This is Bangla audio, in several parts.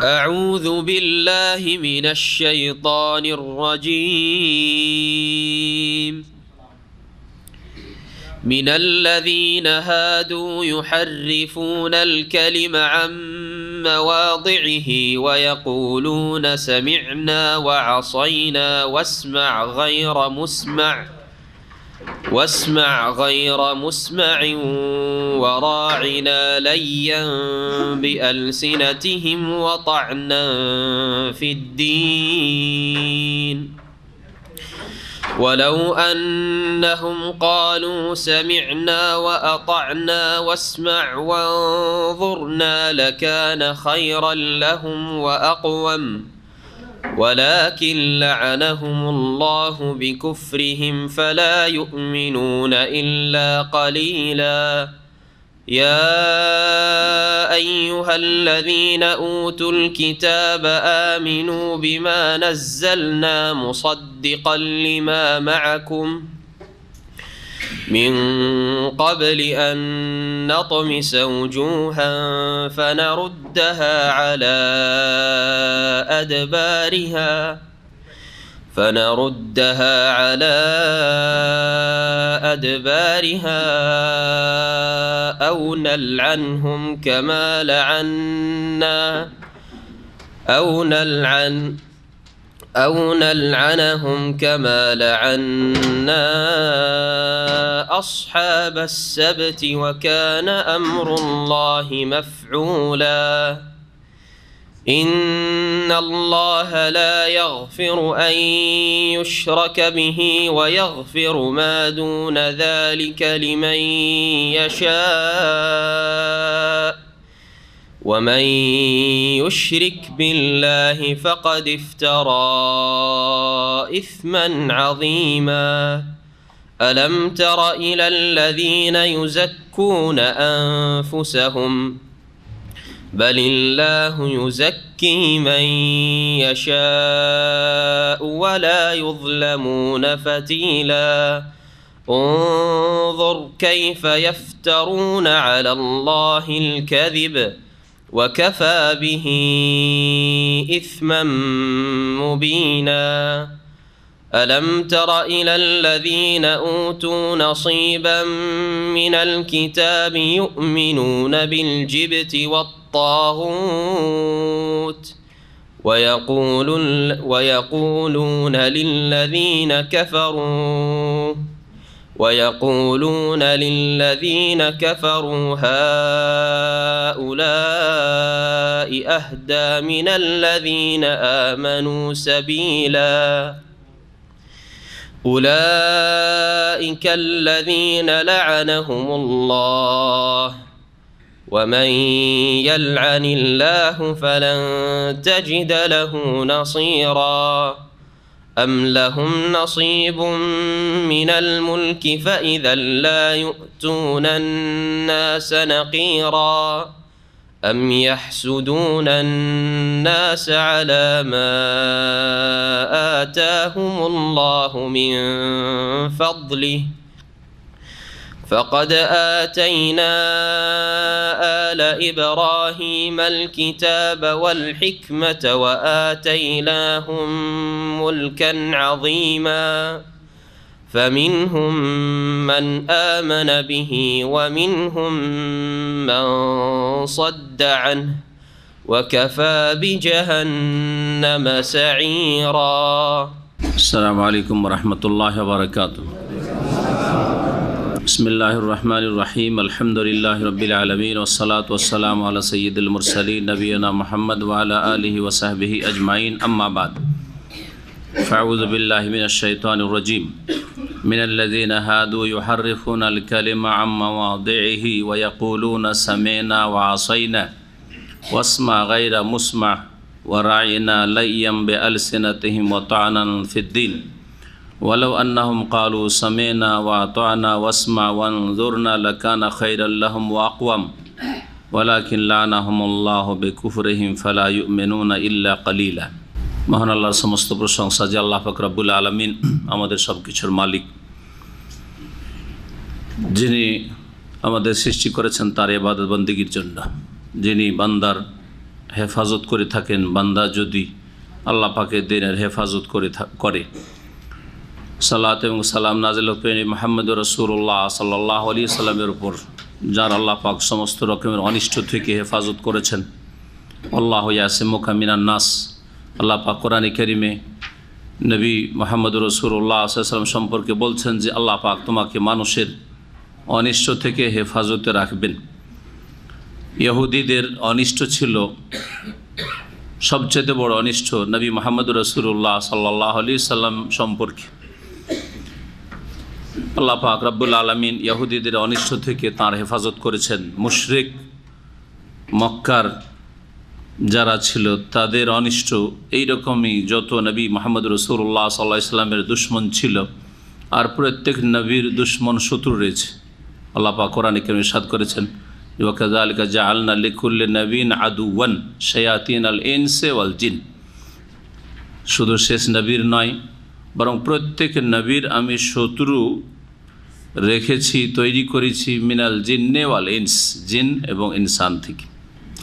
أعوذ بالله من الشيطان الرجيم. من الذين هادوا يحرفون الكلم عن مواضعه ويقولون سمعنا وعصينا واسمع غير مسمع وراعنا ليا بألسنتهم وطعنا في الدين ولو أنهم قالوا سمعنا وأطعنا واسمع وانظرنا لكان خيرا لهم وأقوم ولكن لعنهم الله بكفرهم فلا يؤمنون إلا قليلا. يا أيها الذين أوتوا الكتاب آمنوا بما نزلنا مصدقا لما معكم من قبل أن نطمس وجوها فنردها على أدبارها أو نلعنهم كما لعنا أصحاب السبت وكان أمر الله مفعولا. إن الله لا يغفر أن يشرك به ويغفر ما دون ذلك لمن يشاء ومن يشرك بالله فقد افترى إثما عظيما. ألم تر إلى الذين يزكون أنفسهم بل الله يزكي من يشاء ولا يظلمون فتيلا. انظر كيف يفترون على الله الكذب وكفى به إثما مبينا. ألم تر إلى الذين أوتوا نصيبا من الكتاب يؤمنون بالجبت والطاغوت ويقولون للذين كفروا هؤلاء أهدى من الذين آمنوا سبيلا. أولئك الذين لعنهم الله ومن يلعن الله فلن تجد له نصيرا. أم لهم نصيب من الملك فإذا لا يؤتون الناس نقيرا. أم يحسدون الناس على ما آتاهم الله من فضله فقد آتينا آل إبراهيم الكتاب والحكمة وآتيناهم ملكا عظيما. فمنهم من آمن به ومنهم من صد عنه وكفى بجهنم سعيرا. السلام عليكم ورحمة الله وبركاته. بسم الله الرحمن الرحيم. الحمد لله رب العالمين والصلاة والسلام على سيد المرسلين نبينا محمد وعلى آله وصحبه أجمعين. أما بعد فأعوذ بالله من الشيطان الرجيم. من الذين هادوا يحرفون الكلم عن مواضعه ويقولون سمعنا وعصينا واسمع غير مسمع وراعنا ليا بألسنتهم وطعنا في الدين ولو أنهم قالوا سمعنا وأطعنا واسمع وانظرنا لكان خيرا لهم وأقوم ولكن لعنهم الله بكفرهم فلا يؤمنون إلا قليلا. মহান আল্লাহর সমস্ত প্রশংসা যে আল্লাহ পাক রব্বুল আলামিন আমাদের সব কিছুর মালিক, যিনি আমাদের সৃষ্টি করেছেন তার ইবাদত বন্দেগীর জন্য, যিনি বান্দার হেফাজত করে থাকেন, বান্দা যদি আল্লাহ পাকের দিনের হেফাজত করে সালাত এবং সালাম নাজিল হোক মুহাম্মদ রাসূলুল্লাহ সাল্লাল্লাহু আলাইহি সাল্লামের উপর, যার আল্লাহ পাক সমস্ত রকমের অনিষ্ট থেকে হেফাজত করেছেন। আল্লাহু ইয়াসিমুকা মিনান নাস। আল্লাহ পাক কোরআনে কারিমে নবী মুহাম্মদ রাসূলুল্লাহ সাল্লাল্লাহু আলাইহি সাল্লাম সম্পর্কে বলছেন যে আল্লাহ পাক তোমাকে মানুষের অনিষ্ট থেকে হেফাজতে রাখবেন। ইহুদিদের অনিষ্ট ছিল সবচেয়ে বড় অনিষ্ট নবী মুহাম্মদ রাসূলুল্লাহ সাল্লাল্লাহু আলাইহি সাল্লাম সম্পর্কে। আল্লাহ পাক রব্বুল আলামিন ইহুদিদের অনিষ্ট থেকে তাঁর হেফাজত করেছেন। মুশরিক মক্কার যারা ছিল তাদের অনিষ্ট, এই রকমই যত নবী মুহাম্মদ রাসূলুল্লাহ সাল্লাল্লাহু আলাইহি সাল্লামের দুশমন ছিল, আর প্রত্যেক নবীর দুশমন শত্রু রয়েছে। আল্লাহ পাক কোরআনে কারিমে ইরশাদ করেছেন ওয়া কাযালিকা জাআলনা লিকুল্লি নাবিয়্যিন আদুওয়ান শায়াতিনাল ইনসি ওয়াল জিন। শুধু শেষ নবীর নয়, বরং প্রত্যেক নবীর আমি শত্রু রেখেছি, তৈরি করেছি মিনাল জিন্নে ওয়াল ইনস, জিন এবং ইনসান থেকে।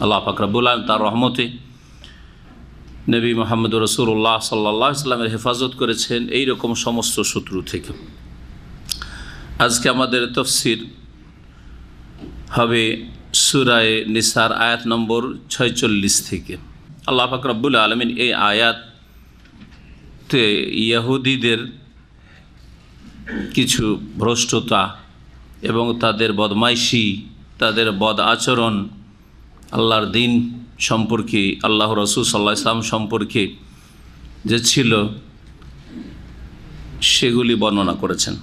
আল্লাহ পাক রব্বুল আলামিন তার রহমতে নবী মুহাম্মদ রাসূলুল্লাহ সাল্লাল্লাহু আলাইহি সাল্লামের হেফাজত করেছেন এই রকম সমস্ত শত্রু থেকে। আজকে আমাদের তাফসীর হবে সূরা নিসার আয়াত নম্বর 46 থেকে। আল্লাহ পাক রব্বুল আলামিন এই আয়াতে ইহুদিদের কিছু ভ্রষ্টতা এবং তাদের বদমাইশি, তাদের বদ আচরণ, আল্লাহর দিন সম্পর্কে, আল্লাহ রাসূল সাল্লাল্লাহু আলাইহি ওয়াসাল্লাম সম্পর্কে যে ছিল সেগুলি বর্ণনা করেছেন।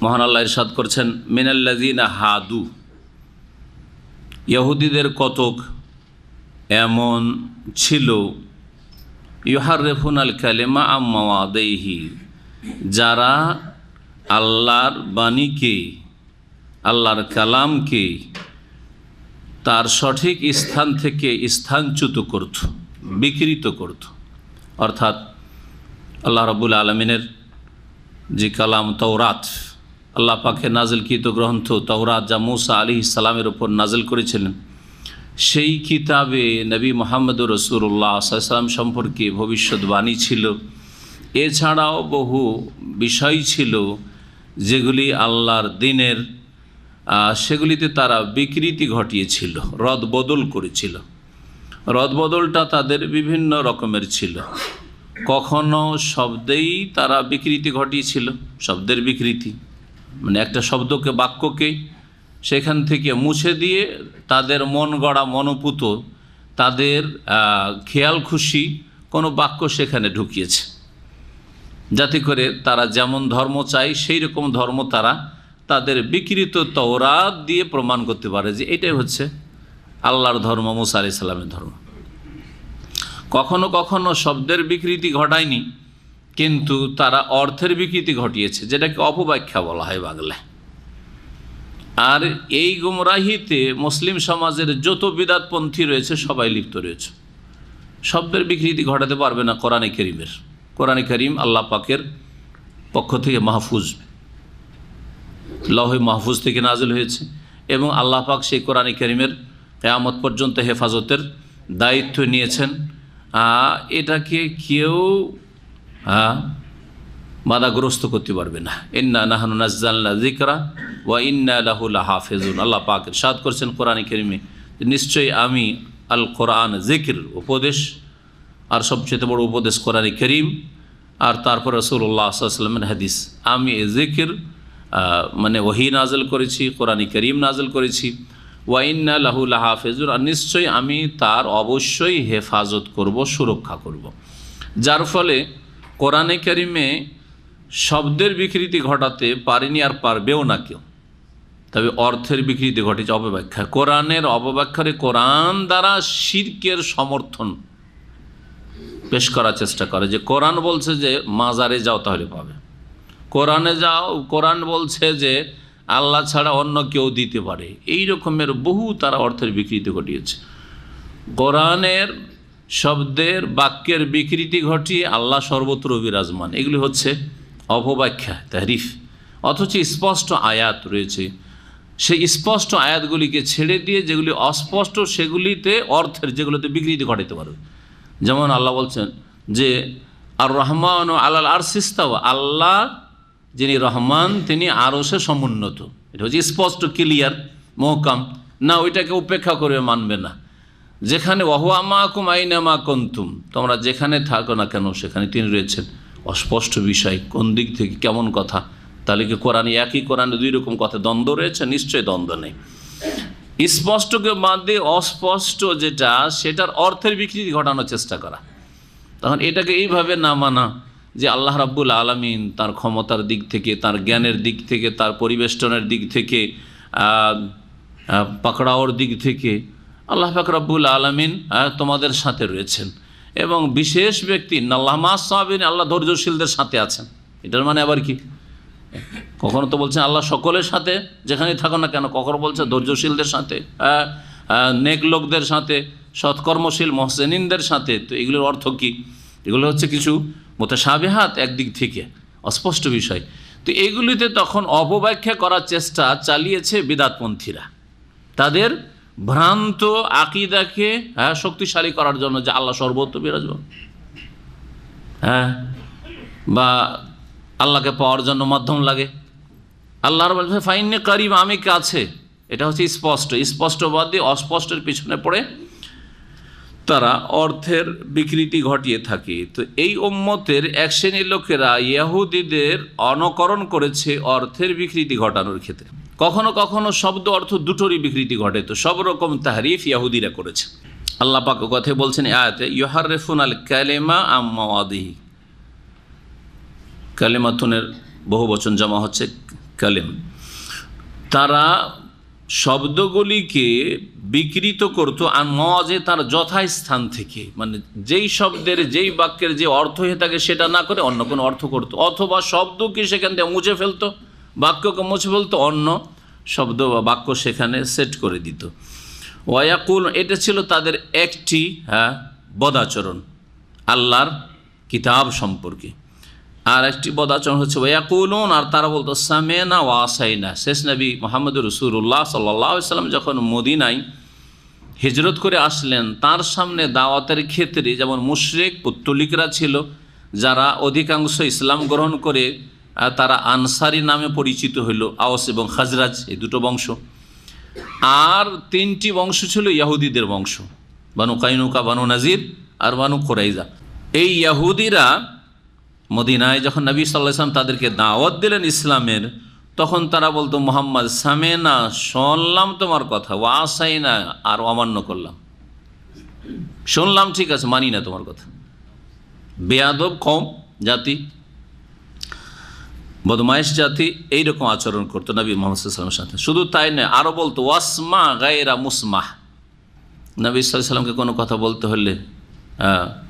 মহান আল্লাহ ইরশাদ করছেন মিনাল্লাযিনা হাদু, ইহুদিদের কতক এমন ছিল ইউহাররিফুনাল কালিমা আম মাওয়াদিহি, যারা আল্লাহর বাণীকে, আল্লাহর কালামকে তার সঠিক স্থান থেকে স্থানচ্যুত করত, বিকৃত করত। অর্থাৎ আল্লাহ রাব্বুল আলামিনের যে কালাম তাওরাত, আল্লাহ পাকের নাজিলকৃত গ্রন্থ তাওরাত, যা মূসা আলাইহিস সালামের উপর নাজিল করেছিলেন, সেই কিতাবে নবী মুহাম্মদ রাসূলুল্লাহ সাল্লাল্লাহু আলাইহি ওয়াসাল্লাম সম্পর্কে ভবিষ্যৎবাণী ছিল। এছাড়াও বহু বিষয় ছিল যেগুলি আল্লাহর দিনের, সেগুলিতে তারা বিকৃতি ঘটিয়েছিল, রদবদল করেছিল। রদবদলটা তাদের বিভিন্ন রকমের ছিল। কখনো শব্দেই তারা বিকৃতি ঘটিয়েছিল, শব্দের বিকৃতি মানে একটা শব্দকে, বাক্যকে সেখান থেকে মুছে দিয়ে তাদের মন গড়া, মনোপুত, তাদের খেয়াল খুশি কোনো বাক্য সেখানে ঢুকিয়েছে, যাতে করে তারা যেমন ধর্ম চায় সেই রকম ধর্ম তারা তাদের বিকৃত তাওরাত দিয়ে প্রমাণ করতে পারে যে এটাই হচ্ছে আল্লাহর ধর্ম, মূসা আলাইহিস সালামের ধর্ম। কখনো কখনো শব্দের বিকৃতি ঘটায়নি, কিন্তু তারা অর্থের বিকৃতি ঘটিয়েছে, যেটাকে অপব্যাখ্যা বলা হয় বাংলায়। আর এই গুমরাহিতে মুসলিম সমাজের যত বিদআতপন্থী রয়েছে সবাই লিপ্ত রয়েছে। শব্দের বিকৃতি ঘটাতে পারবে না কোরআনে কারীমের। কোরআনে কারীম আল্লাহ পাকের পক্ষ থেকে মাহফুজ, লৌহে মাহফুজ থেকে নাজিল হয়েছে, এবং আল্লাহ পাক সেই কোরআনে কারীমের কিয়ামত পর্যন্ত হেফাজতের দায়িত্ব নিয়েছেন। এটাকে কেউ বাধাগ্রস্ত করতে পারবে না। ইন্না নাহনু নাজ্জালনা যিকরা ওয়া ইন্না লাহু লাহাফিজুন। আল্লাহ পাক ইরশাদ করেছেন কোরআনে কারীমে, নিশ্চয়ই আমি আল কোরআন জিকির, উপদেশ, আর সবচেয়ে বড় উপদেশ কোরআনে কারীম, আর তারপর রাসূলুল্লাহ সাল্লাল্লাহু আলাইহি ওয়াসাল্লামের হাদিস, আমি এই জিকির মানে ওহী নাজিল করেছি, কোরআনে কারীম নাজিল করেছি। ওয়া ইন্না লাহু লাহাফিজুন, আর নিশ্চয়ই আমি তার অবশ্যই হেফাজত করব, সুরক্ষা করব। যার ফলে কোরআনে কারীমে শব্দের বিকৃতি ঘটাতে পারেনি, আর পারবেও না কেউ। তবে অর্থের বিকৃতি ঘটেছে অপব্যাখ্যা। কোরআনের অপব্যাখ্যারে কোরআন দ্বারা শিরকের সমর্থন পেশ করার চেষ্টা করে, যে কোরআন বলছে যে মাজারে যাও তাহলে পাবে, কোরআনে যাও, কোরআন বলছে যে আল্লাহ ছাড়া অন্য কেউ দিতে পারে, এই রকমের বহু তারা অর্থের বিকৃতি ঘটিয়েছে। কোরআনের শব্দের, বাক্যের বিকৃতি ঘটিয়ে আল্লাহ সর্বত্র বিরাজমান, এগুলি হচ্ছে অপব্যাখ্যা, তাহরিফ। অথচ স্পষ্ট আয়াত রয়েছে, সেই স্পষ্ট আয়াতগুলিকে ছেড়ে দিয়ে যেগুলি অস্পষ্ট সেগুলিতে অর্থের যেগুলোতে বিকৃতি ঘটাতে পারবে। যেমন আল্লাহ বলছেন যে আর রহমান ও আল্লাহ আর সিস্তাও, আল্লাহ যিনি রহমান তিনি আরশে সমুন্নত, এটা হচ্ছে স্পষ্ট ক্লিয়ার মহকাম, না ওইটাকে উপেক্ষা করে মানবে না। যেখানে ওয়াহুয়া মাকুম আইনা মা কুনতুম, তোমরা যেখানে থাকো না কেন সেখানে তিনি রয়েছেন, অস্পষ্ট বিষয় কোন দিক থেকে কেমন কথা, তাহলে কি কোরআনে একই কোরআনে দুই রকম কথা দ্বন্দ্ব রয়েছে? নিশ্চয়ই দ্বন্দ্ব নেই। স্পষ্টকে বাদ দিয়ে অস্পষ্ট যেটা সেটার অর্থের বিকৃতি ঘটানোর চেষ্টা করা, তখন এটাকে এইভাবে না মানা যে আল্লাহ রাব্বুল আলামিন তার ক্ষমতার দিক থেকে, তার জ্ঞানের দিক থেকে, তার পরিবেষ্টনের দিক থেকে, পাকড়াওয়ার দিক থেকে আল্লাহ পাক রাব্বুল আলামিন তোমাদের সাথে রয়েছেন, এবং বিশেষ ব্যক্তি আল্লাহ মাস সাবিন, আল্লাহ ধৈর্যশীলদের সাথে আছেন। এটার মানে আবার কি? কখনো তো বলছেন আল্লাহ সকলের সাথে যেখানেই থাকো না কেন, কখনো বলছে ধৈর্যশীলদের সাথে, নেক লোকদের সাথে, সৎকর্মশীল মহসেনিনদের সাথে। তো এগুলোর অর্থ কি? এগুলো হচ্ছে কিছু মুতাশাবিহাত, একদিক থেকে অস্পষ্ট বিষয়। তো এগুলিতে তখন অপব্যাখ্যা করার চেষ্টা চালিয়েছে বিদাতপন্থীরা, তাদের ভ্রান্ত আকিদাকে শক্তিশালী করার জন্য, যে আল্লাহ সর্বত্র বিরাজমান, বা আল্লাহকে পাওয়ার জন্য মাধ্যম লাগে। আল্লাহর বলছে ফাইন্নে কারিম, আমি কাছে, এটা হচ্ছে স্পষ্ট। স্পষ্ট বাদ দিয়ে অস্পষ্টের পিছনে পড়ে তারা অর্থের বিকৃতি ঘটিয়ে থাকে। তো এই উম্মতের এক শ্রেণীর লোকেরা ইহুদিদের অনুকরণ করেছে অর্থের বিকৃতি ঘটানোর ক্ষেত্রে। কখনো কখনো শব্দ অর্থ দুটোরই বিকৃতি ঘটে, তো সব রকম তাহরিফ ইহুদিরা করেছে। আল্লাহ পাক কথা বলছেন আয়াতে, ইউহাররিফুন আল কালিমা আম মাওয়াদিহি, কালিমাতুনের বহু বচন জমা হচ্ছে কালিম। তারা শব্দগুলিকে বিকৃত করতো আর মজে তার যথাস্থান থেকে, মানে যেই শব্দের যেই বাক্যের যে অর্থ হয়ে থাকে সেটা না করে অন্য কোনো অর্থ করতো, অথবা শব্দকে সেখান থেকে মুছে ফেলতো, বাক্যকে মুছে ফেলতো, অন্য শব্দ বা বাক্য সেখানে সেট করে দিত। ওয়াকুল, এটা ছিল তাদের একটি বদাচরণ আল্লাহর কিতাব সম্পর্কে। আর একটি বদাচরণ হচ্ছে ওয়াকুলুন, আর তারা বলতো সামেনা ওয়াসাইনা। শেষ নবী মুহাম্মদ রাসূলুল্লাহ সাল্লাল্লাহু আলাইহি ওয়াসাল্লাম যখন মদিনায় হিজরত করে আসলেন, তার সামনে দাওয়াতের ক্ষেত্রে যেমন মুশরিক পৌত্তলিকরা ছিল, যারা অধিকাংশ ইসলাম গ্রহণ করে তারা আনসারি নামে পরিচিত হইল, আওস এবং খাজরাজ, এই দুটো বংশ। আর তিনটি বংশ ছিল ইহুদিদের বংশ, বানু কাইনুকা, বানু নাজির আর বানু কুরাইজা। এই ইহুদিরা মদিনায় যখন নবী সাল্লাল্লাহু আলাইহি ওয়াসাল্লাম তাদেরকে দাওয়াত দিলেন ইসলামের, তখন তারা বলতো মুহাম্মদ সামেনা, শুনলাম তোমার কথা, ওয়াসাইনা, আর অমান্য করলাম। শুনলাম ঠিক আছে, মানি না তোমার কথা। বেয়াদব কওম, জাতি, বদমাইশ জাতি, এইরকম আচরণ করতো নবী মুহাম্মদ সাল্লাল্লাহু আলাইহি ওয়াসাল্লামের সাথে। শুধু তাই নয়, আরও বলতো ওয়াসমা গায়রা মুসমাহ। নবী সাল্লাল্লাহু আলাইহি ওয়াসাল্লামকে কোনো কথা বলতে হলে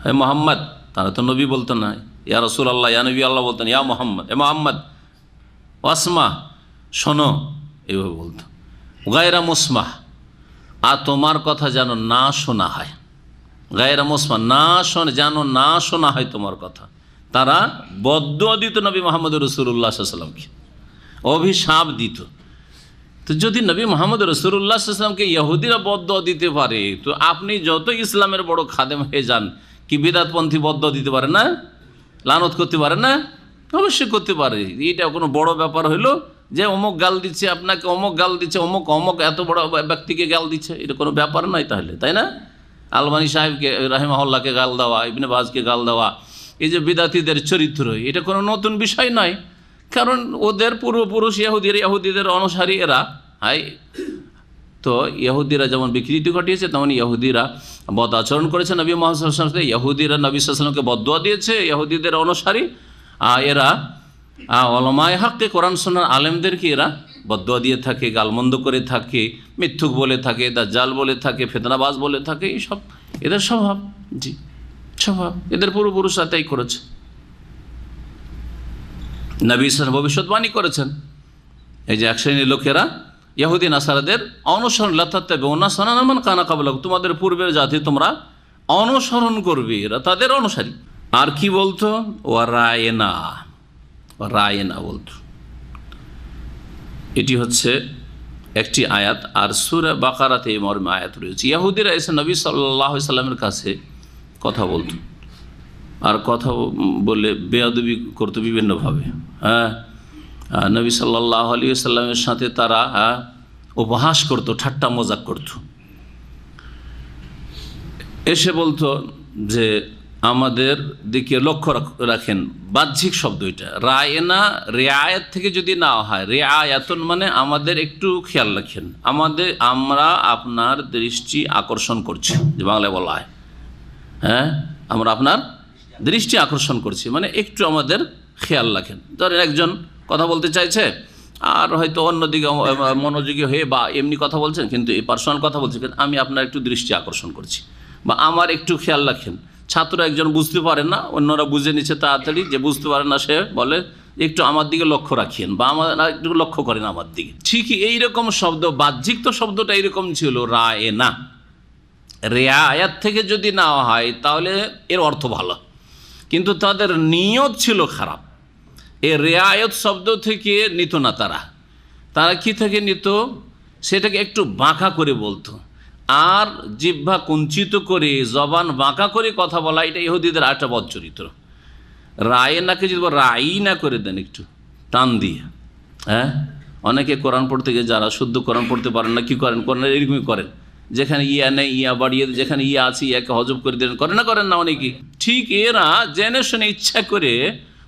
হে মুহাম্মদ, তারা তো নবী বলতো না, ইয়া রাসূলুল্লাহ, ইয়া নবী আল্লাহ বলতেন, ইয়া মুহাম্মদ, এ মুহাম্মদ, ওয়াসমা, শোনো, এইভাবে বলতো। গায়রা মুসমাহ, আর তোমার কথা যেন না শোনা হয়। গায়রা মুসমাহ, না শোনে, যেন না শোনা হয় তোমার কথা। তারা বদদুয়া দিত নবী মুহাম্মদ রাসূলুল্লাহ সাল্লাল্লাহু আলাইহি ওয়াসাল্লামকে, অভিশাপ দিত। তো যদি নবী মুহাম্মদ রাসূলুল্লাহ সাল্লাল্লাহু আলাইহি ওয়াসাল্লামকে ইহুদিরা বদদুয়া দিতে পারে, তো আপনি যত ইসলামের বড় খাদেম হয়ে যান, কি বিদআতপন্থী বদদুয়া দিতে পারে না? লানত করতে পারে না? অবশ্যই করতে পারে। এটা কোনো বড় ব্যাপার হইলো যে অমুক গাল দিচ্ছে আপনাকে, অমুক গাল দিচ্ছে, অমুক অমুক এত বড় ব্যক্তিকে গাল দিচ্ছে, এটা কোনো ব্যাপার নয় তাহলে, তাই না? আলবানী সাহেবকে রাহিমাহুল্লাহকে গাল দেওয়া, ইবনে বাজকে গাল দেওয়া, এই যে বিদাতিদের চরিত্র, এটা কোনো নতুন বিষয় নয়। কারণ ওদের পূর্বপুরুষ ইহুদিদের অনুসারী এরা। তো ইহুদিরা যেমন বিকৃতি ঘটিয়েছে, তেমন ইহুদিরা বদ আচরণ করেছে নবী মুহাম্মদ সাল্লাল্লাহু আলাইহি ওয়াসাল্লাম। ইহুদিরা নবী সাল্লাল্লাহু আলাইহি ওয়াসাল্লামকে বদদুয়া দিয়েছে, ইহুদিদের অনুসারী এরা উলামায়ে হককে, কোরআন সুন্নাহর আলেমদেরকে এরা বদদুয়া দিয়ে থাকে, গালমন্দ করে থাকে, মিথ্যুক বলে থাকে, দাজ্জাল বলে থাকে, ফিতনাবাজ বলে থাকে। এইসব এদের স্বভাব, জি স্বভাব, এদের পূর্বপুরুষরা তাই করেছে। নবী সাল্লাল্লাহু ভবিষ্যৎবাণী করেছেন, এই যে এক শ্রেণীর লোকেরা ইহুদি নাসারাদের অনুসরণ, লাতাত্তাবিউনা সানানা মান কানা ক্বাবলাকুম, তোমাদের পূর্বের জাতি তোমরা অনুসরণ করবে, এরা তাদের অনুসারী। আর কি বলতো? ওয়ারায়না, রায়না বলতো। এটি হচ্ছে একটি আয়াত, আর সূরা বাকারাতে এই মর্মে আয়াত রয়েছে। ইহুদিরা এসে নবী সাল্লাল্লাহু আলাইহি সাল্লামের কাছে কথা বলতো, আর কথা বলে বেয়াদবি করতো বিভিন্নভাবে। নবী সাল্লাল্লাহু আলাইহি সাল্লামের সাথে তারা উপহাস করতো, ঠাট্টা মজাক করতো। এসে বলতো যে আমাদের দিকে লক্ষ্য রাখেন। বাহ্যিক শব্দ এটা, রায়না রেআয়াত থেকে যদি না হয়, রেআয়াতুন মানে আমাদের একটু খেয়াল রাখেন, আমরা আপনার দৃষ্টি আকর্ষণ করছি, যে বাংলায় বলা হয়। আমরা আপনার দৃষ্টি আকর্ষণ করছি মানে একটু আমাদের খেয়াল রাখেন। ধরেন একজন কথা বলতে চাইছে, আর হয়তো অন্যদিকে মনোযোগী হয়ে বা এমনি কথা বলছেন, কিন্তু এই পার্সোনাল কথা বলছে, কিন্তু আমি আপনার একটু দৃষ্টি আকর্ষণ করছি, বা আমার একটু খেয়াল রাখেন। ছাত্র একজন বুঝতে পারেন না, অন্যরা বুঝে নিচ্ছে তাড়াতাড়ি, যে বুঝতে পারে না সে বলে একটু আমার দিকে লক্ষ্য রাখেন, বা একটু লক্ষ্য করেন আমার দিকে। ঠিকই এইরকম শব্দ, বাহ্যিক তো শব্দটা এইরকম ছিল, রায়না। রেআয়াত থেকে যদি না হয় তাহলে এর অর্থ ভালো, কিন্তু তাদের নিয়ত ছিল খারাপ। এই রেআয়াত শব্দ থেকে নিত না তারা কি থেকে নিত, সেটাকে একটু বাঁকা করে বলতো, আর জিহ্বা কুঞ্চিত করে, জবান বাঁকা করে কথা বলা, এটা ইহুদিদের একটা বদ চরিত্র। রায়নাকে যদি রাইনা করে দেন একটু টান দিয়ে, অনেকে কোরআন পড়তে গিয়ে যারা শুদ্ধ কোরআন পড়তে পারেন না, কি করেন এরকমই করেন, যেখানে ইয়া নেই ইয়া বাড়িয়ে, যেখানে ইয়া আছে ইয়াকে হজব করে দেন, করেন না অনেকে। ঠিক এরা জেনে শুনে ইচ্ছা করে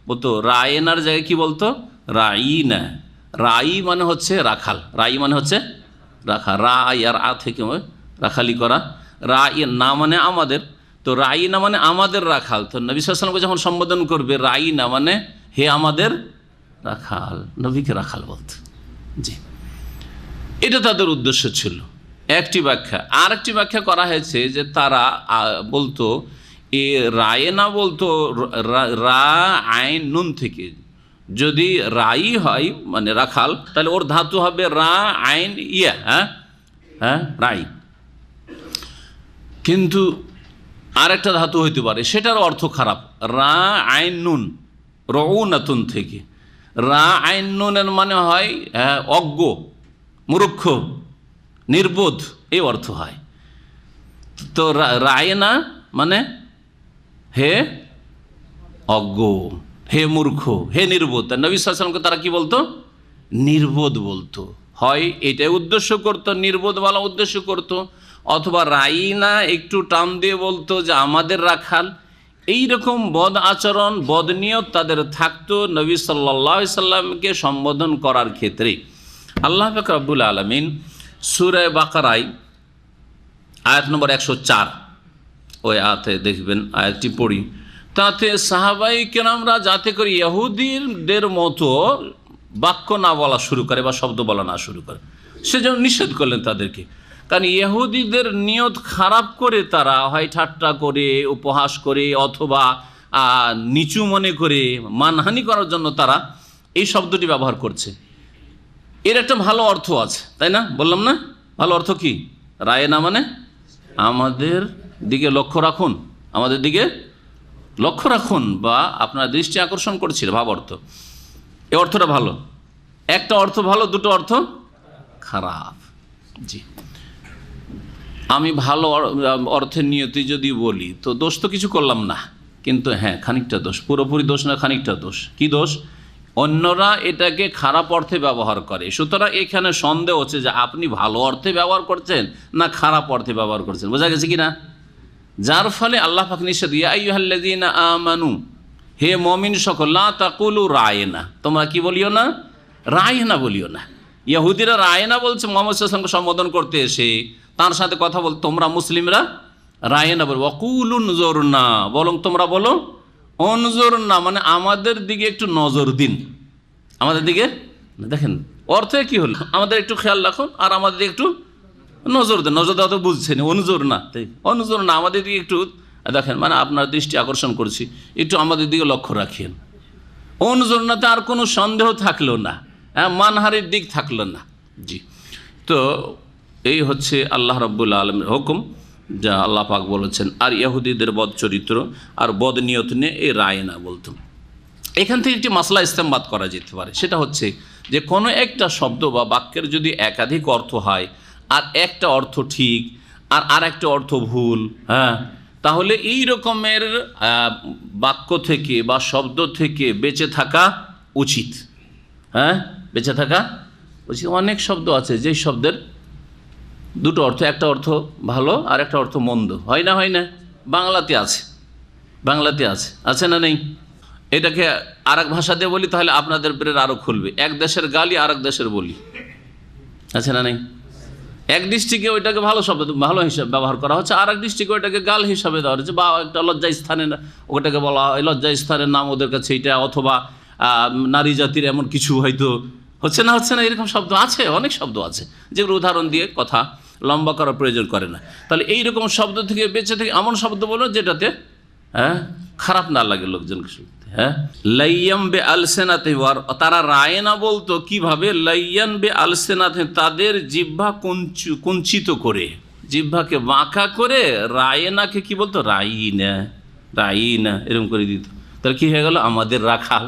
বলতো, রায়নার জায়গায় কি বলতো, রাইনা। রাই মানে হচ্ছে রাখাল, রাই মানে হচ্ছে রাখা, রা আর আ থেকে রাখালি করা, রাই না মানে আমাদের, তো রাই না মানে আমাদের রাখাল। তো নবী সাল্লাল্লাহু আলাইহি ওয়াসাল্লামকে যখন সম্বোধন করবে, রাই না মানে হে আমাদের রাখাল, নবীকে রাখাল বলতো। জি, এটা তাদের উদ্দেশ্য ছিল একটি ব্যাখ্যা। আর একটি ব্যাখ্যা করা হয়েছে যে তারা বলতো এ রায়ে না বলতো রা আইন নুন থেকে, যদি রাই হয় মানে রাখাল, তাহলে ওর ধাতু হবে রা আইন ইয়া, রাই। কিন্তু আর একটা ধাতু হইতে পারে, সেটার অর্থ খারাপ, রা আইন নুন রউনাতুন থেকে। রা আইন নুনের মানে হয় অজ্ঞ, মূর্খ, নির্বোধ, এই অর্থ হয়। তো রায়না মানে হে অজ্ঞ, হে মূর্খ, হে নির্বোধ। নবী সাল্লাল্লাহু আলাইহি ওয়াসাল্লামকে তারা কি বলতো, নির্বোধ বলতো। হয় এটাই উদ্দেশ্য করতো, নির্বোধ বলা উদ্দেশ্য করতো, অথবা রাইনা একটু টান দিয়ে বলতো যে আমাদের রাখাল। এইরকম বদ আচরণ, বদনিয়ত তাদের থাকতো নবী সাল্লাল্লাহু আলাইহি সাল্লামকে সম্বোধন করার ক্ষেত্রে। আল্লাহ পাক রব্বুল আলামিন সূরা বাকারায় আয়াত নম্বর 104, ওই আয়াতে দেখবেন, আয়াতটি পড়ি, তাতে সাহাবাই কেরামরা যাতে করে ইহুদিদের মতো বাক্য না বলা শুরু করে বা শব্দ বলা না শুরু করে, সেজন্য নিষেধ করলেন তাদেরকে। কারণ ইহুদিদের নিয়ত খারাপ করে তারা হয় ঠাট্টা করে, উপহাস করে, অথবা নিচু মনে করে মানহানি করার জন্য তারা এই শব্দটি ব্যবহার করছে। এর একটা ভালো অর্থ আছে, তাই না? বললাম না, ভালো অর্থ কি? রায় না মানে আমাদের দিকে লক্ষ্য রাখুন, আমাদের দিকে লক্ষ্য রাখুন, বা আপনার দৃষ্টি আকর্ষণ করছিল, ভাব অর্থ। এই অর্থটা ভালো। একটা অর্থ ভালো, দুটো অর্থ খারাপ। জি, আমি ভালো অর্থের নিয়তি যদি বলি তো দোষ তো কিছু করলাম না, কিন্তু হ্যাঁ খানিকটা দোষ, পুরোপুরি দোষ না, খানিকটা দোষ। কি দোষ? অন্যরা এটাকে খারাপ অর্থে ব্যবহার করে, সুতরাং এখানে সন্দেহ হচ্ছে যে আপনি ভালো অর্থে ব্যবহার করছেন না খারাপ অর্থে ব্যবহার করছেন। বোঝা গেছে কি না? যার ফলে আল্লাহ পাক নিষেধ, ইয়া আইয়ুহাল্লাযীনা আমানু, হে মুমিন সকল, লা তাকুলু রায়না, তোমরা কি বলিও না? রায়না বলিও না। ইহুদিরা রায়না বলছে মুহাম্মদ সাল্লাল্লাহু আলাইহি ওয়াসাল্লামকে সম্বোধন করতে এসে, তার সাথে কথা বল, তোমরা মুসলিমরা রায়না বলো, ওয়াকুলু নজরনা, বরং তোমরা বলো অনজরনা, মানে আমাদের দিকে একটু নজর দিন, আমাদের দিকে দেখেন। অর্থে কি হলো? আমাদের একটু খেয়াল রাখুন আর আমাদের দিকে একটু নজর দেন। নজর দেওয়া তো বুঝছেন, অনুজোর না, তাই অনুজোর না, আমাদের দিকে একটু দেখেন, মানে আপনার দৃষ্টি আকর্ষণ করছি, একটু আমাদের দিকে লক্ষ্য রাখেন। অনুজোর নাতে আর কোনো সন্দেহ থাকলো না, মানহারির দিক থাকলো না। জি, তো এই হচ্ছে আল্লাহ রাব্বুল আলামিনের হুকুম, যা আল্লাহ পাক বলেছেন। আর ইহুদিদের বদ চরিত্র আর বদ নিয়ত নিয়ে এই রায় না বলতো। এখান থেকে একটি মাসলা ইস্তেমবাদ করা যেতে পারে, সেটা হচ্ছে যে কোনো একটা শব্দ বা বাক্যের যদি একাধিক অর্থ হয়, আর একটা অর্থ ঠিক আর একটা অর্থ ভুল, হ্যাঁ, তাহলে এই রকমের বাক্য থেকে বা শব্দ থেকে বেঁচে থাকা উচিত। হ্যাঁ, বেঁচে থাকা উচিত। অনেক শব্দ আছে যেই শব্দের দুটো অর্থ, একটা অর্থ ভালো আর একটা অর্থ মন্দ, হয় না? হয় না? বাংলাতে আছে, বাংলাতে আছে, আছে না নেই? এটাকে আর এক ভাষা দিয়ে বলি তাহলে আপনাদের ব্রেন আরও খুলবে। এক দেশের গালি আর এক দেশের বলি, আছে না নেই? এক ডিস্ট্রিক্টে ওইটাকে ভালো শব্দ ভালো হিসাবে ব্যবহার করা হচ্ছে, আর এক ডিস্ট্রিক্টে ওইটাকে গাল হিসাবে দেওয়া হচ্ছে, বা একটা লজ্জাস্থানের ওটাকে বলা হয় লজ্জাস্থানের নাম ওদের কাছে এইটা, অথবা নারী জাতির এমন কিছু হয়তো হচ্ছে না, হচ্ছে না, এরকম শব্দ আছে, অনেক শব্দ আছে যেগুলো উদাহরণ দিয়ে কথা লম্বা করার প্রয়োজন করে না। তাহলে এইরকম শব্দ থেকে বেঁচে থেকে এমন শব্দ বলো যেটাতে খারাপ না লাগে লোকজনকে শুনতে। হ্যাঁ, লাইয়াম বে আলসেনাতে, তারা রায় না বলতো কিভাবে? লাইয়ান বে আলসেনাতে, তাদের জিহ্বা কুঞ্চিত করে, জিহ্বাকে বাঁকা করে রায়নাকে কি বলতো? রাইনা, রাইনা এরকম করে দিত। তাহলে কি হয়ে গেল? আমাদের রাখাল।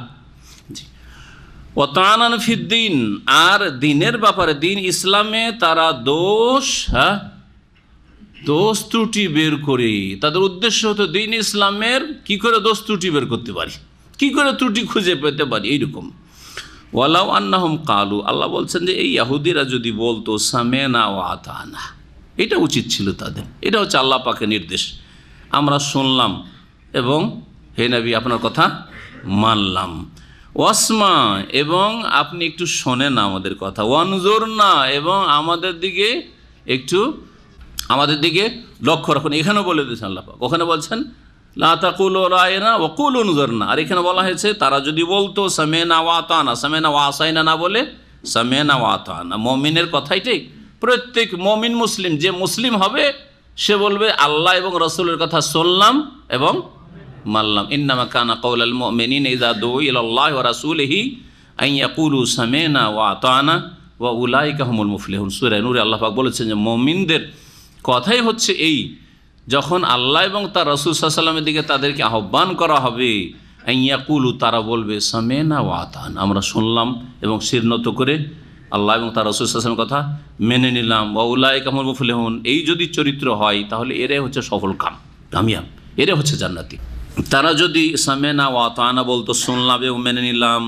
ওয়াতানান ফিদ্দিন, আর দিনের ব্যাপারে, দিন ইসলামে তারা দোষ, হ্যাঁ, দোষ ত্রুটি বের করে, তাদের উদ্দেশ্য হতো দিন ইসলামের কি করে দোষ ত্রুটি বের করতে পারি, কি করে ত্রুটি খুঁজে পেতে পারি, এইরকম। ওয়ালাউ আন্নাহুম কালু, আল্লাহ বলছেন যে এই ইহুদিরা যদি বলতো সামেনা ওয়া আতানা, এটা উচিত ছিল তাদের। এটা হচ্ছে আল্লাহ পাকের নির্দেশ, আমরা শুনলাম এবং হে নবী আপনার কথা মানলাম। ওয়াসমা, এবং আপনি একটু শোনেন আমাদের কথা। ওয়ানজুর না, এবং আমাদের দিকে লক্ষ্য রাখুন। এখানেও বলে দিয়েছেন আল্লাহ পাক, ওখানে বলছেন লা তাকুলু রায়না ওয়া কুলু উনজুরনা, আর এখানে বলা হয়েছে তারা যদি বলতো সামিনা ওয়া আতানা, সামিনা ওয়া আসাইনা না বলে সামিনা ওয়া আতানা। মুমিনের কথাই ঠিক, প্রত্যেক মুমিন মুসলিম যে মুসলিম হবে সে বলবে আল্লাহ এবং রাসূলের কথা শুনলাম এবং মানলাম। ইন্নামা কানা কাওলাল মুমিনিনা ইযা দুউ ইলাল্লাহি ওয়া রাসূলিহি আন ইয়াকুলু সামিনা ওয়া আতানা ওয়া উলাইকা হুমুল মুফলিহুন। সূরা নূরে আল্লাহ পাক বলেছেন যে মুমিনদের কথাই হচ্ছে এই, যখন আল্লাহ এবং তার রাসূল সাল্লাল্লাহু আলাইহি ওয়াসাল্লামের দিকে তাদেরকে আহ্বান করা হবে, আন ইয়াকুলু, তারা বলবে সামিনা ওয়া আতানা, আমরা শুনলাম এবং শিরনত করে আল্লাহ এবং তার রাসূল সাল্লাল্লাহু আলাইহি ওয়াসাল্লামের কথা মেনে নিলাম। ওয়া উলাইকা হুমুল মুফলিহুন, এই যদি চরিত্র হয় তাহলে এরাই হচ্ছে সফল কামিয়াব, এরাই হচ্ছে জান্নাতি। তারা যদি সামেনা ওয়া আতানা বলতো, শুনলাম এবং মেনে নিলাম,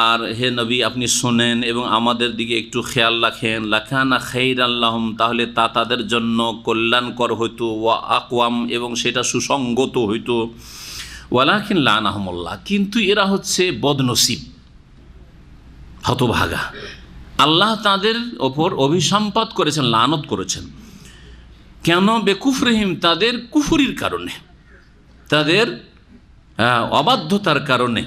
আর হে নবী আপনি শোনেন এবং আমাদের দিকে একটু খেয়াল রাখেন, লাকানা খাইরাল লাহুম, তাহলে তা তাদের জন্য কল্যাণকর হইতো, ওয়া আকওয়াম, এবং সেটা সুসঙ্গত হইতো। ওয়ালাকিন লানাহুমুল্লাহ, কিন্তু এরা হচ্ছে বদনসিব, হতভাগা। আল্লাহ তাদের ওপর অভিসম্পাত করেছেন, লানত করেছেন। কেন? বেকুফরিহিম, তাদের কুফরির কারণে, তাদের অবাধ্যতার কারণে।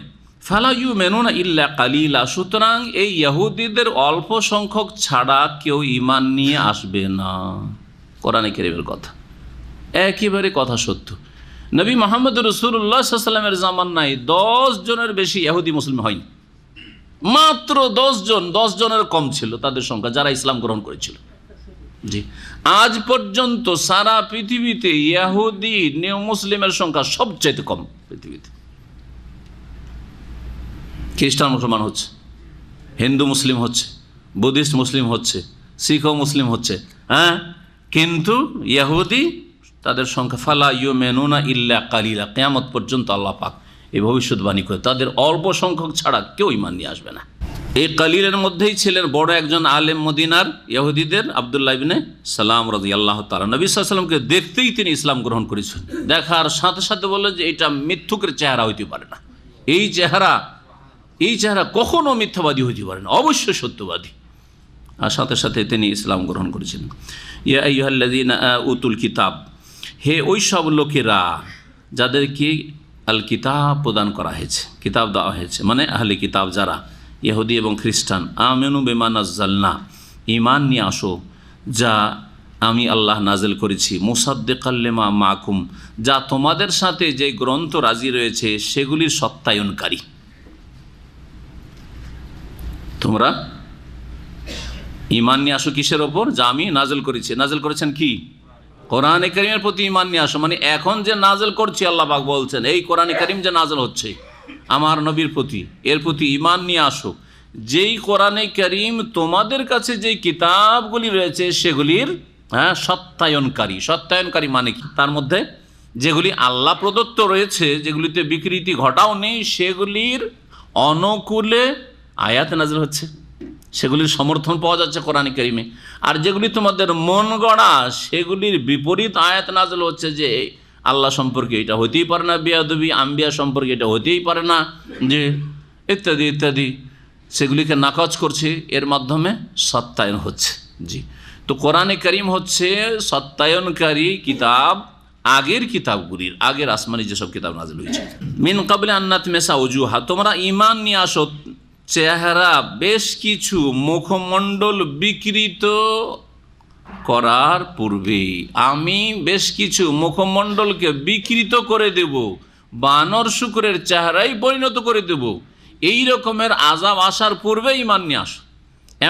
ফালা ইউমিনুনা ইল্লা কালিলা, সুতরাং এই ইহুদিদের অল্প সংখ্যক ছাড়া কেউ ঈমান নিয়ে আসবে না। কোরআনে কারীমের কথা, একেবারে কথা সত্য। নবী মুহাম্মদ রাসূলুল্লাহ সাল্লাল্লাহু আলাইহি ওয়াসাল্লামের জামানায় 10 জনের বেশি ইহুদি মুসলিম হয়নি, মাত্র 10 জন, 10 জনের কম ছিল তাদের সংখ্যা যারা ইসলাম গ্রহণ করেছিল। জি, আজ পর্যন্ত সারা পৃথিবীতে ইহুদি নিউ মুসলিমের সংখ্যা সবচেয়ে কম পৃথিবীতে। খ্রিস্টান মুসলমান হচ্ছে, হিন্দু মুসলিম হচ্ছে, বুদ্ধিস্ট মুসলিম হচ্ছে, শিখ মুসলিম হচ্ছে, হ্যাঁ, কিন্তু ইহুদি তাদের সংখ্যা ফালা ইউমিনুনা ইল্লা কালিলা, কিয়ামত পর্যন্ত আল্লাহ পাক এই ভবিষ্যৎবাণী করে তাদের অল্প সংখ্যক ছাড়া কেউ ঈমান নিয়ে আসবে না। এই কালিলের মধ্যেই ছিলেন বড় একজন আলেম মদিনার ইহুদিদের, আব্দুল্লাহ ইবনে সালাম রাদিয়াল্লাহু তাআলা। নবী সাল্লাল্লাহু আলাইহি ওয়াসাল্লামকে দেখতেই তিনি ইসলাম গ্রহণ করেছেন। দেখার সাথে সাথে বললেন যে এটা মিথ্যুকের চেহারা হইতে পারে না, এই চেহারা কখনো মিথ্যাবাদী হইতে পারে না, অবশ্যই সত্যবাদী। আর সাথে সাথে তিনি ইসলাম গ্রহণ করেছেন। ইয়া আইয়ুহাল্লাযীনা উতুল কিতাব, হে ওই সব লোকেরা যাদেরকে আল কিতাব প্রদান করা হয়েছে, কিতাব দেওয়া হয়েছে, মানে আহলে কিতাব যারা ইহুদি এবং খ্রিস্টান, আমিনু বিমা নাযালনা, ঈমান নিয়ে আসো যা আমি আল্লাহ নাজিল করেছি, মুসাদ্দিকাল লিমা মাকুম, যা তোমাদের সাথে যে গ্রন্থ রাজি রয়েছে সেগুলির সত্যায়নকারী। তোমরা ঈমান নিয়ে আসো কিসের ওপর? যা আমি নাজিল করেছি। নাজিল করেছেন কি? কোরআনে কারীমের প্রতি ঈমান নিয়ে আসো, মানে এখন যে নাজিল করছি আল্লাহ পাক বলছেন এই কোরআনে কারীম যে নাজিল হচ্ছে আমার নবীর প্রতি, এর প্রতি ঈমান নিয়ে আসো। যেই কোরআনে কারীম তোমাদের কাছে যেই কিতাবগুলি রয়েছে সেগুলির সত্যায়নকারী মানে কি? তার মধ্যে যেগুলি আল্লাহ প্রদত্ত রয়েছে, যেগুলিতে বিকৃতি ঘটাও নেই, সেগুলির অনুকূলে আয়াত নাযিল হচ্ছে, সেগুলির সমর্থন পাওয়া যাচ্ছে কোরআনে কারীমে। আর যেগুলি তোমাদের মন গড়া, সেগুলির বিপরীত আয়াত নাযিল হচ্ছে যে আল্লাহ সম্পর্কে এটা হতেই পারে না, বেয়াদবি, আম্বিয়া সম্পর্কে এটা হতেই পারে না, যে ইত্যাদি ইত্যাদি, সেগুলিকে নাকচ করছে। এর মাধ্যমে সত্যায়ন হচ্ছে। জি, তো কোরআনে কারীম হচ্ছে সত্যায়নকারী কিতাব আগের কিতাবগুলির, আগের আসমানি যেসব কিতাব নাযিল হয়েছে। মিন ক্বাবলি আন নাতমিসা উজুহা, তোমরা ঈমান নিয়ে আসো চেহারা, বেশ কিছু মুখমণ্ডল বিকৃত করার পূর্বে আমি বেশ কিছু মুখমণ্ডলকে বিকৃত করে দেব, বানর শুকরের চেহারাই পরিণত করে দেব। এই রকমের আযাব আসার পূর্বে ঈমান নিয়ে আসো।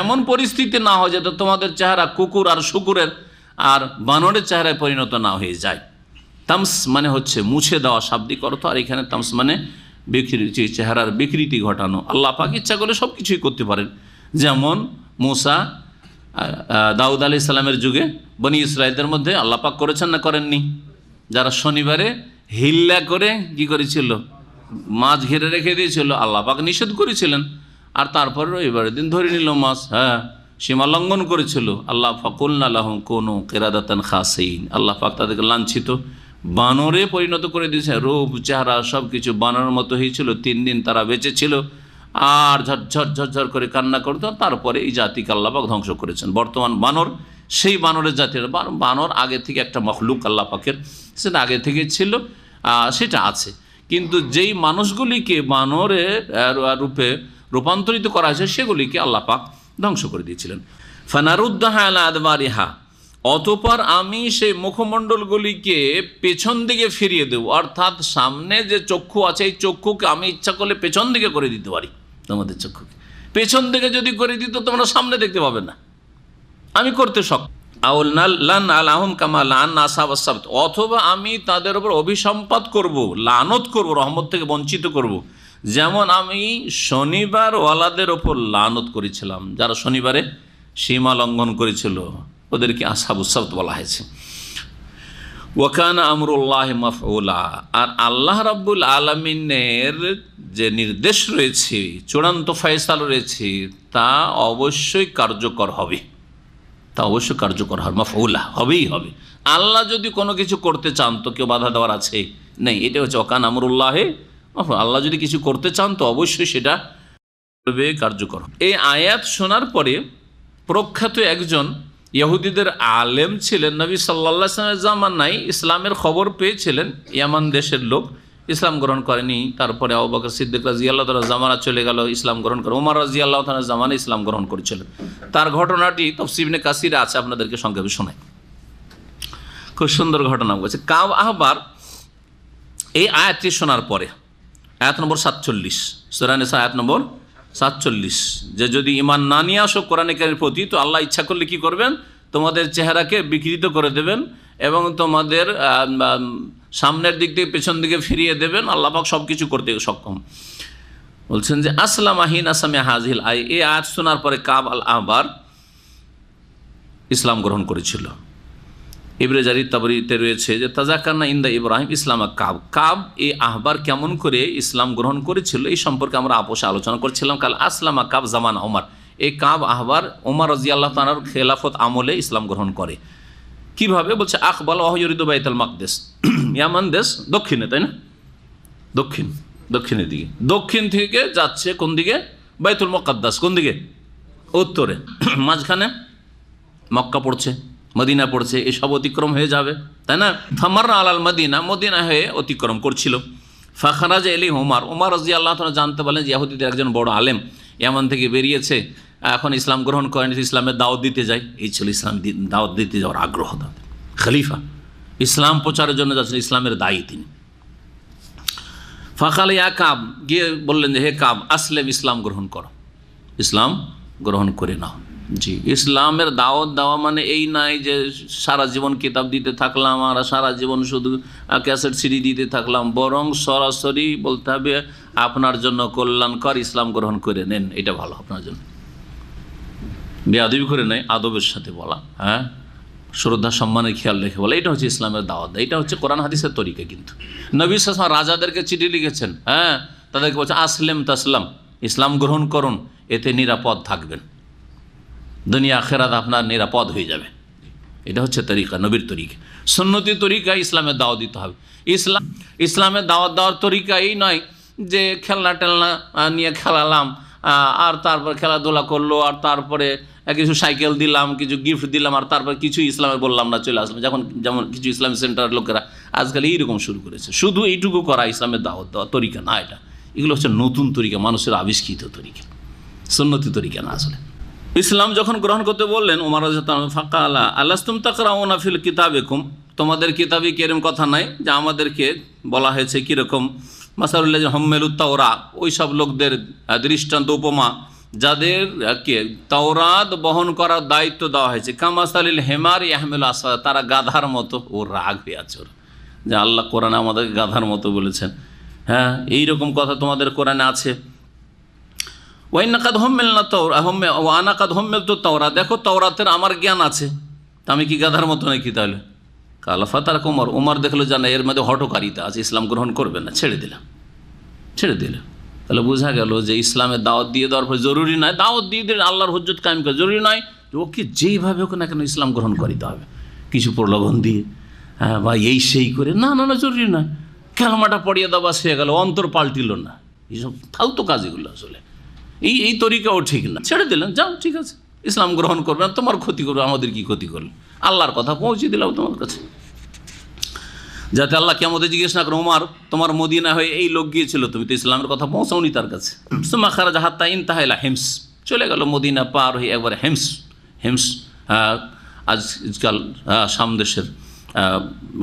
এমন পরিস্থিতি না হয় যাতে তোমাদের চেহারা কুকুর আর শুকুরের আর বানরের চেহারায় পরিণত না হয়ে যায়। তামস মানে হচ্ছে মুছে দেওয়া শাব্দিক অর্থ, আর এখানে তামস মানে বিকৃতি, চেহারার বিকৃতি ঘটানো। আল্লাহ পাক ইচ্ছা করলে সব কিছুই করতে পারেন। যেমন মূসা দাউদ আলাইহিস সালামের যুগে বনি ইসরাঈলদের মধ্যে আল্লাহ পাক করেছেন না করেননি? যারা শনিবারে হিল্লা করে কি করেছিল, মাছ ঘিরে রেখে দিয়েছিল, আল্লাহ পাক নিষেধ করেছিলেন, আর তারপরে রবিবারের দিন ধরে নিল মাছ, সীমা লঙ্ঘন করেছিল। আল্লাহ ফাকুলনা লাহুম কুনু কিরাদাতান খাসিন, আল্লাহ পাক তাদেরকে লাঞ্ছিত বানরে পরিণত করে দিয়েছে। রূপ চেহারা সব কিছু বানরের মতো হয়েছিল। 3 দিন তারা বেঁচে ছিল আর ঝরঝর করে কান্না করতো। তারপরে এই জাতিকে আল্লাহ পাক ধ্বংস করেছেন। বর্তমান বানর সেই বানরের জাতির, বানর আগে থেকে একটা মখলুক আল্লাহ পাকের, সেটা আগে থেকে ছিল, সেটা আছে। কিন্তু যেই মানুষগুলিকে বানরের রূপে রূপান্তরিত করা হয়েছে সেগুলিকে আল্লাহ পাক ধ্বংস করে দিয়েছিলেন। ফানারুদ্দাহা আলা আদবারিহা, অতঃপর আমি সেই মুখমণ্ডলগুলিকে পেছন দিকে ফিরিয়ে দেব। অর্থাৎ সামনে যে চক্ষু আছে, এই চক্ষুকে আমি ইচ্ছা করলে পেছন দিকে করে দিতে পারি। তোমাদের চক্ষুকে পেছন দিকে যদি করে দিত তোমরা সামনে দেখতে পাবে না, আমি করতে সক্ষম। অথবা আমি তাদের উপর অভিসম্পাত করব, লানত করব, রহমত থেকে বঞ্চিত করব। যেমন আমি শনিবার ওয়ালাদের ওপর লানত করেছিলাম, যারা শনিবারে সীমা লঙ্ঘন করেছিল, ওদেরকে আসহাবুস সাবত বলা হয়েছে। ওয়াকানা আমরুল্লাহি মাফউলা, আর আল্লাহ রাব্বুল আলামিনের যে নির্দেশ রয়েছে, চূড়ান্ত ফয়সালা রয়েছে, তা অবশ্যই কার্যকর হবে, তা অবশ্যই কার্যকর হবে, মাফউলা হবেই হবে। আল্লাহ যদি কোনো কিছু করতে চান তো কেউ বাধা দেওয়ার আছে নেই। এটা হচ্ছে ওয়াকানা আমরুল্লাহি মাফউলা, আল্লাহ যদি কিছু করতে চান তো অবশ্যই সেটা করবে, কার্যকর। এই আয়াত শোনার পরে প্রখ্যাত একজন ইহুদিদের আলেম ছিলেন, নবী সাল্লাল্লাহু আলাইহি ওয়াসাল্লামের জামানায় ইসলামের খবর পেয়েছিলেন। ইয়ামান দেশের লোক, ইসলাম গ্রহণ করেনি। তারপরে আবু বকর সিদ্দিক রাদিয়াল্লাহু তাআলা জামানা চলে গেল, ইসলাম গ্রহণ করে। ওমর রাদিয়াল্লাহু তাআলা জামানায় ইসলাম গ্রহণ করেছিলেন। তার ঘটনাটি তাফসীর ইবনে কাসিরে আছে, আপনাদেরকে সংক্ষেপে শোনাই। খুব সুন্দর ঘটনা বলছে। কাব আহবার এই আয়াতটি শোনার পরে, আয়াত নম্বর 47, সূরা নিসা আয়াত নম্বর 47, যে যদি ঈমান না নিয়ে আসো কোরআনে কারীমের প্রতি, তো আল্লাহ ইচ্ছা করলে কি করবেন, তোমাদের চেহারাকে বিকৃত করে দেবেন এবং তোমাদের সামনের দিক থেকে পেছন দিকে ফিরিয়ে দেবেন। আল্লাহ পাক সব কিছু করতে সক্ষম। বলছেন যে আসলামা হিনা সামিআ হাযিহিল আয়াত, এই আয়াত শোনার পরে কাব আল আহবার ইসলাম গ্রহণ করেছিল। ইবনে জারির তাবরীতে রয়েছে যে তাজাক্কারনা ইনদা ইব্রাহিম ইসলাম কাব এই আহবার কেমন করে ইসলাম গ্রহণ করেছিল এই সম্পর্কে আমরা আপোষে আলোচনা করছিলাম। কাল আসলামা কাব জামান ওমর, এই কাব আহবার ওমর রাদিয়াল্লাহু তাআলার খেলাফত আমলে ইসলাম গ্রহণ করে। কিভাবে বলছে, আকবাল ওয়া ইউরিদু বাইতুল মাকদিস, ইয়ামান দেশ দক্ষিণে, তাই না, দক্ষিণের দিকে, দক্ষিণ থেকে যাচ্ছে কোন দিকে, বাইতুল মুকাদ্দাস কোন দিকে, উত্তরে। মাঝখানে মক্কা পড়ছে, মদিনা পড়ছে, এসব অতিক্রম হয়ে যাবে, তাই না। ফামাররা আলাল মদিনা, মদিনা হয়ে অতিক্রম করছিল। ফাখারাজ এলি ওমর রাদিয়াল্লাহু তাআলা জানতে পারলেন যে ইহুদিদের একজন বড় আলেম ইয়ামান থেকে বেরিয়েছে, এখন ইসলাম গ্রহণ করেন, ইসলামের দাওয়াত দিতে যায়। এই ছিল ইসলাম দাওয়াত দিতে যাওয়ার আগ্রহ। খলিফা ইসলাম প্রচারের জন্য যাচ্ছেন, ইসলামের দায়ী তিনি। ফাকাল ইয়া কাব, গিয়ে বললেন যে হে কাব, আসলেম, ইসলাম গ্রহণ করো, ইসলাম গ্রহণ করে নাও। জি, ইসলামের দাওয়াত দেওয়া মানে এই নয় যে সারা জীবন কিতাব দিতে থাকলাম আর সারা জীবন শুধু ক্যাসেট সিডি দিতে থাকলাম, বরং সরাসরি বলতে হবে আপনার জন্য কল্যাণকর, ইসলাম গ্রহণ করে নেন, এটা ভালো আপনার জন্য। বেয়াদবি করে নেয়, আদবের সাথে বলা, হ্যাঁ, শ্রদ্ধা সম্মানের খেয়াল রেখে বলা, এটা হচ্ছে ইসলামের দাওয়াত। এটা হচ্ছে কোরআন হাদিসের তরিকা। কিন্তু নবী সাল্লাল্লাহু আলাইহি ওয়াসাল্লাম রাজাদেরকে চিঠি লিখেছেন, হ্যাঁ, তাদেরকে বলছে আসলেম তাসলাম, ইসলাম গ্রহণ করুন, এতে নিরাপদ থাকবেন, দুনিয়া আখিরাত আপনার নিরাপদ হয়ে যাবে। এটা হচ্ছে তরিকা, নবীর তরিকা, সুন্নতি তরিকা। ইসলামের দাওয়াত দিতে হবে। ইসলামের দাওয়াত দেওয়ার তরিকা এই নয় যে খেলনা টেলনা নিয়ে খেলালাম আর তারপর খেলাধুলা করলো আর তারপরে কিছু সাইকেল দিলাম, কিছু গিফট দিলাম আর তারপর কিছু ইসলামের বললাম না, চলে আসলাম। যেমন কিছু ইসলামিক সেন্টারের লোকেরা আজকাল এইরকম শুরু করেছে। শুধু এইটুকু করা ইসলামের দাওয়াত দেওয়া তরিকা না, এগুলো হচ্ছে নতুন তরিকা, মানুষের আবিষ্কৃত তরিকা, সুন্নতি তরিকা না। আসলে ইসলাম যখন গ্রহণ করতে বললেন, ওমর রাদিয়াল্লাহু আনহু ফাকালা আলাস্তুম তাকরাউনা ফিল কিতাবিকুম, তোমাদের কিতাবে কি এরকম কথা নাই যে আমাদেরকে বলা হয়েছে কীরকম মাসালুল্লাহ হম্মেলুত তাওরা, ওই সব লোকদের দৃষ্টান্ত উপমা যাদের কে তাওরাত বহন করার দায়িত্ব দেওয়া হয়েছে, কামাসালিল হেমার ইয়াহমেল আসফার, তারা গাধার মতো। ও রাগ হয়ে আছে ওরা যে আল্লাহ কোরআনে আমাদেরকে গাধার মতো বলেছেন। হ্যাঁ, এইরকম কথা তোমাদের কোরআনে আছে। ওয়াইনাকাদ হম্মেল না তাওরা ওয়ানাকাদ হম্মেল তো তাওরা, দেখো তাওরাতের আমার জ্ঞান আছে, তা আমি কি গাধার মতো নাকি? তাহলে কালাফা তার ওমর দেখলো জানা এর মধ্যে হটকারিতা আছে, ইসলাম গ্রহণ করবে না, ছেড়ে দিলাম। তাহলে বোঝা গেল যে ইসলামের দাওয়াত দিয়ে দেওয়ার পর জরুরি নয়, দাওয়াত দিয়ে দিলে আল্লাহর হুজ্জত কায়েম করা জরুরি নয় যে ওকে যেইভাবে হোক না কেন ইসলাম গ্রহণ করিতে হবে, কিছু প্রলোভন দিয়ে বা এই সেই করে, না না না, জরুরি নয়। খেলমাটা পড়িয়ে দেওয়া সে গেল, অন্তর পাল্টিল না, এইসব ফালতু কাজ এগুলো। আসলে এই তরিকাও ঠিক না, ছেড়ে দিলেন, যাও ঠিক আছে, ইসলাম গ্রহণ করবে না, তোমার ক্ষতি করবে, আমাদের কি ক্ষতি করলো, আল্লাহর কথা পৌঁছে দিলাম তোমার কাছে, যাতে আল্লাহ কিয়ামতে জিজ্ঞেস না করে ওমর তোমার মদিনা হয়ে এই লোক গিয়েছিল, তুমি তো ইসলামের কথা পৌঁছাওনি তার কাছে। সুম্মা খারাজা হাত্তা ইনতাহা ইলা হিমস, চলে গেল মদিনা পার হয়ে একবার হিমস আজকাল শাম দেশের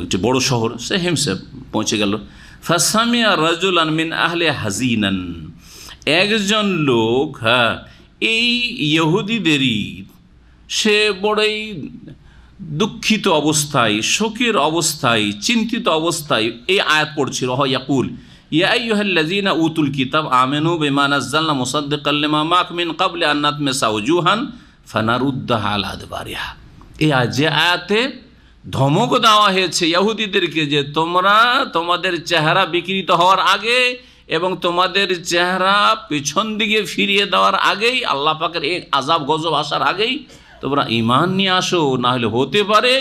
একটি বড় শহর, সে হিমসে পৌঁছে গেল। ফাসামিয়া রাজুলান মিন আহলে হাজিনান, একজন লোক, হ্যাঁ, এই ইহুদিদেরই, সে বড়ই দুঃখিত অবস্থায়, শোকের অবস্থায়, চিন্তিত অবস্থায় এই আয়াত পড়ছিল, ইয়াকুল ইয়া আইয়ুহাল্লাযীনা উতুল কিতাব আমিনু বিমা নাযালনা মুসাদ্দিকাল লিমা মাআকুম মিন ক্বাবলি আন নাতমিসা ওয়ুজুহান ফানারুদ্দাহা আলা আদবারিহা। এই যে আয়াতে ধমক দেওয়া হয়েছে ইহুদিদেরকে যে তোমরা তোমাদের চেহারা বিকৃত হওয়ার আগে এবং তোমাদের চেহারা পিছন দিকে ফিরিয়ে দেওয়ার আগেই, আল্লাহ পাকের এই আযাব গজব আসার আগেই তোমরা ঈমান নিয়ে আসো, না হলে হতে পারে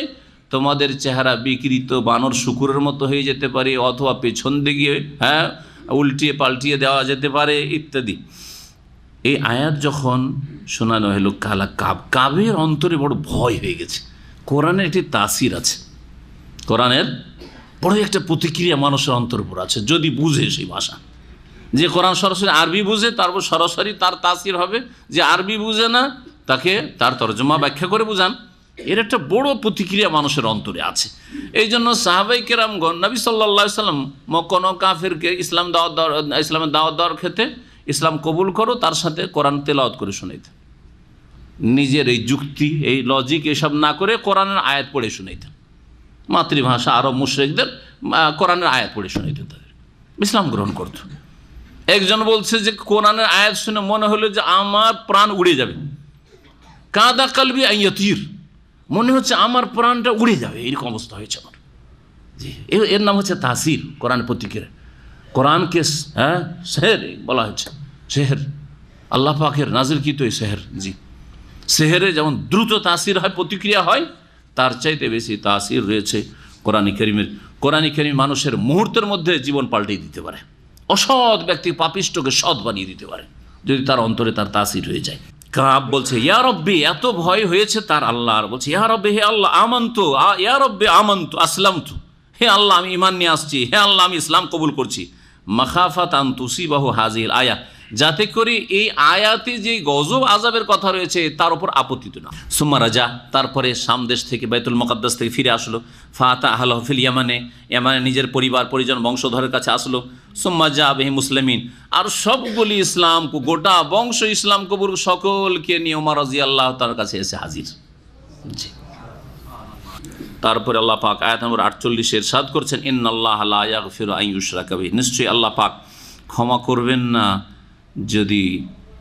তোমাদের চেহারা বিকৃত বানর শুকুরের মতো হয়ে যেতে পারে, অথবা পেছন দিকে, হ্যাঁ, উল্টিয়ে পাল্টিয়ে দেওয়া যেতে পারে ইত্যাদি। এই আয়াত যখন শোনানো হলো কাবের অন্তরে বড় ভয় হয়ে গেছে। কোরআনের একটি তাসির আছে, কোরআনের বড় একটা প্রতিক্রিয়া মানুষের অন্তর উপর আছে, যদি বুঝে সেই ভাষা। যে কোরআন সরাসরি আরবি বুঝে তারপর সরাসরি তার তাসির হবে, যে আরবি বুঝে না তাকে তার তরজমা ব্যাখ্যা করে বুঝান। এর একটা বড় প্রতিক্রিয়া মানুষের অন্তরে আছে। এই জন্য সাহাবাই কেরামগণ নবী সাল্লাল্লাহু আলাইহি সাল্লাম কোনো কাফেরকে ইসলামের দাওয়াত দেওয়ার ক্ষেত্রে ইসলাম কবুল করো, তার সাথে কোরআন তেলাওয়াত করে শোনাইতেন। নিজের এই যুক্তি, এই লজিক এসব না করে কোরআনের আয়াত পড়ে শোনাইতেন। মাতৃভাষা আরব মুশরিকদের কোরআনের আয়াত পড়ে শোনাইতেন, তাদের ইসলাম গ্রহণ করত। একজন বলছে যে কোরআনের আয়াত শুনে মনে হলো যে আমার প্রাণ উড়ে যাবে, কাদা কালবি আইয়াতির, মনে হচ্ছে আমার প্রাণটা উড়ে যাবে, এরকম অবস্থা হয়েছে আমার। জি, এর নাম হচ্ছে তাসির, কোরআন প্রতিক্রিয়া। কোরআনকে, হ্যাঁ, সেহের বলা হচ্ছে, সেহের আল্লাহ পাকের নাজিলকৃত এই সেহের। জি, সেহেরে যেমন দ্রুত তাসির হয়, প্রতিক্রিয়া হয়, তার চাইতে বেশি তাসির রয়েছে কোরআন কারীমের। কোরআন কারীম মানুষের মুহূর্তের মধ্যে জীবন পাল্টে দিতে পারে, অসৎ ব্যক্তি পাপিষ্টকে সৎ বানিয়ে দিতে পারে যদি তার অন্তরে তার তাসির হয়ে যায়। কাব বলছে ইয়া রব্বি, এত ভয় হয়েছে তার আল্লাহর, বলছে ইয়া রব্বি, হে আল্লাহ, আমান্তু, ইয়া রব্বি আমান্তু আসলামতু, হে আল্লাহ আমি ঈমান নিয়ে আসছি, হে আল্লাহ আমি ইসলাম কবুল করছি। মাখাফাত আন তুসিবাহু হাযিহিল আয়া, যাতে করে এই আয়াতে যে গজব আযাবের কথা রয়েছে তার উপর আপত্তিত না। সুম্মা রাজা, তারপরে শাম দেশ থেকে বাইতুল মুকাদ্দাস থেকে ফিরে আসলো। ফাতা আহলাহু ফিল ইয়ামানে, ইয়ামানে নিজের পরিবার পরিজন বংশধরের কাছে আসলো। সুম্মা জা বিহি মুসলিমিন, আর সবগুলি ইসলাম গোটা বংশ ইসলাম কবুল সকলকে নিয়ে ওমর রাদিয়াল্লাহু তাআলার কাছে এসে হাজির। জি। তারপরে আল্লাহ পাক আয়াত নম্বর 48 ইরশাদ করছেন, ইন্নাল্লাহা লা ইয়াগফিরু আন ইউশরাকা বিহি, নিশ্চয়ই আল্লাহ পাক ক্ষমা করবেন না যদি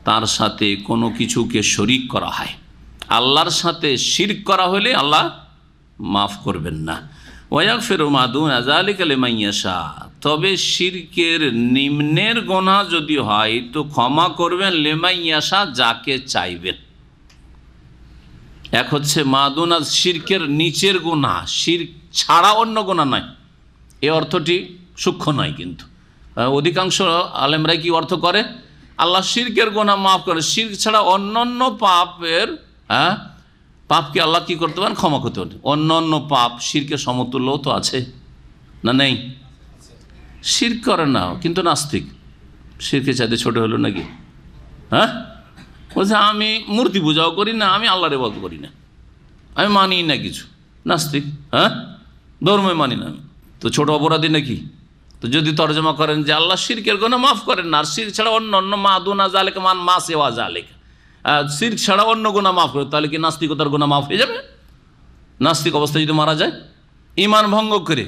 তার সাথে কোনো কিছুকে শরিক করা হয়। আল্লাহর সাথে শিরক করা হলে আল্লাহ মাফ করবেন না। ওয়া ইয়াগফিরু মা দুনা যালিকা লিমান ইয়াশা, তবে শিরকের নিম্নের গুনাহ যদি হয় তো ক্ষমা করবেন লিমান ইয়াশা, যাকে চাইবেন। এক হচ্ছে মাদুনা শিরকের নিচের গুনাহ, শিরক ছাড়া অন্য গুনাহ নয়। এই অর্থটি সূক্ষ্ম নয়, কিন্তু অধিকাংশ আলেমরা কি অর্থ করে, আল্লাহ শিরকের গুনাহ মাফ করে, শিরক ছাড়া অন্যান্য পাপের পাপকে আল্লাহ কি করতে পারেন, ক্ষমা করতে পারেন। অন্যান্য পাপ শিরকের সমতুল্য তো আছে না, নেই? শিরক করে না কিন্তু নাস্তিক, শিরকের চাইতে ছোট হলো নাকি? হ্যাঁ, বলছে আমি মূর্তি পূজাও করি না, আমি আল্লাহর ইবাদত করি না, আমি মানি না কিছু, নাস্তিক। হ্যাঁ, ধর্মই মানি না, তো ছোট অপরাধী নাকি? তো যদি তর্জমা করেন যে আল্লাহ শিরকের গুনাহ মাফ করেন না, আর শিরক ছাড়া অন্য অন্য মা দুনা জালেকা মান মা সেওয়া জালেকা, শিরক ছাড়া অন্য গুনাহ মাফ করে, তাহলে কি নাস্তিকতার গুনাহ মাফ হয়ে যাবে? নাস্তিক অবস্থায় যদি মারা যায় ঈমান ভঙ্গ করে,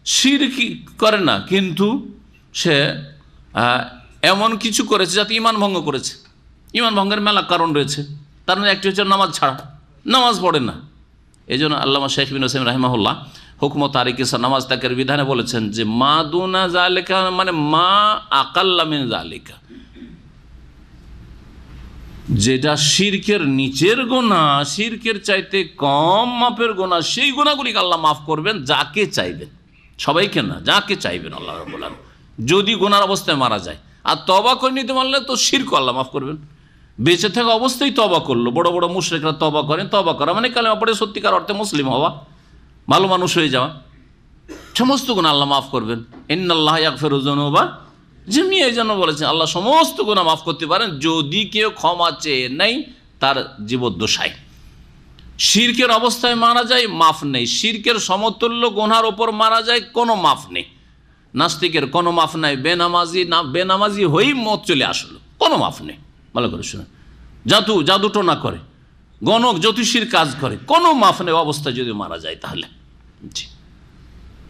শিরক করে না কিন্তু সে এমন কিছু করেছে যাতে ঈমান ভঙ্গ করেছে। ঈমান ভঙ্গের মেলা কারণ রয়েছে, তার মধ্যে একটি হচ্ছে নামাজ ছাড়া, নামাজ পড়ে না। এই জন্য আল্লামা শেখ বিন উসাইমিন রাহিমাহুল্লাহ হুকম তারিকে নামাজ ত্যাগের বিধানে বলেছেন যে মা দুনা জালিকা মানে মা আকাল্লা মিন জালিকা, যেটা শিরকের নিচের গুনাহ, শিরকের চাইতে কম মাপের গুনাহ, সেই গুনাহগুলিকে আল্লাহ মাফ করবেন যাকে চাইবেন, সবাইকে না, যাকে চাইবেন আল্লাহ রাব্বুল আলামিন। যদি গুনার অবস্থায় মারা যায় আর তওবা করে নিতে পারলে তো শিরক আল্লাহ মাফ করবেন। বেঁচে থাকা অবস্থায় তওবা করলো, বড় বড় মুশরিকরা তওবা করেন, তওবা করা মানে কালেমা পড়ে সত্যিকার অর্থে মুসলিম হওয়া, ভালো মানুষ হয়ে যাওয়া, সমস্ত গুনাহ আল্লাহ মাফ করবেন। ইন্নাল্লাহা ইয়াগফিরু যুনুবা জামিআ, এই জন্য বলেছেন আল্লাহ সমস্ত গুনাহ মাফ করতে পারেন যদি কেউ ক্ষমা চেয়ে নেই তার জীবদ্দশায়। শিরকের অবস্থায় মারা যায় মাফ নেই, শিরকের সমতুল্য গুনার ওপর মারা যায় কোনো মাফ নেই। নাস্তিকের কোনো মাফ নাই, বেনামাজি হয়েই মত চলে আসলো, কোনো মাফ নেই। ভালো করে শুনে, জাদুটোনা করে, গণক জ্যোতিষীর কাজ করে, কোনো মাফ নেই অবস্থায় যদি মারা যায় তাহলে। জি,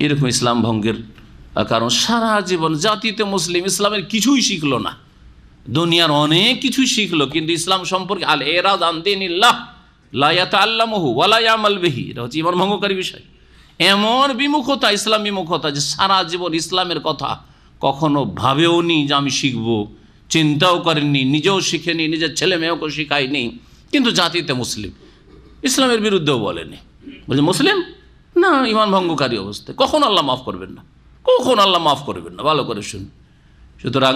এরকম ইসলাম ভঙ্গের কারণ সারা জীবন জাতিতে মুসলিম ইসলামের কিছুই শিখলো না, দুনিয়ার অনেক কিছুই শিখলো কিন্তু ইসলাম সম্পর্কে আল এরাদ আন দীনিল্লাহ লা ইয়াতাআল্লামুহু ওয়া লা ইয়ামাল বিহি, এটা হচ্ছে ঈমান ভঙ্গকারী বিষয়। এমন বিমুখতা, ইসলাম বিমুখতা যে সারা জীবন ইসলামের কথা কখনো ভাবেও নি যে আমি শিখবো, চিন্তাও করেননি, নিজেও শিখেনি, নিজের ছেলে মেয়েকে শিখায়নি, কিন্তু জাতিতে মুসলিম, ইসলামের বিরুদ্ধেও বলেনি, বলছে মুসলিম না, ঈমান ভঙ্গকারী অবস্থায়। কখন আল্লাহ মাফ করবেন না, কখন আল্লাহ মাফ করবেন না, ভালো করে শুনুন। সুতরাং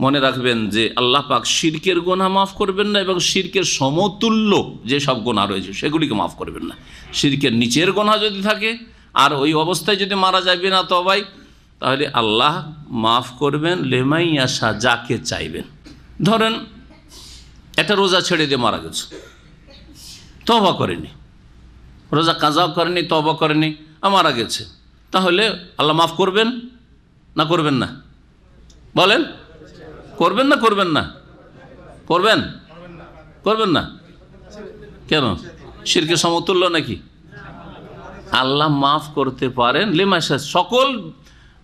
মনে রাখবেন যে আল্লাহ পাক শিরকের গুনাহ মাফ করবেন না এবং শিরকের সমতুল্য যে সব গুনাহ রয়েছে সেগুলিকে মাফ করবেন না। শিরকের নিচের গুনাহ যদি থাকে আর ওই অবস্থায় যদি মারা যাবে না তবাই, তাহলে আল্লাহ মাফ করবেন লিমান ইয়াশা, যাকে চাইবেন। ধরেন একটা রোজা ছেড়ে দিয়ে মারা গেছে, তওবা করেনি, রোজা কাজা করেনি, তওবা করেনি, মারা গেছে, তাহলে আল্লাহ মাফ করবেন না করবেন না? বলেন, করবেন না করবেন না? করবেন, করবেন না কেন? শিরকের সমতুল্য নাকি? আল্লাহ মাফ করতে পারেন লিমাশা, সকল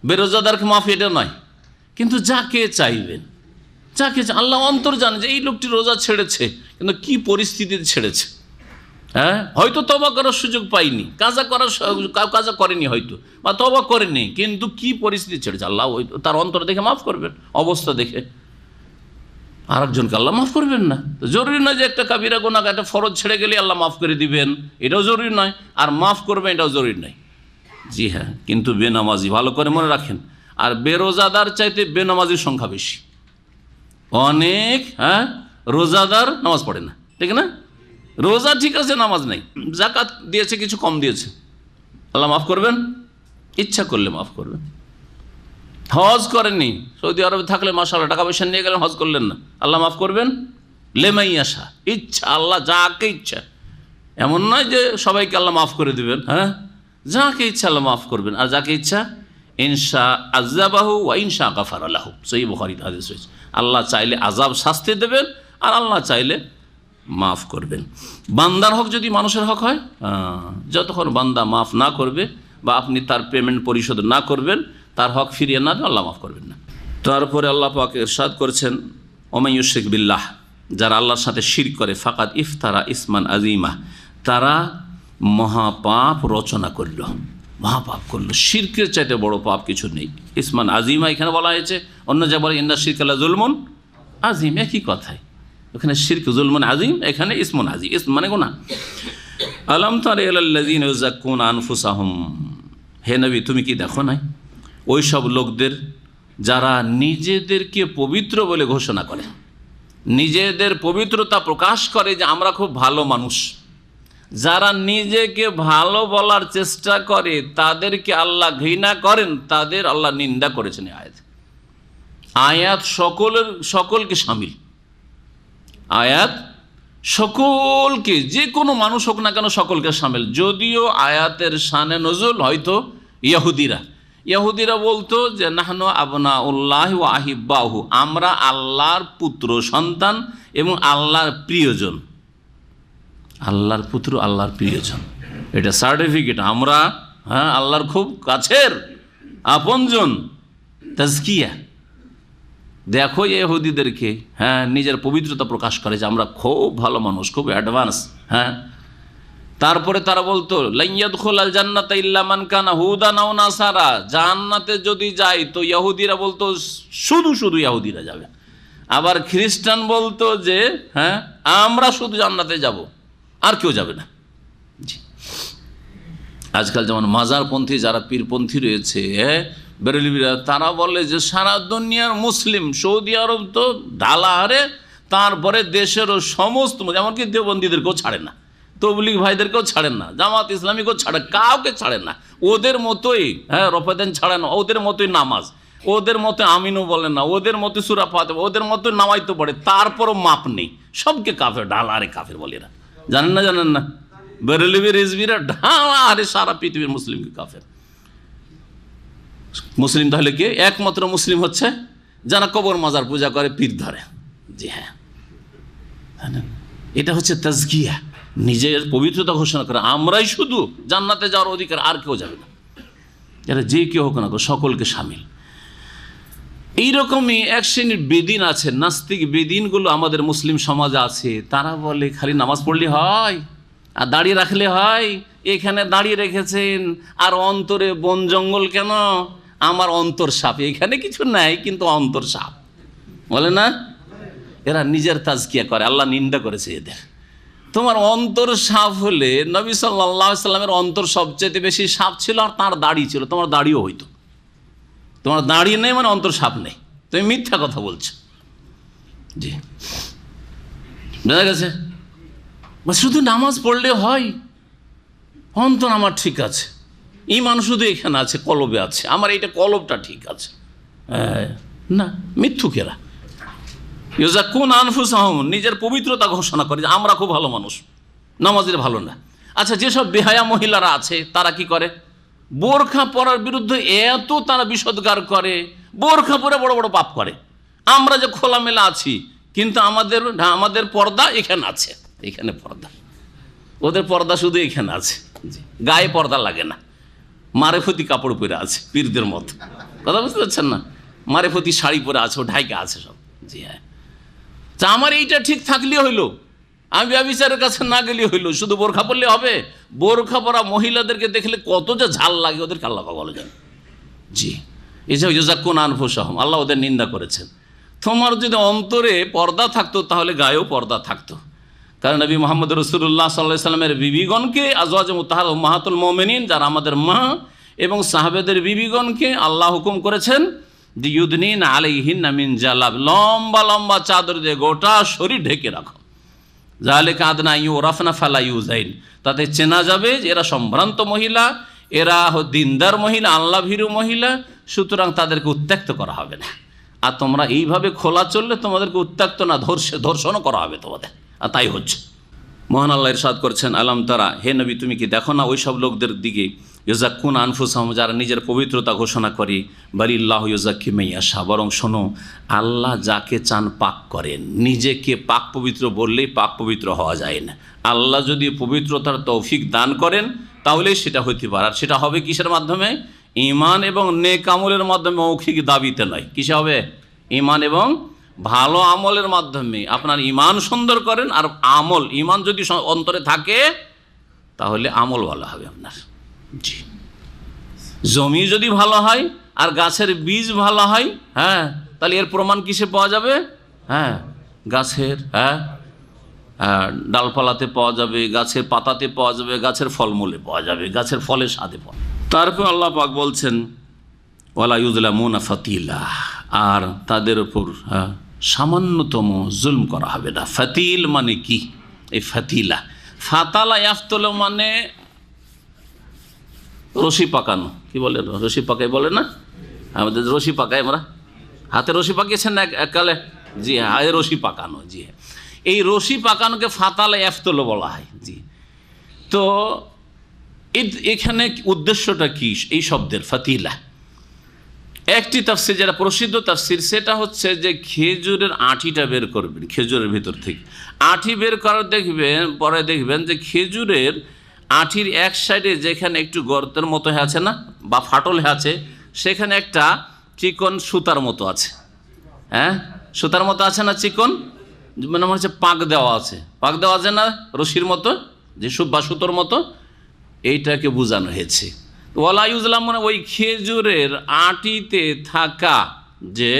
বেরোজাদারকে মাফ এটা নয়, কিন্তু যাকে চাইবেন, যাকে আল্লাহ অন্তর জানে যে এই লোকটি রোজা ছেড়েছে কিন্তু কি পরিস্থিতিতে ছেড়েছে। হ্যাঁ, হয়তো তওবা করার সুযোগ পাইনি, কাজা করেনি হয়তো, বা তওবা করেনি, কিন্তু কি পরিস্থিতি ছেড়েছে আল্লাহ তার অন্তর দেখে মাফ করবেন, অবস্থা দেখে। আরেকজনকে আল্লাহ মাফ করবেন না। তো জরুরি নয় যে একটা কাবিরা গুনাহ, একটা ফরজ ছেড়ে গেলে আল্লাহ মাফ করে দিবেন, এটাও জরুরি নয়, আর মাফ করবেন এটাও জরুরি নয়। জি হ্যাঁ, কিন্তু বেনামাজি, ভালো করে মনে রাখেন, আর বেরোজাদার চাইতে বেনামাজির সংখ্যা বেশি অনেক। হ্যাঁ, রোজাদার নামাজ পড়ে না, ঠিক না? রোজা ঠিক আছে, নামাজ নাই, যাকাত দিয়েছে কিছু কম দিয়েছে, আল্লাহ মাফ করবেন, ইচ্ছা করলে মাফ করবেন। হজ করেননি, সৌদি আরবে থাকলে মাশাআল্লাহ টাকা পয়সা নিয়ে গেলেন, হজ করলেন না, আল্লাহ মাফ করবেন? লেমাই আসা, ইচ্ছা, আল্লাহ যাকে ইচ্ছা, এমন নয় যে সবাইকে আল্লাহ মাফ করে দিবেন। হ্যাঁ, যাকে ইচ্ছা আল্লাহ মাফ করবেন, আর যাকে ইচ্ছা ইনশা আযাবাহু ওয়া ইনশা গাফারা লাহু। সহিহ বুখারীতে হাদিস রয়েছে, আল্লাহ চাইলে আযাব শাস্তি দেবেন, আর আল্লাহ চাইলে মাফ করবেন। বান্দার হক যদি মানুষের হক হয়, যতক্ষণ বান্দা মাফ না করবে বা আপনি তার পেমেন্ট পরিশোধ না করবেন, তার হক ফিরিয়ে না দেন, আল্লাহ মাফ করবেন না। তারপরে আল্লাহ পাক ইরশাদ করেছেন, ওমান ইউশরিক বিল্লাহ, যারা আল্লাহর সাথে শিরক করে, ফাকাদ ইফতারা ইসমান আজিমা, তারা মহাপাপ রচনা করল, মহাপাপ করল। শিরকের চাইতে বড় পাপ কিছু নেই। ইসমান আজিমা এখানে বলা হয়েছে, অন্য জায়গায় বলে ইন্না শিরকা লাযুলমুন আজিম, একই কথাই। ওখানে শিরক যুলমুন আজিম, এখানে ইসমুন আজিম, ইসম মানে গুনাহ। আলাম তারা ইলাল্লাযীনা ইউযাক্কুনা আনফুসাহুম, হে নবী তুমি কি দেখো নাই ওই সব লোকদের যারা নিজেদেরকে পবিত্র বলে ঘোষণা করে, নিজেদের পবিত্রতা প্রকাশ করে যে আমরা খুব ভালো মানুষ। যারা নিজেকে ভালো বলার চেষ্টা করে তাদেরকে আল্লাহ ঘৃণা করেন, তাদের আল্লাহ নিন্দা করেছেন। আয়াত সকলকে শামিল, আয়াত সকলকে, যে কোনো মানুষ হোক না কেন সকলকে শামিল। যদিও আয়াতের শানে নজুল হয়তো ইহুদিরা বলতো যে নাহনু আবনাউল্লাহ ওয়া আহিব্বাহু, আমরা আল্লাহর পুত্র সন্তান এবং আল্লাহর প্রিয়জন। আল্লাহর পুত্র, আল্লাহর প্রিয়জন, এটা সার্টিফিকেট। আমরা আল্লাহর খুব কাছের আপনজন। তাজকিয়া দেখো ইহুদিদেরকে, নিজের পবিত্রতা প্রকাশ করে যে আমরা খুব ভালো মানুষ, খুব অ্যাডভান্স। তারপরে তারা বলতো লাইয়াদখুলাল জান্নাতা ইল্লা মান কানা হুদান আও নাসারা, জান্নাতে যদি যায় তো ইহুদিরা বলতো শুধু ইহুদিরা যাবে। আবার খ্রিস্টান বলতো যে আমরা শুধু জান্নাতে যাব, আর কেউ যাবে না। আজকাল যেমন মাজারপন্থী যারা পীরপন্থী রয়েছে, বেরেলভিরা, তারা বলে যে সারা দুনিয়ার মুসলিম, সৌদি আরব তো ঢালাহারে, তারপরে দেশেরও সমস্ত, এমনকি দেওবন্দীদেরকেও ছাড়ে না, তবলিগ ভাইদেরকেও ছাড়েন না, জামাত ইসলামীকেও ছাড়ে, কাউকে ছাড়েন না। ওদের মতোই রফাদান ছাড়েন, ওদের মতোই নামাজ, ওদের মতো আমিনও বলেন না, ওদের মতো সূরা ফাতিহা, ওদের মতো নামাইতে পড়ে, তারপরও মাপ নেই, সবকে কাফের, ঢালাহারে কাফের বলে এরা। জানেন না বেরেলভি রিজভিরা ঢালাহারে সারা পৃথিবীর মুসলিমকে কাফের। মুসলিম তাহলে কে? একমাত্র মুসলিম হচ্ছে যারা কবর মাজার পূজা করে, পীর ধরে। জি হ্যাঁ, এটা হচ্ছে তাজকিয়া, নিজের পবিত্রতা ঘোষণা করে আমরাই শুধু জান্নাতে যাওয়ার অধিকার, আর কেউ যাবে না। এটা যে কেউ হোক না, সকলকে শামিল। এইরকমই এক শ্রেণীর বেদিন আছে, নাস্তিক বেদিনগুলো আমাদের মুসলিম সমাজে আছে। তারা বলে খালি নামাজ পড়লে হয় আর দাঁড়িয়ে রাখলে হয়। এখানে দাঁড়িয়ে রেখেছেন আর অন্তরে বন জঙ্গল কেন? আমার অন্তর সাপ, এখানে কিছু নাই কিন্তু অন্তর সাপ, বলে না? এরা নিজের তাজকিয়া করে, আল্লাহ নিন্দা করেছে এদের। তোমার অন্তর সাপ হলে নবী সাল্লাল্লাহু আলাইহি সাল্লামের অন্তর সবচেয়ে বেশি সাপ ছিল, আর তার দাড়ি ছিল, তোমার দাড়িও হইতো। তোমার দাড়ি নেই মানে অন্তর সাপ নেই, তুমি মিথ্যা কথা বলছো। জি, বোঝা গেছে? শুধু নামাজ পড়লে হয়, অন্তর আমার ঠিক আছে, ঈমান শুধু এখানে আছে, কলবে আছে, আমার এইটা কলবটা ঠিক আছে। না, মিথ্যুকেরা ইউযাক্কুনা আনফুসাহুম, নিজের পবিত্রতা ঘোষণা করে যে আমরা খুব ভালো মানুষ, নামাজের ভালো না। আচ্ছা, যেসব বেহায়া মহিলারা আছে তারা কি করে? বোরখা পরার বিরুদ্ধে এত তারা বিষোদ্গার করে, বোরখা পরে বড় বড় পাপ করে। আমরা যে খোলামেলা আছি, কিন্তু আমাদের পর্দা এখানে আছে, এখানে পর্দা, ওদের পর্দা শুধু এখানে আছে, গায়ে পর্দা লাগে না, মারেফতি কাপড় পরে আছে পীরদের মতো। কথা বুঝতে পারছেন না? মারেফতি শাড়ি পরে আছে, ও ঢাইকা আছে সব। জি হ্যাঁ, তা আমার এইটা ঠিক থাকলে হইলো, আমি ব্যভিচারের কাছে না গেলে হইলো, শুধু বোরখা পরলে হবে? বোরখা পরা মহিলাদেরকে দেখলে কত যে ঝাল লাগে ওদেরকে, আল্লাহ ভালো জানে। জি, এসব ইউযাক্কুনা আনফুসাহুম, আল্লাহ ওদের নিন্দা করেছেন। তোমার যদি অন্তরে পর্দা থাকতো তাহলে গায়েও পর্দা থাকতো। কারণ নবী মুহাম্মদ রাসূলুল্লাহ সাল্লাল্লাহু আলাইহি সাল্লামের বিবিগণকে, আজওয়াজে মুতাহহারা উম্মাহাতুল মুমিনিন, যারা আমাদের মা, এবং সাহাবেদের বিবিগণকে আল্লাহ হুকুম করেছেন যে ইউদনিনা আলাইহিন্না মিন জালাব, লম্বা লম্বা চাদর দিয়ে গোটা শরীর ঢেকে রাখো। যালিকা আদনা ইউরাফনা ফালা ইউযাইন, তাতে চেনা যাবে যে এরা সম্ভ্রান্ত মহিলা এরা দিনদার মহিলা, আল্লাহ ভীরু মহিলা, সুতরাং তাদেরকে উত্ত্যক্ত করা হবে না। আর তোমরা এইভাবে খোলা চললে তোমাদেরকে উত্ত্যক্ত না, ধর্ষণও করা হবে তোমাদের। আর তাই হচ্ছে। মহান আল্লাহ ইরশাদ করছেন, আলম তারা, হে নবী তুমি কি দেখো না ওই সব লোকদের দিকে, ইউজাক্কুন আনফুসাহুম, যারা নিজের পবিত্রতা ঘোষণা করে, বালিল্লাহু ইউজাক্কি মাইয়াশা, বরং শোনো আল্লাহ যাকে চান পাক করেন। নিজেকে পাক পবিত্র বললেই পাক পবিত্র হওয়া যায় না। আল্লাহ যদি পবিত্রতার তৌফিক দান করেন তাহলেই সেটা হইতে পারে। আর সেটা হবে কিসের মাধ্যমে? ঈমান এবং নেক আমলের মাধ্যমে, মৌখিক দাবিতে নয়। কিসে হবে? ঈমান এবং ভালো আমলের মাধ্যমে। আপনার ঈমান সুন্দর করেন, আর আমল, ঈমান যদি অন্তরে থাকে তাহলে আমল ভালো হবে আপনার। জি, জমি যদি ভালো হয় আর গাছের বীজ ভালো হয়, হ্যাঁ, তাহলে এর প্রমাণ কিসে পাওয়া যাবে? হ্যাঁ, গাছের ডালপালাতে পাওয়া যাবে, গাছের পাতাতে পাওয়া যাবে, গাছের ফলমূলে পাওয়া যাবে, গাছের ফলের স্বাদে পাওয়া যাবে। তারপর আল্লাহ পাক বলছেন, ওয়ালা ইউযলামুনা ফাতিলা, আর তাদের উপর সামান্যতম জুলম করা হবে না। ফাতিল মানে কি? এই ফাতিলা, ফাতালা ইয়াফতল মানে রশি পাকানো। কি বলে? রশি পাকাই বলে না আমাদের? রশি পাকাই আমরা, হাতে রশি পাকিয়েছেন না এককালে? জি হ্যাঁ, রশি পাকানো। জি হ্যাঁ, এই রশি পাকানোকে ফাতালা ইয়াফতল বলা হয়। জি, তো এখানে উদ্দেশ্যটা কি এই শব্দের ফাতিলা? একটি তাফসির, যেটা প্রসিদ্ধ তাফসির, সেটা হচ্ছে যে খেজুরের আঁটিটা বের করবেন, খেজুরের ভিতর থেকে আঁটি বের করার দেখবেন, পরে দেখবেন যে খেজুরের আঁটির এক সাইডে যেখানে একটু গর্তের মতো আছে না, বা ফাটল আছে, সেখানে একটা চিকন সুতার মতো আছে। হ্যাঁ, সুতার মতো আছে না, চিকন, মানে মনে হচ্ছে পাক দেওয়া আছে, পাক দেওয়া আছে না, রশির মতো, যে বা সুতোর মতো, এইটাকে বোঝানো হয়েছে। ওয়ালা ইউজলাম মানে ওই খেজুরের আঁটিতে থাকা যে,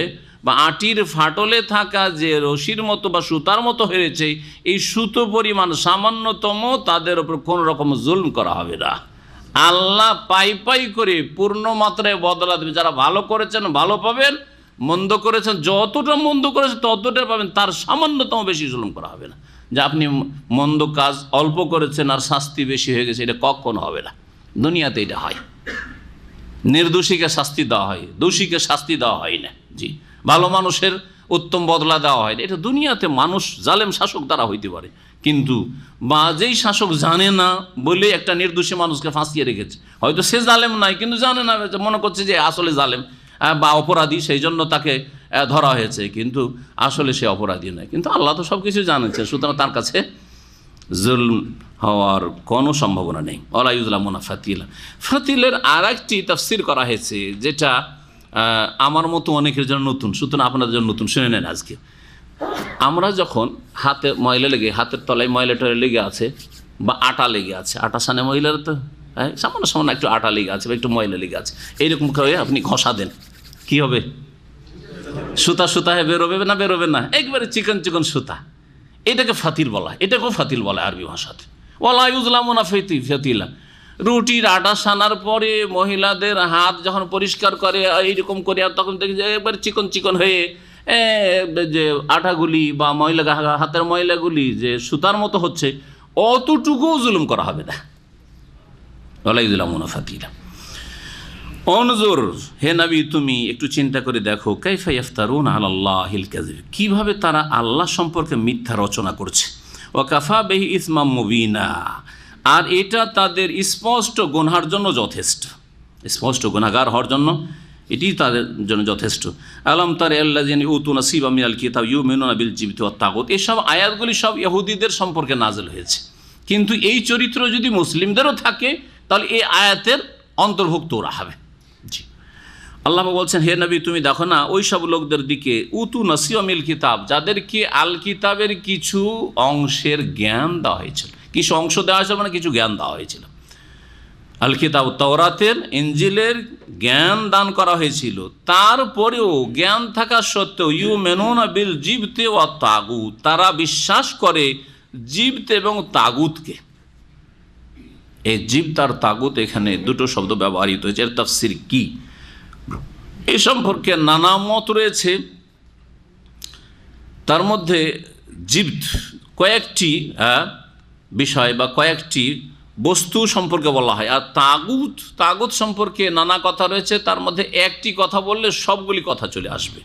বা আঁটির ফাটলে থাকা যে রশির মতো বা সুতার মতো হয়েছে, এই সুতো পরিমাণ সামান্যতম তাদের ওপর কোনো রকম জুলম করা হবে না। আল্লাহ পাই পাই করে পূর্ণ মাত্রায় বদলা দেবে। যারা ভালো করেছেন ভালো পাবেন, মন্দ করেছেন যতটা মন্দ করেছেন ততটা পাবেন, তার সামান্যতম বেশি জুলুম করা হবে না। যে আপনি মন্দ কাজ অল্প করেছেন আর শাস্তি বেশি হয়ে গেছে, এটা কখনো হবে না। দুনিয়াতে এটা হয়, নির্দোষীকে শাস্তি দেওয়া হয়, দোষীকে শাস্তি দেওয়া হয় না। জি, ভালো মানুষের উত্তম বদলা দেওয়া হয় না। এটা দুনিয়াতে মানুষ জালেম শাসক দ্বারা হইতে পারে, কিন্তু বা যেই শাসক জানে না বলে একটা নির্দোষী মানুষকে ফাঁসিয়ে রেখেছে, হয়তো সে জালেম নাই কিন্তু জানে না, মনে করছে যে আসলে জালেম বা অপরাধী, সেই জন্য তাকে ধরা হয়েছে, কিন্তু আসলে সে অপরাধী নয়। কিন্তু আল্লাহ তো সব কিছু জানেছেন, সুতরাং তার কাছে জুলম হওয়ার কোনো সম্ভাবনা নেই। ওয়ালা ইউযলামুনা ফাতিলা। ফাতিলের আর একটি তাফসির করা হয়েছে, যেটা আমার মতো অনেকের জন্য নতুন, সুতরাং আপনাদের জন্য নতুন, শুনে নেন আজকে। আমরা যখন হাতে ময়লা লেগে, হাতের তলায় ময়লা টয়লা লেগে আছে বা আটা লেগে আছে, আটা সানে ময়লার তো সামান্য সামান্য একটু আটা লেগে আছে বা একটু ময়লা লেগে আছে, এইরকম করে আপনি ঘষা দেন, কি হবে? সুতা সুতা হয়ে বেরোবে না? বেরোবে না? একবারে চিকন চিকন সুতা। এটাকে ফাতিল বলা হয়, এটাকেও ফাতিল বলা হয় আরবি ভাষাতে। ওয়ালা ইউযলামুনা ফাতিলা। রুটির আটা সানার পরে মহিলাদের হাত যখন পরিষ্কার করে এইরকম করে, আর তখন দেখি যে একবারে চিকন চিকন হয়ে যে আটাগুলি বা ময়লা, হাতের ময়লাগুলি যে সুতার মতো হচ্ছে, অতটুকুও জুলুম করা হবে না। ওয়ালা ইউযলামুনা ফাতিলা। অনজুর, হে নবী তুমি একটু চিন্তা করে দেখো, কাইফা ইফতারুন আলাল্লাহিল কাযিব, কিভাবে তারা আল্লাহ সম্পর্কে মিথ্যা রচনা করছে। ওয়া কাফা বিহি ইসমাম মুবিনা, আর এটা তাদের স্পষ্ট গুনাহের জন্য যথেষ্ট, স্পষ্ট গুনাহগার হওয়ার জন্য এটি তাদের জন্য যথেষ্ট। আলাম তারা আল্লাযিনা উতু নাসিবা মিনাল কিতাব ইউমিনুনা বিল জিবতি ওয়াত তাগুত, এসব আয়াতগুলি সব ইহুদিদের সম্পর্কে নাযিল হয়েছে, কিন্তু এই চরিত্র যদি মুসলিমদেরও থাকে তাহলে এই আয়াতের অন্তর্ভুক্ত ওরা হবে। জি, আল্লাহ বলছেন, হে নবী তুমি দেখো না ওই সব লোকদের দিকে, উতু নাসিবা মিল কিতাব, যাদেরকে আল কিতাবের কিছু অংশের জ্ঞান দেওয়া হয়েছিল। কিছু অংশ দেওয়া হয়েছিল মানে কিছু জ্ঞান দেওয়া হয়েছিল। আল কিতাব তাওরাতের, ইনজিলের জ্ঞান দান করা হয়েছিল, তারপরেও জ্ঞান থাকা সত্ত্বেও ইউমিনুনা বিল জিবতি ওয়াত তাগুত, তারা বিশ্বাস করে জিবত এবং তাগুতকে। এই জিবত আর তাগুত, এখানে দুটো শব্দ ব্যবহৃত হয়েছে। এর তাফসীর কি এ সম্পর্কে নানা মত রয়েছে। তার মধ্যে জিবত কয়েকটি বিষয় বা কয়েকটি বস্তু সম্পর্কে বলা হয়। আর তাগুত, তাগুত সম্পর্কে নানা কথা রয়েছে, তার মধ্যে একটি কথা বললে সবগুলি কথা চলে আসবে।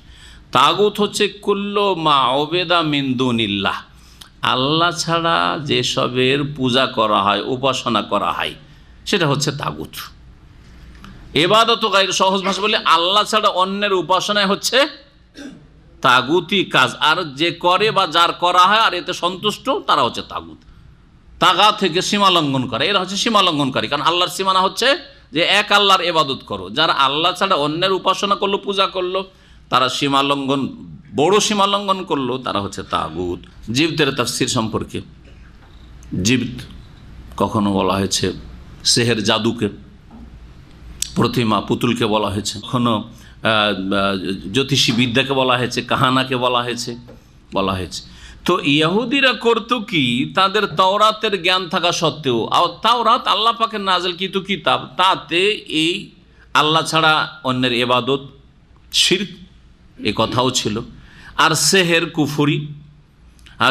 তাগুত হচ্ছে কুল্লু মা ওবেদা মিন দুনিল্লাহ, আল্লাহ ছাড়া যেসবের পূজা করা হয়, উপাসনা করা হয়, সেটা হচ্ছে তাগুত। এবাদত গায়র, সহজ ভাষা বলে আল্লাহ ছাড়া অন্যের উপাসনায় হচ্ছে তাগুতি কাজ। আর যে করে বা যার করা হয় আর এতে সন্তুষ্ট, তারা হচ্ছে তাগুত। তাগা থেকে সীমা লঙ্ঘন করে, এরা হচ্ছে সীমা লঙ্ঘনকারী। কারণ আল্লাহর সীমানা হচ্ছে যে এক আল্লাহর ইবাদত করো। যারা আল্লাহ ছাড়া অন্যের উপাসনা করলো, পূজা করলো, তারা সীমা লঙ্ঘন, বড় সীমা লঙ্ঘন করলো, তারা হচ্ছে তাগুত। জিবতের তাফসীর সম্পর্কে, জিবত কখনো বলা হয়েছে সেহের, জাদুকে, প্রতিমা পুতুলকে বলা হয়েছে, কখনো জ্যোতিষী বিদ্যাকে বলা হয়েছে, কাহানাকে বলা হয়েছে। তো ইহুদিরা করতো কি, তাদের তাওরাতের জ্ঞান থাকা সত্ত্বেও, তাওরাত আল্লাহ পাকের নাযিলকৃত কিতাব, তাতে এই আল্লাহ ছাড়া অন্যের ইবাদত, শিরক, এ কথাও ছিল। আর সেহের, কুফরি,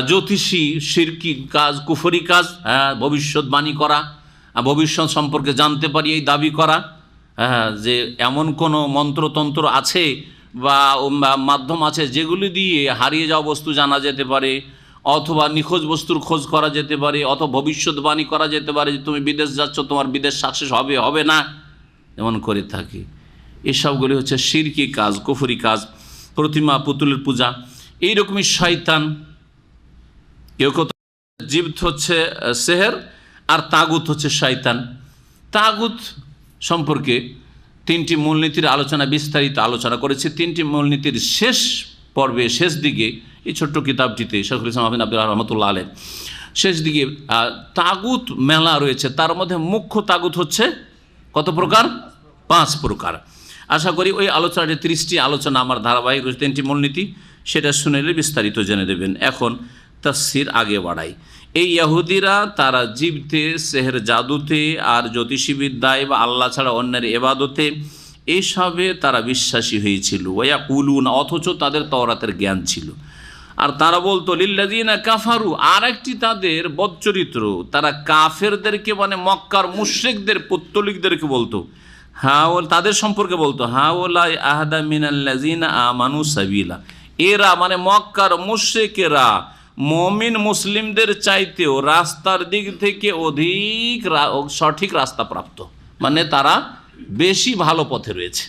জ্যোতিষী, শিরকি কাজ, কুফরি কাজ, ভবিষ্যৎবাণী করা, ভবিষ্যৎ সম্পর্কে জানতে পারি এই দাবি করা, যে এমন কোনো মন্ত্রতন্ত্র আছে বা মাধ্যম আছে যেগুলি দিয়ে হারিয়ে যাওয়া বস্তু জানা যেতে পারে, অথবা নিখোঁজ বস্তুর খোঁজ করা যেতে পারে, অথবা ভবিষ্যৎবাণী করা যেতে পারে যে তুমি বিদেশ যাচ্ছ, তোমার বিদেশ সাকসেস হবে, হবে না, এমন করে থাকে। এসবগুলি হচ্ছে শিরকি কাজ, কুফরি কাজ, প্রতিমা পুতুলের পূজা। এইরকমই শয়তান, কেউ কেউ, জিবত হচ্ছে সেহের আর তাগুত হচ্ছে শয়তান। তাগুত সম্পর্কে তিনটি মূলনীতির আলোচনা, বিস্তারিত আলোচনা করেছে। তিনটি মূলনীতির শেষ পর্বে, শেষ দিকে, এই ছোট্ট কিতাবটিতে শাইখুল ইসলাম আব্দুল রহমতুল্লাহ আলাইহ শেষ দিকে তাগুত মেলা রয়েছে। তার মধ্যে মুখ্য তাগুত হচ্ছে কত প্রকার? 5 প্রকার। আশা করি ওই আলোচনাটি 30টি আলোচনা আমার ধারাবাহিক রয়েছে, 3টি মূলনীতি, সেটা শুনেলে বিস্তারিত জেনে দেবেন। এখন তাফসীর আগে বাড়াই। এই ইহুদিরা তারা জিবতে, সেহের, জাদুতে আর জ্যোতিষীবিদ্যায় বা আল্লাহ ছাড়া অন্যের ইবাদতে, এইসবে তারা বিশ্বাসী হয়েছিল। ওয়ায়াকুলুনা, অথচ তাদের তাওরাতের জ্ঞান ছিল। আর তারা বলতো লিল্লাযিনা কাফারু, আর একটি তাদের বদচরিত্র, তারা কাফেরদেরকে, মানে মক্কার মুশরিকদের, পৌত্তলিকদেরকে বলতো, তাদের সম্পর্কে বলতো, হাউলাই আহাদা মিনাল্লাযিনা আমানু সাবিলা, এরা মানে মক্কার মুশরিকেরা মুমিন মুসলিমদের চাইতেও রাস্তার দিক থেকে অধিক সঠিক রাস্তা প্রাপ্ত, মানে তারা বেশি ভালো পথে রয়েছে।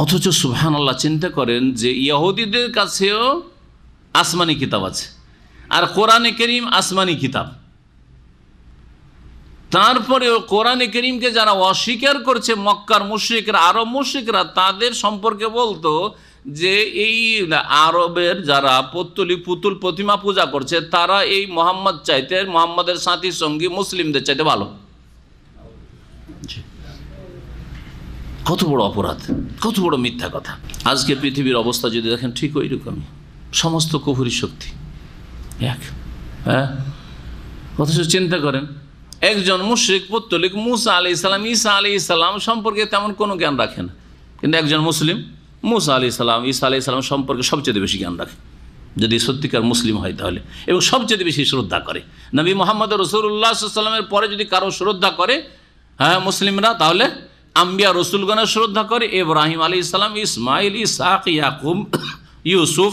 অথচ সুবহানাল্লাহ, চিন্তা করেন যে ইহুদিদের কাছেও আসমানি কিতাব আছে, আর কোরআনে কারীম আসমানি কিতাব। তারপরেও কোরআনে কারীমকে যারা অস্বীকার করছে, মক্কার মুশরিকরা, আরব মুশরিকরা, তাদের সম্পর্কে বলতো যে এই আরবের যারা পৌত্তলিক, পুতুল, প্রতিমা পূজা করছে, তারা এই মোহাম্মদ চাইতে, মোহাম্মদের সাথী সঙ্গী মুসলিমদের চাইতে ভালো। কত বড় অপরাধ, কত বড় মিথ্যা কথা। আজকে পৃথিবীর অবস্থা যদি দেখেন, ঠিক ওই রকমই, সমস্ত কুফরি শক্তি এক। অথচ চিন্তা করেন, একজন মুশরিক পৌত্তলিক মুসা আলাইহিস সালাম, ঈসা আলাইহিস সালাম সম্পর্কে তেমন কোনো জ্ঞান রাখে না, কিন্তু একজন মুসলিম মুসা আলাইহিস সালাম, ঈসা আলাইহিস সালাম সম্পর্কে সবচেয়ে বেশি জ্ঞান রাখে, যদি সত্যিকার মুসলিম হয় তাহলে, এবং সবচেয়ে বেশি শ্রদ্ধা করে। নবী মুহাম্মদ রাসূলুল্লাহ সাল্লাল্লাহু আলাইহি ওয়াসাল্লামের পরে যদি কারো শ্রদ্ধা করে মুসলিমরা, তাহলে আম্বিয়া রসুলগণের শ্রদ্ধা করে। ইব্রাহিম আলাইহিস সালাম, ইসমাইল, ইসহাক, ইয়াকুব, ইউসুফ,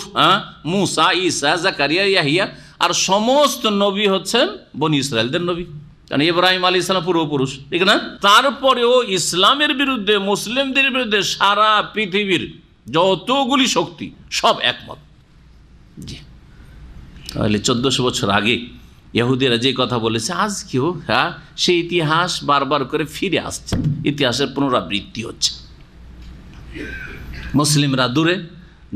মুসা, ঈসা, জাকারিয়া, ইয়াহিয়া, আর সমস্ত নবী হচ্ছেন বনি ইসরায়েলদের নবী, কারণ ইব্রাহিম আলাইহিস সালাম পূর্বপুরুষ, ঠিক না? তারপরেও ইসলামের বিরুদ্ধে, মুসলিমদের বিরুদ্ধে সারা পৃথিবীর যতগুলি শক্তি সব একমত। জি, তাহলে 1400 বছর আগে ইহুদিরা যে কথা বলেছে, আজকেও সেই ইতিহাস বারবার করে ফিরে আসছে, ইতিহাসের পুনরাবৃত্তি হচ্ছে। মুসলিমরা দূরে,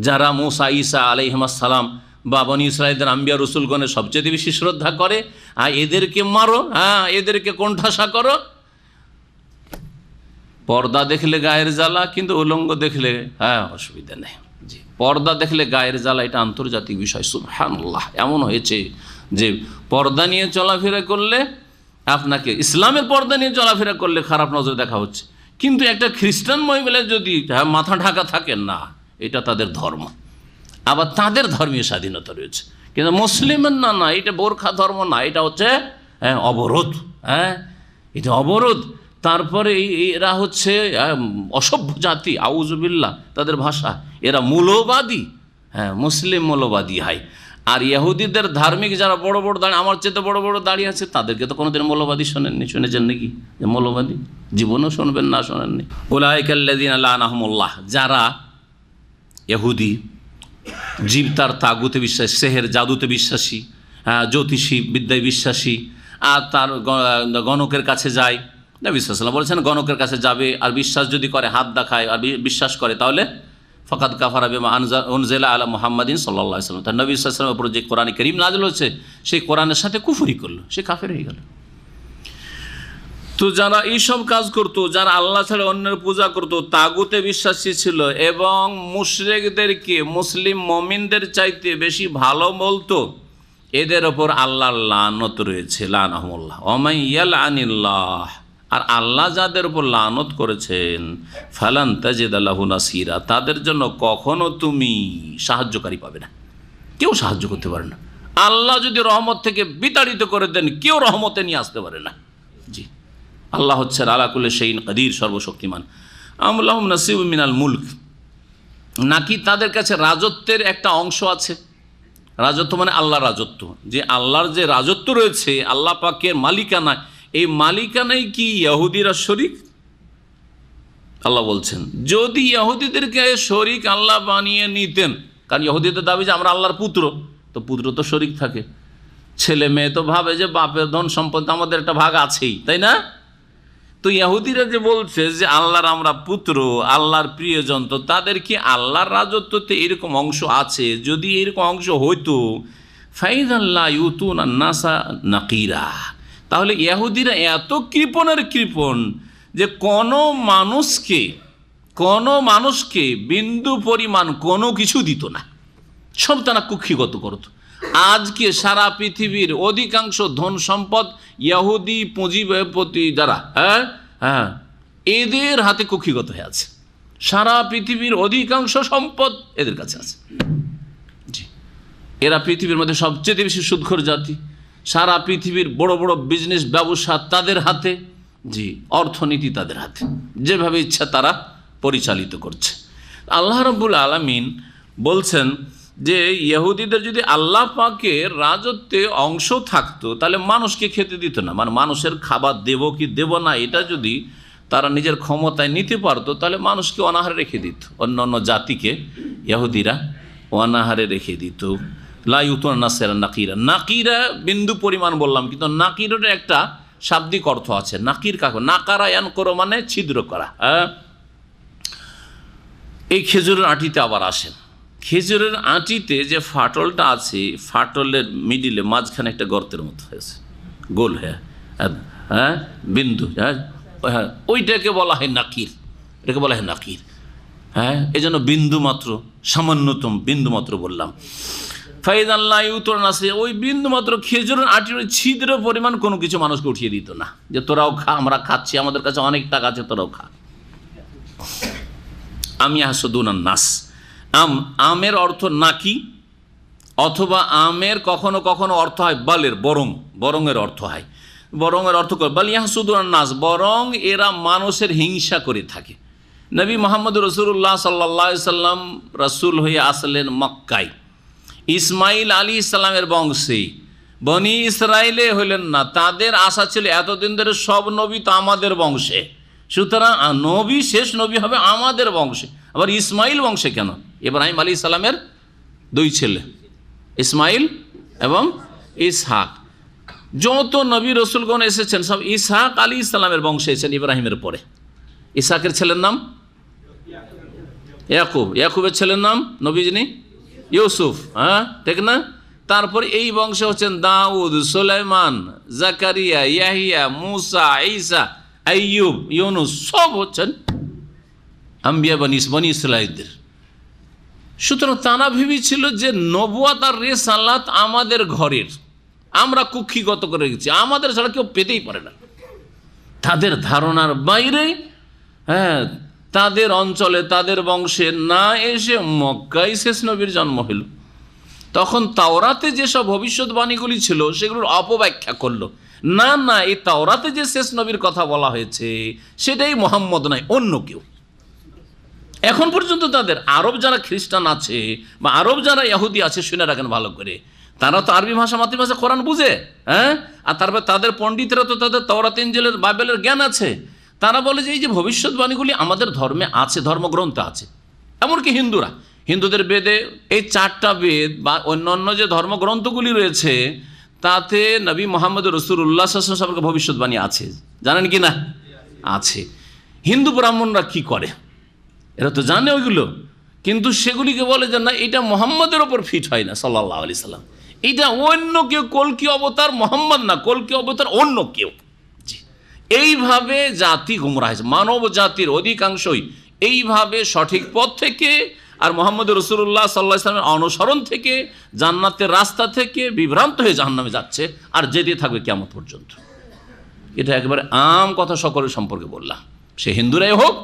যারা মুসা, ঈসা আলাইহিস সালাম বা বনি ইসরায়েলদের আম্বিয়া রসুলগণের সবচেয়ে বেশি শ্রদ্ধা করে, এদেরকে মারো, এদেরকে কোণঠাসা করো। পর্দা দেখলে গায়ের জ্বালা, কিন্তু উলঙ্গ দেখলে অসুবিধা নেই। জি, পর্দা দেখলে গায়ের জ্বালা, এটা আন্তর্জাতিক বিষয়। সুবহানাল্লাহ, এমন হয়েছে যে পর্দা নিয়ে চলাফেরা করলে, আপনাকে ইসলামের পর্দা নিয়ে চলাফেরা করলে খারাপ নজর দেখা হচ্ছে, কিন্তু একটা খ্রিস্টান মহিলা যদি মাথা ঢাকা থাকে না, এটা তাদের ধর্ম। আবার তাদের ধর্মীয় স্বাধীনতা রয়েছে, কিন্তু মুসলিমের না, না এটা বোরখা ধর্ম না, এটা হচ্ছে অবরোধ। এটা অবরোধ। তারপরে এরা হচ্ছে অসভ্য জাতি, আউযুবিল্লাহ তাদের ভাষা, এরা মৌলবাদী, মুসলিম মৌলবাদী হয়। আর ইহুদিদের ধার্মিক যারা বড় বড় দাঁড়িয়ে, আমার চেয়ে বড় বড় দাঁড়িয়ে আছে, তাদেরকে তো কোনোদিন মৌলবাদী শোনেননি। শুনেছেন নাকি যে মৌলবাদী? জীবনও শুনবেন না, শোনেননি। উলাইকাল্লাযীনা লাআনাহুমুল্লাহ, যারা ইহুদি, জীবতার তাগুতে বিশ্বাসী, সেহের জাদুতে বিশ্বাসী, জ্যোতিষী বিদ্যায় বিশ্বাসী, আর তার গণকের কাছে যায়। নবী সাল্লাল্লাহু আলাইহি ওয়াসাল্লাম বলেছেন গণকের কাছে যাবে আর বিশ্বাস যদি করে, হাত দেখায় আর বিশ্বাস করে, তাহলে ফাকাদ কাফারা বিমা উনজিলা আলা মুহাম্মাদিন সাল্লাল্লাহু আলাইহি ওয়াসাল্লাম। তার নবী সাল্লাল্লাহু আলাইহি ওয়াসাল্লামের উপর যে কোরআন কারীম নাযিল হয়েছে সেই কোরআনের সাথে কুফরি করলো, সে কাফের হয়ে গেল। তো যারা এইসব কাজ করতো, যারা আল্লাহ ছাড়া অন্যের পূজা করতো, তাগুতে বিশ্বাসী ছিল এবং মুশরিকদেরকে মুসলিম মুমিনদের চাইতে বেশি ভালো বলতো, এদের ওপর আল্লাহর লানত রয়েছে, লানাহুমুল্লাহ। ওমাই ইয়ালআনিল্লাহ, আর আল্লাহ যাদের উপর লানত করেছেন, ফালান তাজিদা লাহু নাসিরা, তাদের জন্য কখনো তুমি সাহায্যকারী পাবে না, কেউ সাহায্য করতে পারে না। আল্লাহ যদি রহমত থেকে বিতাড়িত করে দেন, কেউ রহমতে নিয়ে আসতে পারে না। জি, আল্লাহ হচ্ছেন আলা কুল্লি শাইইন কাদির, সর্বশক্তিমান। আম লাহুম নাসিবুম মিনাল মুলক, নাকি তাদের কাছে রাজত্বের একটা অংশ আছে। রাজত্ব মানে আল্লাহর রাজত্ব, যে আল্লাহর যে রাজত্ব রয়েছে, আল্লাহ পাকের মালিকানা, এই মালিকানায় কি ইহুদিরা শরীক? আল্লাহ বলছেন যদি ইহুদিদেরকে শরীক আল্লাহ বানিয়ে নিতেন, কারণ ইহুদিদের দাবি যে আমরা আল্লাহর পুত্র, তো পুত্র তো শরীক থাকে, ছেলে মেয়ে তো ভাবে যে বাপের ধন সম্পদ আমাদের একটা ভাগ আছেই, তাই না? তো ইহুদিরা যে বলছে যে আল্লাহর আমরা পুত্র, আল্লাহর প্রিয়জন, তো তাদের কি আল্লাহর রাজত্বতে এরকম অংশ আছে? যদি এরকম অংশ হইতো, ফাইদাল্লাহ ইউতুন নাসা নাকিরা, তাহলে ইহুদিরা এত কৃপণের কৃপণ যে কোনো মানুষকে বিন্দু পরিমাণ কোনো কিছু দিত না, সব তারা কুক্ষিগত করত। আজকে সারা পৃথিবীর অধিকাংশ ধন সম্পদ ইহুদি পুঁজিপতি যারা, এদের হাতে কুক্ষিগত হয়ে আছে। সারা পৃথিবীর অধিকাংশ সম্পদ এদের কাছে আছে। জি, এরা পৃথিবীর মধ্যে সবচেয়ে বেশি সুদখোর জাতি। সারা পৃথিবীর বড় বড় বিজনেস ব্যবসা তাদের হাতে, জি, অর্থনীতি তাদের হাতে, যেভাবে ইচ্ছা তারা পরিচালিত করছে। আল্লাহ রাব্বুল আলামিন বলছেন যে ইহুদিদের যদি আল্লাহ পাকের রাজত্বে অংশ থাকতো, তাহলে মানুষকে খেতে দিত না। মানে মানুষের খাবার দেব কি দেব না, এটা যদি তারা নিজের ক্ষমতায় নিতে পারতো, তাহলে মানুষকে অনাহারে রেখে দিত, অন্য অন্য জাতিকে ইহুদিরা অনাহারে রেখে দিত। লা ইউতুন নাসিরা নাকিরা, নাকিরা বিন্দু পরিমাণ বললাম, কিন্তু নাকিরের একটা শাব্দিক অর্থ আছে। নাকির কাকে? নাকারা ইয়ান করো মানে ছিদ্র করা। এই খেজুরের আঁটিতে আবার আসেন, খেজুরের আঁটিতে যে ফাটলটা আছে, ফাটলের মিডিলে মাঝখানে একটা গর্তের মতো হয়েছে, গোল, বিন্দু, ওইটাকে বলা হয় নাকির, এটাকে বলা হয় নাকির। এই জন্য বিন্দু মাত্র, সামান্যতম বিন্দু মাত্র বললাম। ফাইদাল্লাহ ইউতুন নাসিরা, ওই বিন্দু মাত্র খেজুরের আঁটির ওই ছিদ্র পরিমাণ কোনো কিছু মানুষকে উঠিয়ে দিত না, যে তোরাও খা, আমরা খাচ্ছি, আমাদের কাছে অনেক টাকা আছে, তোরাও খা। আমি হাসুদুনান নাস, আমের অর্থ নাকি, অথবা আমের কখনো কখনো অর্থ হয় বালের, বরংয়ের অর্থ হয়, বরংয়ের অর্থ করে বাল ইয়াহসুদুনান নাস, বরং এরা মানুষের হিংসা করে থাকে। নবী মুহাম্মদ রাসূলুল্লাহ সাল্লাল্লাহু আলাইহি সাল্লাম রাসূল হয়ে আসলেন মক্কায়, ইসমাইল আলাইহিস সালামের বংশে, বনি ইসরায়েলে হইলেন না। তাদের আশা ছিল এতদিন ধরে সব নবী তো আমাদের বংশে, সুতরাং নবী শেষ নবী হবে আমাদের বংশে। আবার ইসমাইল বংশে কেন? ইব্রাহিম আলাইহিস সালামের দুই ছেলে, ইসমাইল এবং ইসহাক। যত নবী রসুলগণ এসেছেন সব ইসহাক আলাইহিস সালামের বংশে এসেছেন ইব্রাহিমের পরে। ইসহাকের ছেলের নাম ইয়াকুব, ইয়াকুবের ছেলের নাম নবী যিনি ইউসুফ, ঠিক না? তারপরে এই বংশে হচ্ছেন দাউদ, সুলাইমান, জাকারিয়া, ইয়াহিয়া, মুসা, ঈসা, আইয়ুব, ইউনুস, সব হচ্ছেন আম্বিয়া বনি ইসরাঈলদের। সুতরাং তারা ভেবেছিল যে নবুয়াত আর রিসালাত আমাদের ঘরের, আমরা কুক্ষিগত করে রেখেছি, আমাদের ছাড়া কেউ পেতেই পারে না। তাদের ধারণার বাইরে, তাদের অঞ্চলে তাদের বংশে না এসে মক্কায় শেষ নবীর জন্ম হইল। তখন তাওরাতে যেসব ভবিষ্যৎবাণীগুলি ছিল সেগুলোর অপব্যাখ্যা করলো, না না, এই তাওরাতে যে শেষ নবীর কথা বলা হয়েছে সেটাই মোহাম্মদ নয়, অন্য কেউ। এখন পর্যন্ত তাদের আরব যারা খ্রিস্টান আছে বা আরব যারা ইহুদি আছে, শুনে রাখেন ভালো করে, তারা তো আরবি ভাষা মাতৃভাষা কোরআন বুঝে, হ্যাঁ, আর তারপর তাদের পণ্ডিতরা তো তাদের তাওরাত ইনজিলের বাইবেলের জ্ঞান আছে। তারা বলে যে এই যে ভবিষ্যৎবাণীগুলি আমাদের ধর্মে আছে, ধর্মগ্রন্থে আছে। এমনকি হিন্দুদের বেদে এই 4টা বেদ বা অন্যান্য যে ধর্মগ্রন্থগুলি রয়েছে তাতে নবী মোহাম্মদ রসুল্লাহ সম্পর্কে ভবিষ্যৎবাণী আছে, জানেন কি না? আছে। হিন্দু ব্রাহ্মণরা কি করে, এরা তো জানে ওইগুলো, কিন্তু সেগুলিকে বলে যে না, এটা মোহাম্মদের ওপর ফিট হয় না সাল্লাল্লাহু আলাইহি সাল্লাম, এটা অন্য কেউ, কলকি অবতার মোহাম্মদ না, কলকি অবতার অন্য কেউ। এইভাবে জাতি গুমরাহ হয়েছে, মানব জাতির অধিকাংশই এইভাবে সঠিক পথ থেকে আর মোহাম্মদ রসুল্লাহ সাল্লাল্লাহু আলাইহি সাল্লামের অনুসরণ থেকে, জান্নাতের রাস্তা থেকে বিভ্রান্ত হয়ে জাহান্নামে যাচ্ছে, আর যেতে থাকবে কিয়ামত পর্যন্ত। এটা একেবারে আম কথা সকলের সম্পর্কে বললাম, সে হিন্দুরাই হোক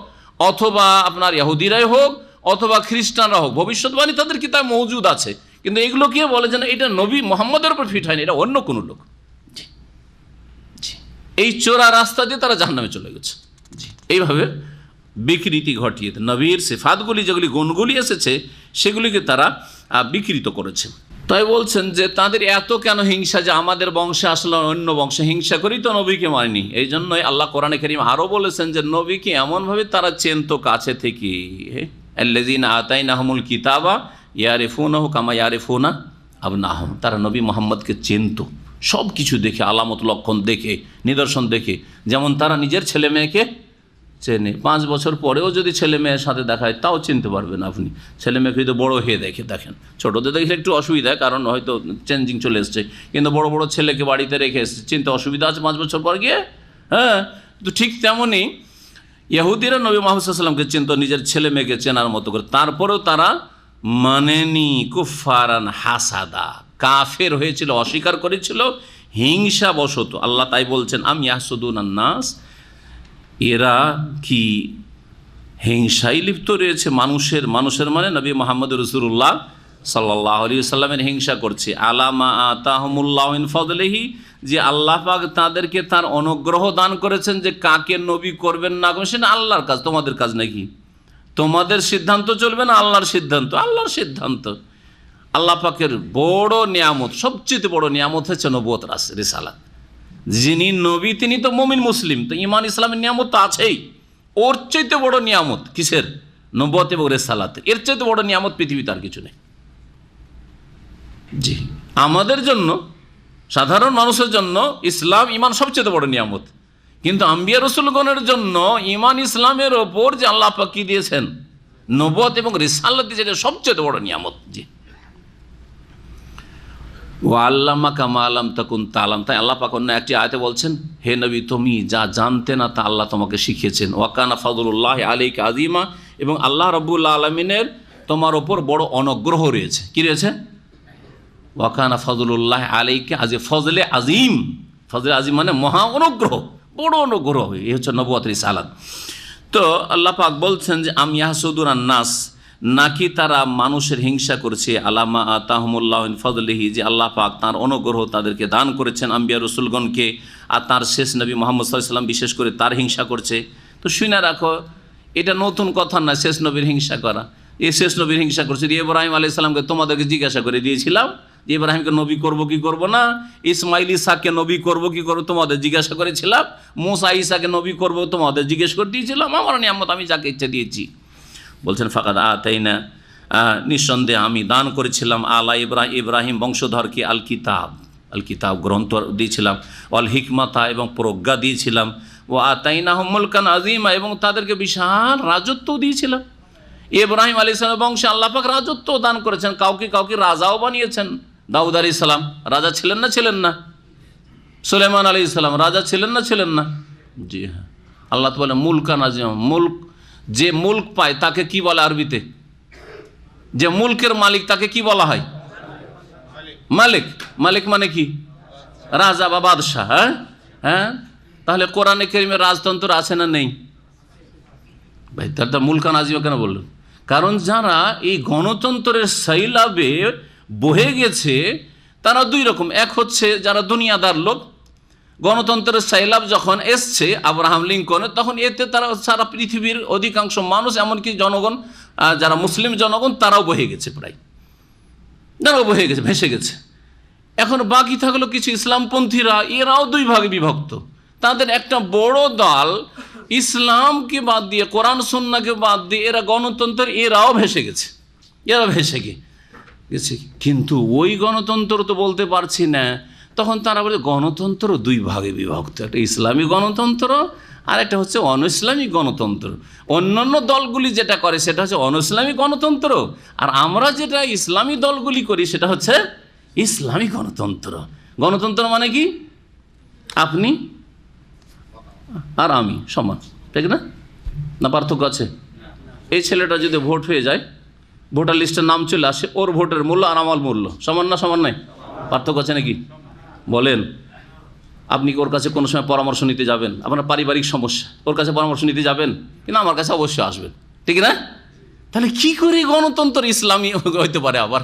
অথবা আপনার ইহুদিরাই হোক অথবা খ্রিস্টানরা হোক, ভবিষ্যৎবাণী তাদের কিতাবে মওজুদ আছে, কিন্তু এগুলো কি বলে যে না, এটা নবী মোহাম্মদের উপর ফিট হয়নি, এটা অন্য কোনো লোক। এই চোরা রাস্তা দিয়ে তারা জাহান্নামে চলে গেছে। এইভাবে বিকৃতি ঘটিয়ে নবীর সিফাতগুলি, যেগুলি গুণগুলি এসেছে, সেগুলিকে তারা বিকৃত করেছে। তাই বলছেন যে তাদের এত কেন হিংসা, যে আমাদের বংশে আসলে অন্য বংশে হিংসা করি তো নবীকে মানেনি। এই জন্যই আল্লাহ কোরআনে কারীম আরও বলেছেন যে নবীকে এমনভাবে তারা চেনত কাছে থেকে, আল্লাযীনা আতাইনাহুমুল কিতাবা ইয়ারিফুনাহু কামা ইয়ারিফুনা আবনাহুম, তারা নবী মুহাম্মদকে চিনত সব কিছু দেখে, আলামত লক্ষণ দেখে, নিদর্শন দেখে, যেমন তারা নিজের ছেলে মেয়েকে চেনে। 5 বছর পরেও যদি ছেলে মেয়ের সাথে দেখায় তাও চিনতে পারবেন আপনি। ছেলে মেয়েকে হয়তো বড়ো হয়ে দেখেন, ছোটোদের দেখলে একটু অসুবিধা, কারণ হয়তো চেঞ্জিং চলে এসছে, কিন্তু বড় বড় ছেলেকে বাড়িতে রেখে এসছে, চিনতে অসুবিধা আছে 5 বছর পর গিয়ে। হ্যাঁ, তো ঠিক তেমনই ইহুদিরা নবী মুহাম্মদ সাল্লাল্লাহু আলাইহি ওয়াসাল্লামকে চিনত নিজের ছেলে মেয়েকে চেনার মতো করে, তারপরেও তারা মানেনি। কুফারান হাসাদা, কাফের হয়েছিল, অস্বীকার করেছিল হিংসাবশত। আল্লাহ তাই বলছেন আম ইয়াহসুদুনান নাস, এরা কি হিংসায় লিপ্ত রয়েছে মানুষের মানে নবী মুহাম্মদ রাসূলুল্লাহ সাল্লাল্লাহু আলাইহি ওয়াসাল্লামের হিংসা করছে। আলামা আতাহুমুল্লাহু মিন ফাদলিহি, যে আল্লাহ পাক তাদেরকে তার অনুগ্রহ দান করেছেন, যে কাকে নবী করবেন না করবেন সেটা আল্লাহর কাজ, তোমাদের কাজ নাকি? তোমাদের সিদ্ধান্ত চলবে না আল্লাহর সিদ্ধান্ত? আল্লাহর সিদ্ধান্ত। আল্লাহ পাকের বড় নিয়ামত, সবচেয়ে বড় নিয়ামত হচ্ছে নবুয়ত, রিসালাত। যিনি নবী তিনি তো মুমিন মুসলিম, তো ঈমান ইসলামের নিয়ামত তো আছেই। ওর চাইতে বড় নিয়ামত কিসের? নবুয়ত এবং রিসালাতের। এর চাইতে বড় নিয়ামত পৃথিবীতে আর কিছু নেই। জি, আমাদের জন্য, সাধারণ মানুষের জন্য ইসলাম ঈমান সবচেয়ে বড় নিয়ামত, কিন্তু আম্বিয়া রাসূলগণের জন্য ঈমান ইসলামের ওপর যে আল্লাহ পাক কি দিয়েছেন, নবুয়ত এবং রিসালাত দিয়েছেন, এটা সবচেয়ে বড় নিয়ামত। জি, ও আল্লামাকা মা লাম তাকুন তাআলাম, তাই আল্লাহ পাক অন্য একটি আয়াতে বলছেন, হে নবী তুমি যা জানতে না তা আল্লাহ তোমাকে শিখিয়েছেন। ওয়া কানা ফাদলুল্লাহি আলাইকা আযীমা, এবং আল্লাহ রাব্বুল আলামিনের তোমার ওপর বড় অনুগ্রহ রয়েছে। কি রয়েছে? ওয়া কানা ফাদলুল্লাহি আলাইকা ফজলে আযীম, ফজলে আযীম মানে মহা অনুগ্রহ, বড় অনুগ্রহ। এই হচ্ছে নবুয়ত রিসালাত। তো আল্লাহ পাক বলছেন যে আম ইয়াহসুদুনান নাস, নাকি তারা মানুষের হিংসা করছে, আলামা আতাহুমুল্লাহু মিন ফাদলিহি, যে আল্লাহ পাক তাঁর অনুগ্রহ তাদেরকে দান করেছেন আম্বিয়া রসুলগণকে, আর তার শেষ নবী মুহাম্মদ সাল্লাল্লাহু আলাইহি ওয়াসাল্লাম বিশেষ করে তার হিংসা করছে। তো শুনে রাখো, এটা নতুন কথা না শেষ নবীর হিংসা করা। এই শেষ নবীর হিংসা করছে। ইব্রাহিম আলাইহিস সালামকে তোমাদেরকে জিজ্ঞাসা করে দিয়েছিলাম যে ইব্রাহিমকে নবী করবো কি করবো না, ইসমাইল ইসাকে নবী করবো কি করবো তোমাদের জিজ্ঞাসা করেছিলাম, মুসা ঈসাকে নবী করবো তোমাদের জিজ্ঞেস করে দিয়েছিলাম, আমার নিয়ামত আমি যাকে ইচ্ছা দিয়েছি। বলছেন ফাকাদ আতাইনা, নিঃসন্দেহে আমি দান করেছিলাম আলা ইব্রাহিম বংশধরকে আল কিতাব গ্রন্থ দিয়েছিলাম, অল হিকমাতা এবং প্রজ্ঞা দিয়েছিলাম, ও আতাইনাহুম মুলকান আযীমা এবং তাদেরকে বিশাল রাজত্ব দিয়েছিলাম। ইব্রাহিম আলাইহিস সালামের বংশে আল্লাহ পাক রাজত্ব দান করেছেন, কাউকে রাজাও বানিয়েছেন। দাউদ আলাইহিস সালাম রাজা ছিলেন না? সুলাইমান আলাইহিস সালাম রাজা ছিলেন না? জি হ্যাঁ। আল্লাহ তো বলে মুলকান আযীমা, মুলক, যে মুলক পায় তাকে কি বলে আরবিতে? যে মুলকের মালিক তাকে কি বলা হয়? মালিক। মালিক মানে কি? রাজা বা বাদশাহ। হ্যাঁ, তাহলে কোরআনে কারীমে রাজতন্ত্র আছে না নেই? ভাই তার মুলকান আযীমা কেন বললেন? কারণ যারা এই গণতন্ত্রের সাইলাবে বহে গেছে তারা দুই রকম। এক হচ্ছে যারা দুনিয়াদার লোক, গণতন্ত্রের সাইলাব যখন এসছে আব্রাহাম লিঙ্কনের, তখন এতে তারা সারা পৃথিবীর অধিকাংশ মানুষ, এমনকি জনগণ যারা মুসলিম জনগণ, তারাও বহে গেছে, প্রায় তারাও বহে গেছে, ভেসে গেছে। এখন বাকি থাকলো কিছু ইসলামপন্থীরা, এরাও দুই ভাগে বিভক্ত। তাদের একটা বড় দল ইসলামকে বাদ দিয়ে, কোরআন সুন্নাহকে বাদ দিয়ে এরা গণতন্ত্রের, এরাও ভেসে গেছে, এরা ভেসে গেছে। কিন্তু ওই গণতন্ত্র তো বলতে পারছি না, তখন তারা বলে গণতন্ত্র দুই ভাগে বিভক্ত, একটা ইসলামী গণতন্ত্র আর একটা হচ্ছে অনইসলামী গণতন্ত্র। অন্যান্য দলগুলি যেটা করে সেটা হচ্ছে অনইসলামী গণতন্ত্র, আর আমরা যেটা ইসলামী দলগুলি করি সেটা হচ্ছে ইসলামী গণতন্ত্র। গণতন্ত্র মানে কি? আপনি আর আমি সমান, ঠিক না? না পার্থক্য আছে? এই ছেলেটা যদি ভোট হয়ে যায়, ভোটার লিস্টের নাম চলে আসে, ওর ভোটের মূল্য আর আমার মূল্য সমান না? সমান নাই? পার্থক্য আছে নাকি? বলেন। আপনি কি ওর কাছে কোনো সময় পরামর্শ নিতে যাবেন? আপনার পারিবারিক সমস্যা, ওর কাছে পরামর্শ নিতে যাবেন কিনা? আমার কাছে অবশ্যই আসবেন, ঠিক না? তাহলে কি করে গণতন্ত্র ইসলামী হইতে পারে? আবার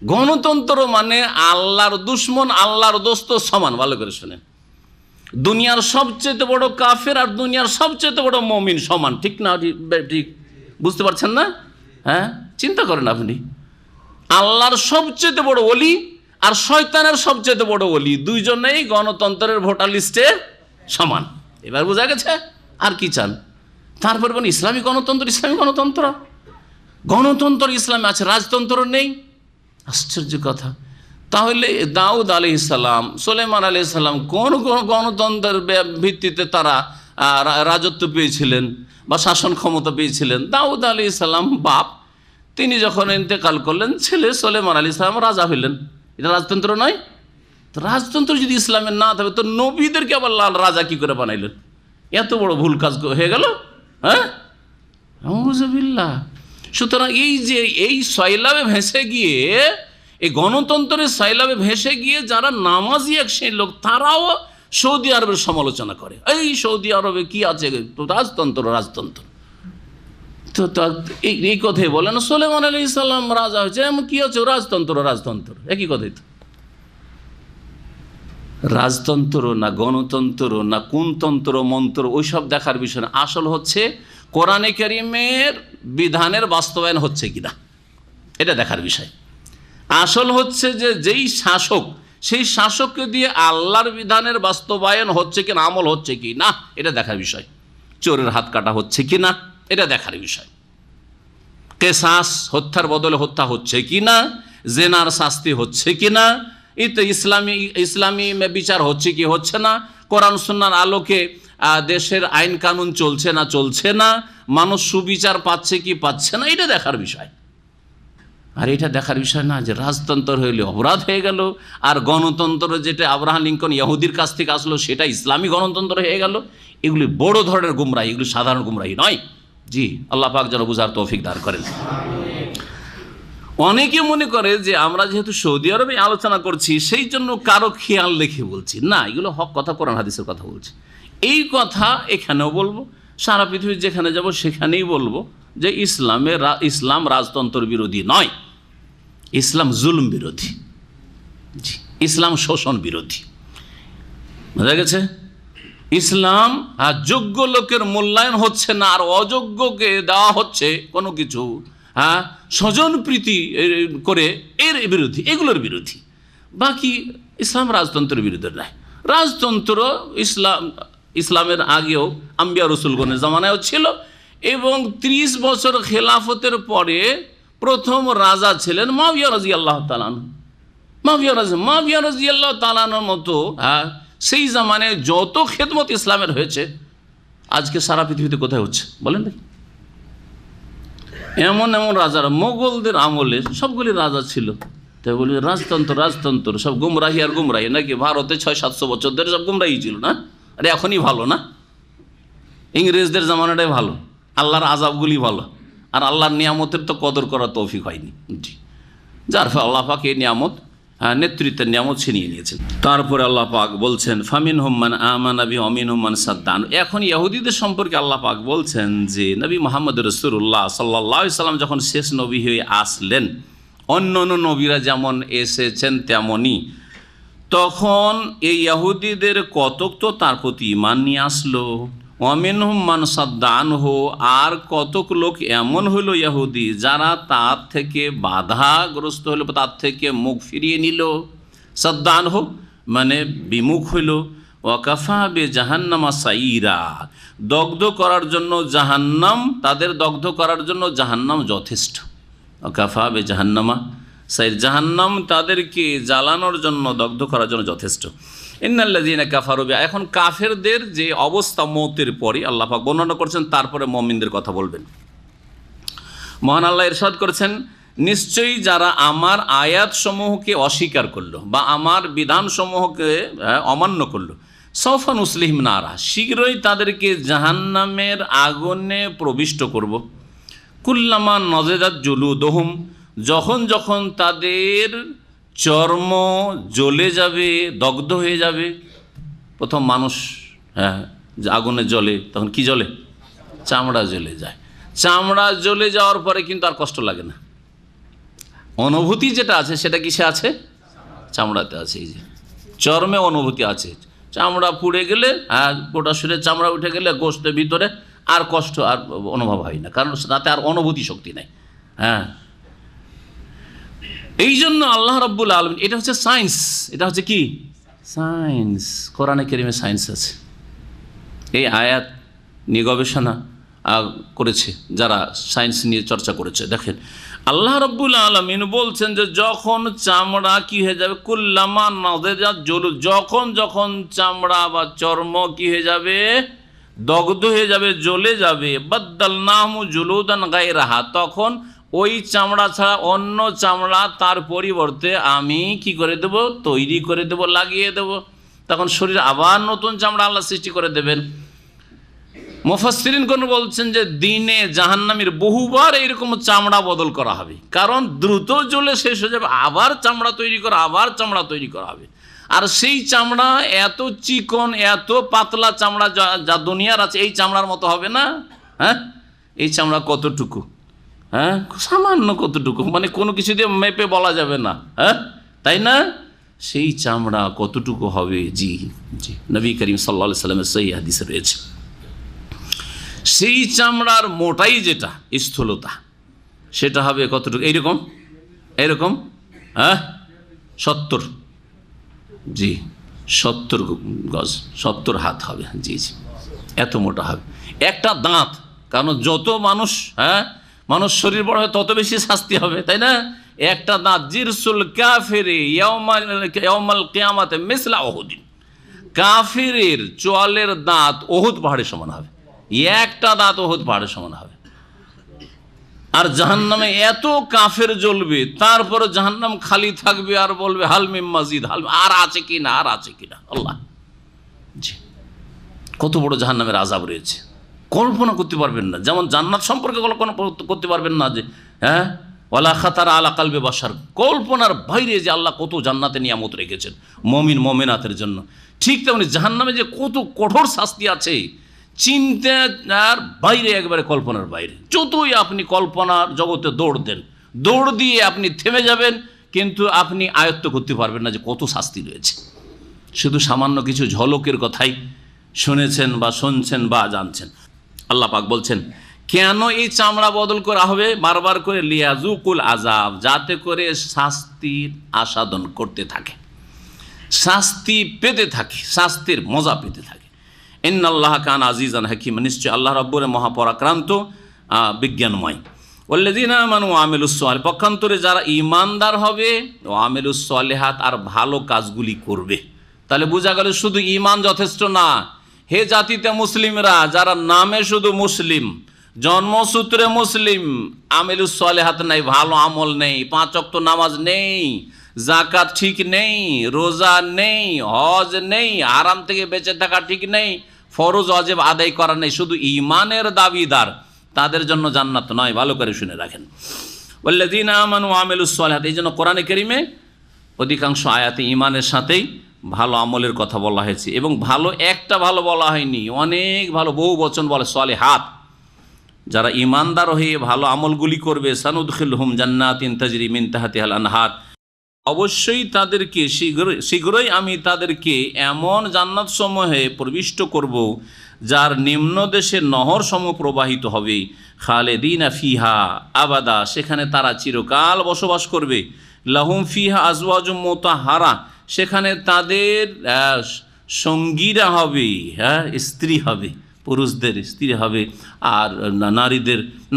গণতন্ত্র মানে আল্লাহর দুশ্মন আল্লাহর দোস্ত সমান। ভালো করে শুনেন, দুনিয়ার সবচেয়ে বড় কাফের আর দুনিয়ার সবচেয়ে বড় মুমিন সমান, ঠিক না? ঠিক বুঝতে পারছেন না? হ্যাঁ, চিন্তা করেন আপনি। আল্লাহর সবচেয়ে বড় ওলি আর শয়তানের সবচেয়ে বড় ওলি, দুইজনেই গণতন্ত্রের ভোটার লিস্টে সমান। এবার বোঝা গেছে? আর কি চান? তারপর বলেন ইসলামী গণতন্ত্র, ইসলামী গণতন্ত্র, গণতন্ত্র ইসলামে আছে, রাজতন্ত্র নেই। আশ্চর্য কথা। তাহলে দাউদ আলাইহিসসালাম, সুলাইমান আলাইহিসসালাম কোন গণতন্ত্রের ভিত্তিতে তারা রাজত্ব পেয়েছিলেন বা শাসন ক্ষমতা পেয়েছিলেন? দাউদ আলাইহিসসালাম বাপ, তিনি যখন ইন্তেকাল করলেন, ছেলে সুলাইমান আলাইহিসসালাম রাজা হইলেন। এটা রাজতন্ত্র নয়? তো রাজতন্ত্র যদি ইসলামের না থাকে, তো নবীদেরকে আবার লাল রাজা কি করে বানাইলেন? এত বড় ভুল কাজ হয়ে গেল। হ্যাঁ, আউযুবিল্লাহ। সুতরাং এই যে এই সয়লাবে ভেসে গিয়ে, এই গণতন্ত্রের সয়লাবে ভেসে গিয়ে যারা নামাজি এক সেই লোক, তারাও সৌদি আরবের সমালোচনা করে। এই সৌদি আরবে কি আছে? রাজতন্ত্র, রাজতন্ত্র। তো এই কথাই বলে না, সুলাইমান আলাইহিস সালাম রাজা হয়েছে, এমন কি আছে? রাজতন্ত্র, রাজতন্ত্র, একই কথাই তো। রাজতন্ত্র না গণতন্ত্র না কোন তন্ত্র মন্ত্র, ওইসব দেখার বিষয় না। আসল হচ্ছে কোরআনে কারীমের বিধানের বাস্তবায়ন হচ্ছে কিনা, এটা দেখার বিষয়। আসল হচ্ছে যে যেই শাসক, সেই শাসককে দিয়ে আল্লাহর বিধানের বাস্তবায়ন হচ্ছে কিনা, আমল হচ্ছে কি না, এটা দেখার বিষয়। চোরের হাত কাটা হচ্ছে কি না, এটা দেখার বিষয়। কেসাস, হত্যার বদলে হত্যা হচ্ছে কি না, জেনার শাস্তি হচ্ছে কি না, এতে ইসলামী বিচার হচ্ছে কি হচ্ছে না, কোরআন সুন্নাহর আলোকে দেশের আইন কানুন চলছে না চলছে না, মানুষ সুবিচার পাচ্ছে কি পাচ্ছে না, এটা দেখার বিষয়। আর এটা দেখার বিষয় না যে রাজতন্ত্র হইলে অপরাধ হয়ে গেল, আর গণতন্ত্র যেটা আব্রাহাম লিঙ্কন ইহুদির কাছ থেকে আসলো সেটা ইসলামী গণতন্ত্র হয়ে গেল। এগুলি বড় ধরনের গুমরাহি, এগুলি সাধারণ গুমরাহি নয়। জি, আল্লাহ পাক যেন বুঝার তৌফিক দান করেন। অনেকে মনে করে যে আমরা যেহেতু সৌদি আরবে আলোচনা করছি সেই জন্য কারো খেয়াল রেখে বলছি, না, এগুলো হক কথা, কোরআন হাদিসের কথা বলছি। এই কথা এখানেও বলবো, সারা পৃথিবীর যেখানে যাব সেখানেই বলবো যে ইসলাম রাজতন্ত্র বিরোধী নয়, ইসলাম জুলুম বিরোধী, ইসলাম শোষণ বিরোধী। বোঝা গেছে? ইসলাম আর যোগ্য লোকের মূল্যায়ন হচ্ছে না, আর অযোগ্যকে দেওয়া হচ্ছে কোনো কিছু, হ্যাঁ, স্বজন প্রীতি করে, এর বিরোধী, এগুলোর বিরোধী। বাকি ইসলাম রাজতন্ত্রের বিরুদ্ধে নয়। রাজতন্ত্র ইসলামের আগেও আম্বিয়া রসুলগণের জামানায়ও ছিল, এবং 30 বছর খেলাফতের পরে প্রথম রাজা ছিলেন মুআবিয়া রাদিয়াল্লাহু তাআলা আনহু। মুআবিয়া রাদিয়াল্লাহু তাআলা আনহুর মতো সেই জামানায় যত খেদমত ইসলামের হয়েছে, আজকে সারা পৃথিবীতে কোথায় হচ্ছে বলেন দেখি? এমন এমন রাজারা মোগলদের আমলে সবগুলি রাজা ছিল, তাই বলি রাজতন্ত্র সব গুমরাহি আর গুমরাহি নাকি? ভারতে 600-700 বছর ধরে সব গুমরাহি ছিল না? আরে এখনই ভালো না? ইংরেজদের জামানাটাই ভালো, আল্লাহর আযাবগুলি ভালো, আর আল্লাহর নিয়ামতের তো কদর করার তৌফিক হয়নি। জি, যার ফলে আল্লাহ পাক এই নিয়ামত, নেতৃত্বের নিয়ামত ছিনিয়ে নিয়েছেন। তারপরে আল্লাহ পাক বলছেন ফামিনহুম মান আমানা বিহি ওয়া মিনহুম মান সাদ্দান। এখন ইহুদিদের সম্পর্কে আল্লাহ পাক বলছেন যে নবী মুহাম্মদ রাসূলুল্লাহ সাল্লাল্লাহু আলাইহি সাল্লাম যখন শেষ নবী হয়ে আসলেন, অন্য অন্য নবীরা যেমন এসেছেন তেমনই। তখন এই ইহুদিদের কতক তো তার প্রতি ঈমান নিয়ে আসলো। ওয়ামিনহুম মান সাদ্দা আনহু, আর কতক লোক এমন হলো ইহুদি যারা তার থেকে বাধাগ্রস্ত হলো, তার থেকে মুখ ফিরিয়ে নিল। সাদ্দা আনহু মানে বিমুখ হইল। ওয়াকাফা বে জাহান্নামা সাইরা, দগ্ধ করার জন্য জাহান্নাম, তাদের দগ্ধ করার জন্য জাহান্নাম যথেষ্ট। ওয়াকাফা বে জাহান্নামা সাইর, জাহান্নাম তাদেরকে জ্বালানোর জন্য, দগ্ধ করার জন্য যথেষ্ট। ইন্নাল্লাযীনা কাফারু বিহা, এখন কাফেরদের যে অবস্থা মওতের পরে আল্লাহ পাক বর্ণনা করছেন, তারপরে মুমিনদের কথা বলবেন। মহান আল্লাহ ইরশাদ করেছেন, নিশ্চয়ই যারা আমার আয়াতসমূহকে অস্বীকার করলো বা আমার বিধানসমূহকে অমান্য করলো, সৌফা নুসলিহিম নারা, শীঘ্রই তাদেরকে জাহান্নামের আগুনে প্রবিষ্ট করব। কুল্লামা নজেদাত জুলুদহুম, যখন যখন তাদের চর্ম জ্বলে যাবে, দগ্ধ হয়ে যাবে। প্রথম মানুষ আগুনে জ্বলে, তখন কি জ্বলে? চামড়া জ্বলে যায়। চামড়া জ্বলে যাওয়ার পরে কিন্তু আর কষ্ট লাগে না। অনুভূতি যেটা আছে সেটা কিসে আছে? চামড়াতে আছে। এই যে চর্মে অনুভূতি আছে। চামড়া পুড়ে গেলে, গোটা শরীরে চামড়া উঠে গেলে গোশতের ভিতরে আর কষ্ট আর অনুভব হয় না, কারণ তাতে আর অনুভূতি শক্তি নাই। এই জন্য আল্লাহ রাব্বুল আলামিন, এটা হচ্ছে সায়েন্স, এটা হচ্ছে কি সায়েন্স, কোরআনে কারিমে সায়েন্স আছে। এই আয়াত নিয়ে গবেষণা করেছে যারা সায়েন্স নিয়ে চর্চা করেছে। দেখেন আল্লাহ রাব্বুল আলামিন বলছেন যে যখন চামড়া কি হয়ে যাবে, কুল্লামা নাযেজাত জুলুদ, যখন যখন চামড়া বা চর্ম কি হয়ে যাবে, দগ্ধ হয়ে যাবে, জ্বলে যাবে, বাদদালনাহু জুলুদান গায়রাহা, তখন ওই চামড়া ছাড়া অন্য চামড়া তার পরিবর্তে আমি কি করে দেব? তৈরি করে দেব, লাগিয়ে দেব। তখন শরীর আবার নতুন চামড়া আল্লাহ সৃষ্টি করে দেবেন। মুফাসসিরিনগণ বলছেন যে দিনে জাহান্নামীর বহুবার এরকম চামড়া বদল করা হবে, কারণ দ্রুত জ্বলে শেষ হয়ে যাবে, আবার চামড়া তৈরি করা, আবার চামড়া তৈরি করা হবে। আর সেই চামড়া এত চিকন, এত পাতলা চামড়া যা দুনিয়ার আছে, এই চামড়ার মতো হবে না। এই চামড়া কতটুকু? সামান্য কতটুকু, মানে কোনো কিছু দিয়ে মেপে বলা যাবে না, তাই না? সেই চামড়া কতটুকু হবে? জি জি, নবী করিম সাল্লাল্লাহু আলাইহি সাল্লামের সহিহ হাদিসে রয়েছে। সেই চামড়ার মোটাই যেটা, স্থূলতা, সেটা হবে কতটুকু? এইরকম, এরকম 70, জি 70 গজ, 70 হাত হবে। জি জি, এত মোটা হবে একটা দাঁত। কারণ যত মানুষ মানুষ শরীর বড় হয় তত বেশি শাস্তি হবে, তাই না? একটা দাঁত, জিরসুল কাফিরি ইয়াউমাল কিয়ামাতে মিসলা উহুদিন, কাফিরের চোয়ালের দাঁত উহুদ পাহাড়ের সমান হবে। একটা দাঁত উহুদ পাহাড়ের সমান হবে। আর জাহান্নামে এত কাফের জ্বলবে, তারপরে জাহান্নাম খালি থাকবে আর বলবে হাল মিম মাজিদ, হাল, আর আছে কিনা, আর আছে কিনা। আল্লাহ, জি, কত বড় জাহান্নামের আযাব রয়েছে, কল্পনা করতে পারবেন না। যেমন জান্নাত সম্পর্কে কল্পনা করতে পারবেন না যে ওয়ালা খাতারা আলা কালবে বাশার, কল্পনার বাইরে যে আল্লাহ কত জান্নাতে নিয়ামত রেখেছেন মুমিন মুমিনাতের জন্য। ঠিক তেমনি জাহান্নামে যে কত কঠোর শাস্তি আছে, চিন্তার বাইরে, একবারে কল্পনার বাইরে। যতই আপনি কল্পনার জগতে দৌড় দেন, দৌড় দিয়ে আপনি থেমে যাবেন, কিন্তু আপনি আয়ত্ত করতে পারবেন না যে কত শাস্তি রয়েছে। শুধু সামান্য কিছু ঝলকের কথাই শুনেছেন বা শুনছেন বা জানছেন। আল্লাহ পাক বলছেন কেন এই চামড়া বদল করা হবে বারবার করে, লিয়াজুকুল আযাব, যাতে করে শাস্তির আস্বাদন করতে থাকে, শাস্তি পেতে থাকে, শাস্তির মজা পেতে থাকে। ইন্নাল্লাহ কান আজিজান হাকিম, নিশ্চয় আল্লাহ রাব্বুর মহাপরাক্রান্ত, বিজ্ঞানময়। ওয়াল্লাযীনা আমানু ওয়া আমিলুস সালিহাত, পক্ষান্তরে যারা ঈমানদার হবে, ওয়া আমিলুস সালিহাত, আর ভালো কাজগুলি করবে। তাহলে বোঝা গেল শুধু ঈমান যথেষ্ট না। হে জাতিতে মুসলিমরা, যারা নামে শুধু মুসলিম, জন্মসূত্রে মুসলিম, আমিলুস সালিহাত নাই, ভালো আমল নেই, 5 ওয়াক্ত নামাজ নেই, যাকাত ঠিক নেই, রোজা নেই, হজ নেই, হারাম থেকে বেঁচে থাকা ঠিক নেই, ফরজ ওয়াজিব আদায় করা নেই, শুধু ঈমানের দাবিদার, তাদের জন্য জান্নাত নয়। ভালো করে শুনে রাখেন, ওয়াল্লাযীনা আমানু ওয়া আমিলুস সালিহাত। এই জন্য কোরআনে কারিমে অধিকাংশ আয়াতে ঈমানের সাথেই ভালো আমলের কথা বলা হয়েছে, এবং ভালো একটা ভালো বলা হয়নি, অনেক ভালো, বহু বচন বলে সালিহাত। যারা ইমানদার হয়ে ভালো আমলগুলি করবে, সানুদখিলহুম জান্নাতিন তাজরি মিন তাহতিহাল আনহার, অবশ্যই তাদেরকে শীঘ্রই আমি তাদেরকে এমন জান্নাত সমূহে প্রবিষ্ট করব যার নিম্ন দেশে নহর সমূহ প্রবাহিত হবে, খালেদিনা ফিহা আবাদা, সেখানে তারা চিরকাল বসবাস করবে। লাহুম ফিহা আজওয়াজুম মুতাহহারা, সেখানে তাদের সঙ্গীরা হবে, স্ত্রী হবে, পুরুষদের স্ত্রী হবে, আর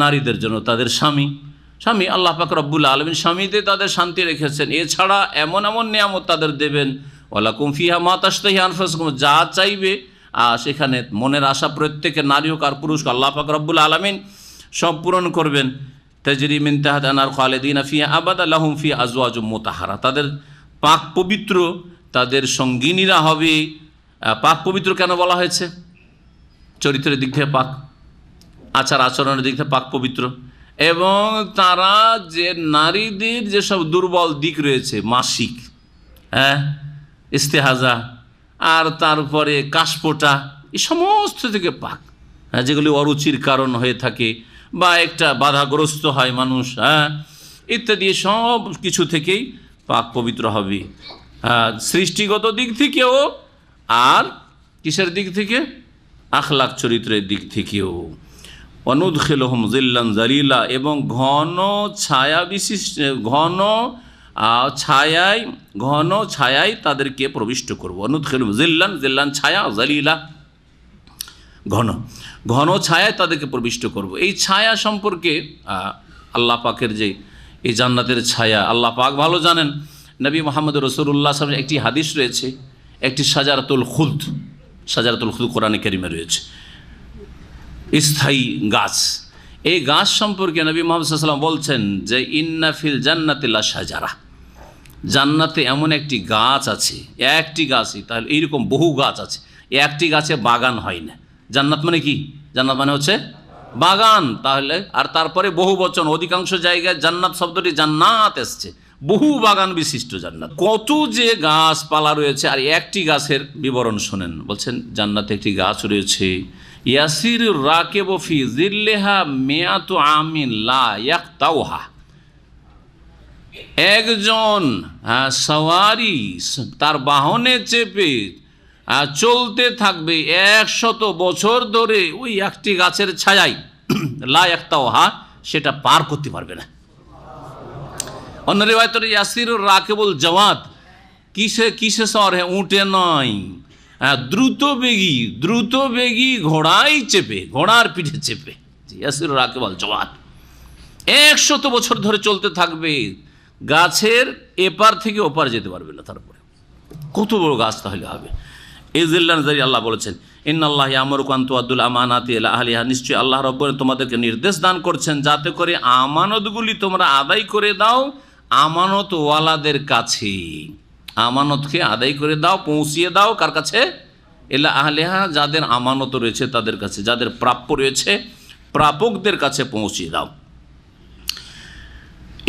নারীদের জন্য তাদের স্বামী আল্লাহ পাক রব্বুল আলামিন স্বামীতে তাদের শান্তি রেখেছেন। এছাড়া এমন এমন নিয়ামত তাদের দেবেন, ওয়ালাকুম ফিহা মা তাশতাহি আনফুসুকুম, যা চাইবে সেখানে মনের আশা প্রত্যেকের, নারী হোক আর পুরুষ, আল্লাহ পাক রব্বুল আলামিন সব পূরণ করবেন। তাজরি মিন তাহতিহা আনহার খালিদিনা ফিহা আবাদা লাহুম ফিহা আজওয়াজুম মুতাহহারা, তাদের পাক পবিত্র তাদের সঙ্গিনীরা হবে। পাক পবিত্র কেন বলা হয়েছে? চরিত্রের দিক থেকে পাক, আচার আচরণের দিক থেকে পাক পবিত্র, এবং তারা যে নারীদের যেসব দুর্বল দিক রয়েছে, মাসিক, ইস্তেহাজা, আর তারপরে কাশপোটা, এই সমস্ত থেকে পাক, যেগুলি অরুচির কারণ হয়ে থাকে বা একটা বাধাগ্রস্ত হয় মানুষ, ইত্যাদি, সব কিছু থেকেই পাক পবিত্র হবে। সৃষ্টিগত দিক থেকেও আর কিসের দিক থেকে? আখলাক, চরিত্রের দিক থেকেও। অনুদখিলহুম জিল্লান জালিলা, এবং ঘন ছায়া বিশিষ্ট, ঘন ছায়ায় তাদেরকে প্রবিষ্ট করব। অনুদখিলহুম জিল্লান ছায়া, জালিলা ঘন ছায়ায় তাদেরকে প্রবিষ্ট করব। এই ছায়া সম্পর্কে আল্লাহ পাকের যে এই জান্নাতের ছায়া আল্লাহ পাক ভালো জানেন। নবী মুহাম্মদ রাসূলুল্লাহ সাল্লাল্লাহু আলাইহি ওয়াসাল্লাম একটি হাদিস রয়েছে, একটি শাজারাতুল খুলদ কোরআনে কারিমে রয়েছে, স্থায়ী গাছ। এই গাছ সম্পর্কে নবী মুহাম্মদ সাল্লাল্লাহু আলাইহি ওয়াসাল্লাম বলছেন যে ইন্না ফিল জান্নাতি লা শাজারা, জান্নাতে এমন একটি গাছ আছে, একটি গাছই, তাহলে এইরকম বহু গাছ আছে, একটি গাছে বাগান হয় না। জান্নাত মানে কি? জান্নাত মানে হচ্ছে বাগান। তাহলে আর তারপরে বহু বচন, অধিকাংশ জায়গায় জান্নাত শব্দটি জান্নাত এসছে, বহু বাগান বিশিষ্ট জান্নাত। কত যে গাছপালা রয়েছে, আর একটি গাছের বিবরণ শোনেন। বলছেন জান্নাতে একটি গাছ রয়েছে, ইয়াসির রাকিবু ফি জিল্লিহা মিয়াতু আমিন লা ইয়াকতাউহা, একজন সওয়ারি তার বাহনে চেপে চলতে থাকবে 100 বছর ধরে ওই একটি গাছের ছায়ায়, লা ইয়াকতাউহা, সেটা পার করতে পারবে না। অন্য রিওয়ায়াতে ইয়াসিরুর রাকিবুল জাওয়াদ, কিসে সওয়ার? উঠে নয়, দ্রুতবেগী ঘোড়ায় চেপে, ঘোড়ার পিঠে চেপে। ইয়াসিরুর রাকিবুল জাওয়াদ 100 বছর ধরে চলতে থাকবে, গাছের এপার থেকে ওপার যেতে পারবে না। তারপরে কত বড় গাছ তাহলে হবে। এই জিল্লান জারি আল্লাহ বলেছেন ইন্নাল্লাহ ইয়ামুরুকুম আন তুআদ্দুল আমানাতি ইলা আহলিহা, নিশ্চয়ই আল্লাহ রাব্বুল তোমাদেরকে নির্দেশ দান করছেন যাতে করে আমানতগুলি তোমরা আদায় করে দাও আমানতওয়ালাদের কাছে। আমানতকে আদায় করে দাও, পৌঁছিয়ে দাও কার কাছে? ইলা আহলিহা, যাদের আমানত রয়েছে তাদের কাছে, যাদের প্রাপ্য রয়েছে প্রাপকদের কাছে পৌঁছিয়ে দাও।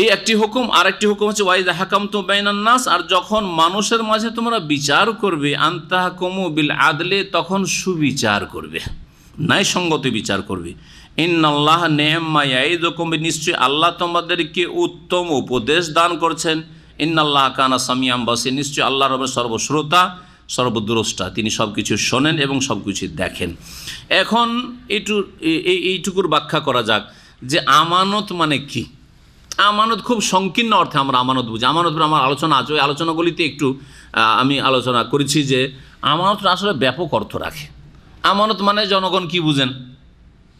এই একটি হুকুম। আর একটি হুকুম হচ্ছে ওয়াইযা হাকামতুম বাইনান নাস, আর যখন মানুষের মাঝে তোমরা বিচার করবে, আনতাহকুমু বিল আদলে, তখন সুবিচার করবে, ন্যায়সঙ্গত বিচার করবে। ইন্নাল্লাহ নি'ম্মা ইয়াইযুকুম, নিশ্চয়ই আল্লাহ তোমাদেরকে উত্তম উপদেশ দান করছেন। ইন্নাল্লাহ কানা সামিয়াম বাসীর, নিশ্চয়ই আল্লাহ রবের সর্বশ্রোতা সর্বদ্রষ্টা, তিনি সব কিছু শোনেন এবং সব কিছু দেখেন। এখন এইটুকুর ব্যাখ্যা করা যাক যে আমানত মানে কি। আমানত খুব সংকীর্ণ অর্থে আমরা আমানত বুঝি। আমানত আমার আলোচনা আছে, ওই আলোচনাগুলিতে একটু আমি আলোচনা করেছি যে আমানত আসলে ব্যাপক অর্থ রাখে। আমানত মানে জনগণ কি বুঝেন,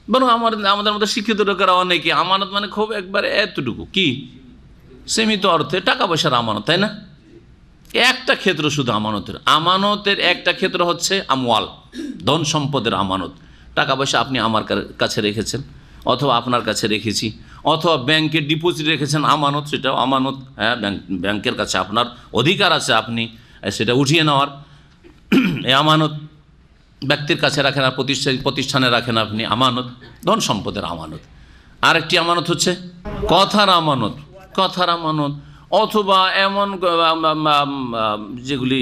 বরং আমাদের মধ্যে শিক্ষিত লোকেরা অনেকে আমানত মানে খুব একবারে এতটুকু কি সীমিত অর্থে টাকা পয়সার আমানত, তাই না? একটা ক্ষেত্র শুধু আমানতের একটা ক্ষেত্র হচ্ছে আমওয়াল, ধন সম্পদের আমানত। টাকা পয়সা আপনি আমার কাছে রেখেছেন, অথবা আপনার কাছে রেখেছি, অথবা ব্যাংকে ডিপোজিট রেখেছেন আমানত, সেটাও আমানত। হ্যাঁ, ব্যাংকের কাছে আপনার অধিকার আছে আপনি সেটা উঠিয়ে নেওয়ার, এই আমানত। ব্যক্তির কাছে রাখেন আর প্রতিষ্ঠানে রাখেন আপনি, আমানত, ধন সম্পদের আমানত। আরেকটি আমানত হচ্ছে কথার আমানত, অথবা এমন যেগুলি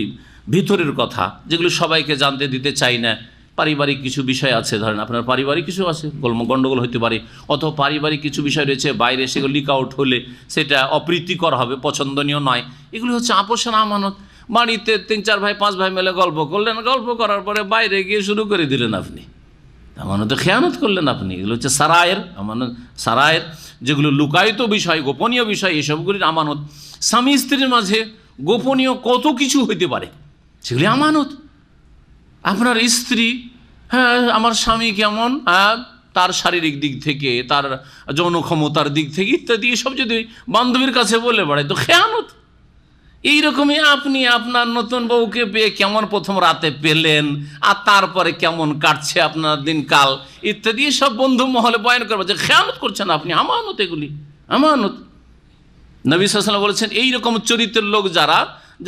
ভিতরের কথা, যেগুলি সবাইকে জানতে দিতে চাই না, পারিবারিক কিছু বিষয় আছে, ধরেন আপনার পারিবারিক কিছু আছে, গণ্ডগোল হতে পারে, অথবা পারিবারিক কিছু বিষয় রয়েছে বাইরে, সেগুলো লিক আউট হলে সেটা অপ্রীতিকর হবে, পছন্দনীয় নয়। এগুলি হচ্ছে আপোষের আমানত। বাড়িতে 3-4 ভাই 5 ভাই মিলে গল্প করলেন, গল্প করার পরে বাইরে গিয়ে শুরু করে দিলেন আপনি, আমানতে খেয়ানত করলেন আপনি। এগুলো হচ্ছে সারায়ের আমানত। সারায়ের যেগুলো লুকায়িত বিষয়, গোপনীয় বিষয়, এসবগুলির আমানত। স্বামী স্ত্রীর মাঝে গোপনীয় কত কিছু হইতে পারে, সেগুলি আমানত। আপনার স্ত্রী, হ্যাঁ আমার স্বামী কেমন, তার শারীরিক দিক থেকে, তার যৌন ক্ষমতার দিক থেকে ইত্যাদি, এসব যদি বান্ধবীর কাছে বলে বেড়ায় তো খেয়ানত। এইরকমই আপনি আপনার নতুন বউকে পেয়ে কেমন প্রথম রাতে পেলেন, আর তারপরে কেমন কাটছে আপনার দিনকাল ইত্যাদি, সব বন্ধু মহলে বয়ান করবে যে খেয়ানত করছেন আপনি। আমানত, এগুলি আমানত। নবী সাল্লাল্লাহু আলাইহি ওয়াসাল্লাম বলেছেন এইরকম চরিত্রের লোক যারা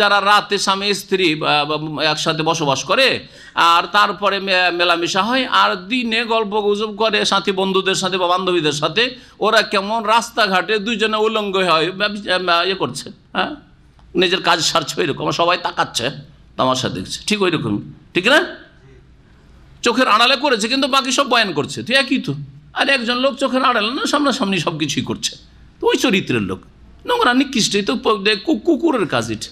যারা রাতে স্বামী স্ত্রী একসাথে বসবাস করে আর তারপরে মেলামেশা হয়, আর দিনে গল্প গুজব করে সাথী বন্ধুদের সাথে বা বান্ধবীদের সাথে, ওরা কেমন রাস্তাঘাটে দুইজনে উলঙ্গ হয় ইয়ে করছে, হ্যাঁ নিজের কাজ সারছে, ওইরকম সবাই তাকাচ্ছে, তামাশা দেখছে, ঠিক ওই রকম, ঠিক না? চোখের আড়ালে করেছে কিন্তু বাকি সব বয়ান করছে, তো একই তো। আর একজন লোক চোখের আড়ালে না, সামনাসামনি সব কিছুই করছে, তো ওই চরিত্রের লোক নোংরা নিকৃষ্ট। তো কুকুরের কাজ এটা,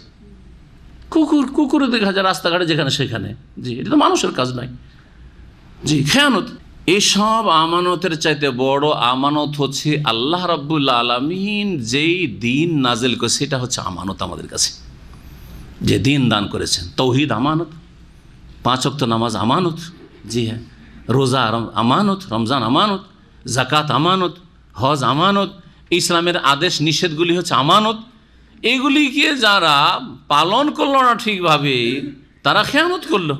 কুকুর দেখা যায় রাস্তাঘাটে যেখানে সেখানে, জি এটা তো মানুষের কাজ নয়, জি খেয়ানত। এসব আমানতের চাইতে বড় আমানত হচ্ছে আল্লাহ রাব্বুল আলামিন যেই দিন নাজিল করে, সেটা হচ্ছে আমানত আমাদের কাছে। যে দিন দান করেছেন, তৌহিদ আমানত, 5 ওয়াক্ত নামাজ আমানত, জি হ্যাঁ, রোজা আমানত, রমজান আমানত, জাকাত আমানত, হজ আমানত, ইসলামের আদেশ নিষেধগুলি হচ্ছে আমানত। এগুলিকে যারা পালন করলো না ঠিকভাবে, তারা খেয়ানত করলো।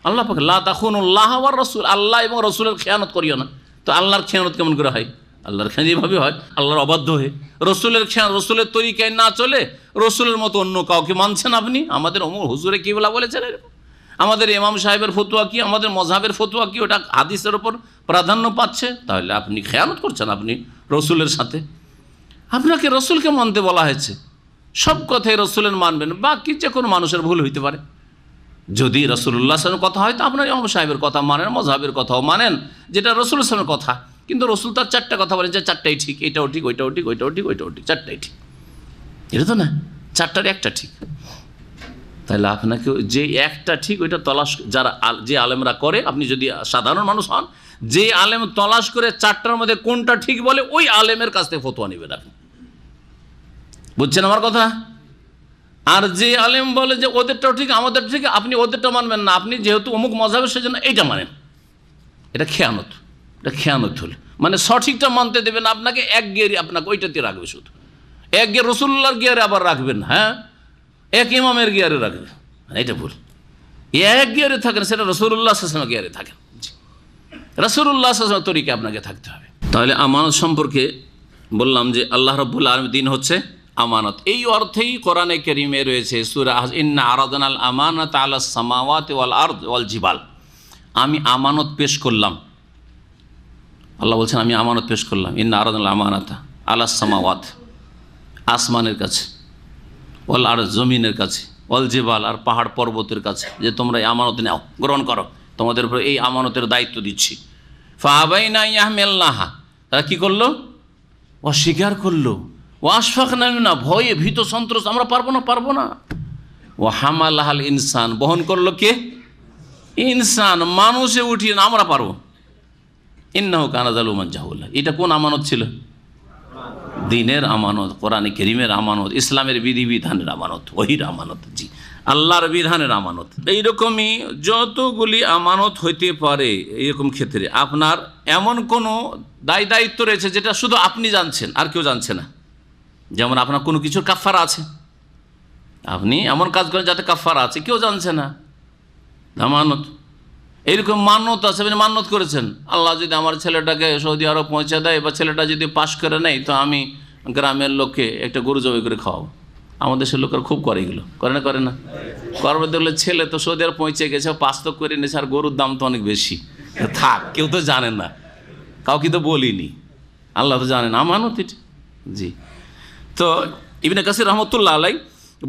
আল্লাহ পাক লা তাখুনুল্লাহ ওয়ার রাসূল, আল্লাহ এবং রসুলের খেয়ানত করিও না। তো আল্লাহর খেয়ানত কেমন করে হয়? আল্লাহর খেয়ানত এইভাবে হয়, আল্লাহর অবাধ্য হয়ে। রসুলের খেয়ানত, রসুলের তরিকায় না চলে রসুলের মতো অন্য কাউকে মানছেন আপনি। আমাদের হুজুরে কি বলেছেন এরকম, আমাদের ইমাম সাহেবের ফতোয়া কি, আমাদের মযহাবের ফতোয়া কি, ওটা হাদিসের ওপর প্রাধান্য পাচ্ছে, তাহলে আপনি খেয়ানত করছেন আপনি রসুলের সাথে। আপনাকে রসুলকে মানতে বলা হয়েছে, সব কথাই রসুলের মানবেন, বাকি যে কোনো মানুষের ভুল হইতে পারে। যদি রসুল্লাহ সাল্লামের কথা হয় তো আপনার ইমাম সাহেবের কথা মানেন, মযহাবের কথাও মানেন, যেটা রসুল সাল্লামের কথা। কিন্তু রসুল তার 4টা কথা বলেন যে 4টাই ঠিক, এটাও ঠিক, ওইটাও ঠিক, ওইটাও ঠিক, ওইটাও ঠিক, 4টাই ঠিক। এটা তো না, 4টার একটা ঠিক। তাহলে আপনাকে যে একটা ঠিক ওইটা তলাশ, যারা যে আলেমরা করে, আপনি যদি সাধারণ মানুষ হন, যে আলেম তলাশ করে 4টার মধ্যে কোনটা ঠিক বলে, ওই আলেমের কাছ থেকে ফতোয়া নেবেন আপনি। বুঝছেন আমার কথা? আর যে আলেম বলে যে ওদেরটাও ঠিক আমাদের ঠিক, আপনি ওদেরটা মানবেন না, আপনি যেহেতু অমুক মযহাবের সেজন্য এইটা মানেন, এটা খেয়ানত। এটা খেয়ানত হল, মানে সঠিকটা মানতে দেবেন আপনাকে, এক গিয়ারে আপনাকে ওইটাতে রাখবে, শুধু এক গিয়ার রসুল্লাহর গিয়ারে আবার রাখবেন, হ্যাঁ এক ইমামের গিয়ারে রাখবে, এটা ভুল। এক গিয়ারে থাকেন, সেটা রসুল্লাহ সাল্লাল্লাহু গিয়ারে থাকেন, রসুল্লাহ সাল্লাল্লাহু তরিকে আপনাকে থাকতে হবে। তাহলে আমানত সম্পর্কে বললাম যে আল্লাহ রাব্বুল আলামিন দিন হচ্ছে আমানত। এই অর্থেই কোরআনে কারীমে রয়েছে সূরা ইন্না আরাদনাল আমানাতা আলাস সামাওয়াতি ওয়াল আরদ ওয়াল জিবাল, আমি আমানত পেশ করলাম। আল্লাহ বলছেন আমি আমানত পেশ করলাম, ইন্না আরাদনাল আমানাতা আলাস সামাওয়াত, আসমানের কাছে, ওয়াল আরদ জমিনের কাছে, ওয়াল জিবাল আর পাহাড় পর্বতের কাছে, যে তোমরা এই আমানত নাও, গ্রহণ করো, তোমাদের উপর এই আমানতের দায়িত্ব দিচ্ছি। ফাআবাইনা ইয়াহমিলনাহা, তারা কি করলো? অস্বীকার করলো। ওয়াশফাকনা মিনহা, ভয়ে ভীত সন্ত্রস্ত, আমরা পারবো না। ও হামালাহাল ইনসান, বহন করলো কে? ইনসান, মানুষে উঠিয়ে না, আমরা পারবো। ইন্নাহু কানা যালুমান জাহুলা, এটা কোন আমানত ছিল? দিনের আমানত, কোরআনে কারীমের আমানত, ইসলামের বিধিবিধানের আমানত, ওহির আমানত, জি আল্লাহর বিধানের আমানত। এইরকমই যতগুলি আমানত হইতে পারে, এইরকম ক্ষেত্রে আপনার এমন কোনো দায়িত্ব রয়েছে যেটা শুধু আপনি জানছেন, আর কেউ জানছে না। যেমন আপনার কোনো কিছুর কাফারা আছে, আপনি এমন কাজ করেন যাতে কাফারা আছে, কেউ জানছে না, আমানত। এইরকম মান্যত আছে, আপনি মান্যত করেছেন, আল্লাহ যদি আমার ছেলেটাকে সৌদি আরব পৌঁছে দেয়, বা ছেলেটা যদি পাশ করে নেয়, তো আমি গ্রামের লোককে একটা গরু জবাই করে খাওয়াবো। আমাদের দেশের লোকেরা খুব করে এগুলো, করে না? করবে দেখলে ছেলে তো সৌদি আরব পৌঁছে গেছে, পাস তো করে নিয়েছে, আর গরুর দাম তো অনেক বেশি, থাক, কেউ তো জানে না, কাউকে তো বলিনি, আল্লাহ তো জানেন, আমানত এটা, জি। তো ইবনে কাসির রহমতুল্লাহ আলাইহি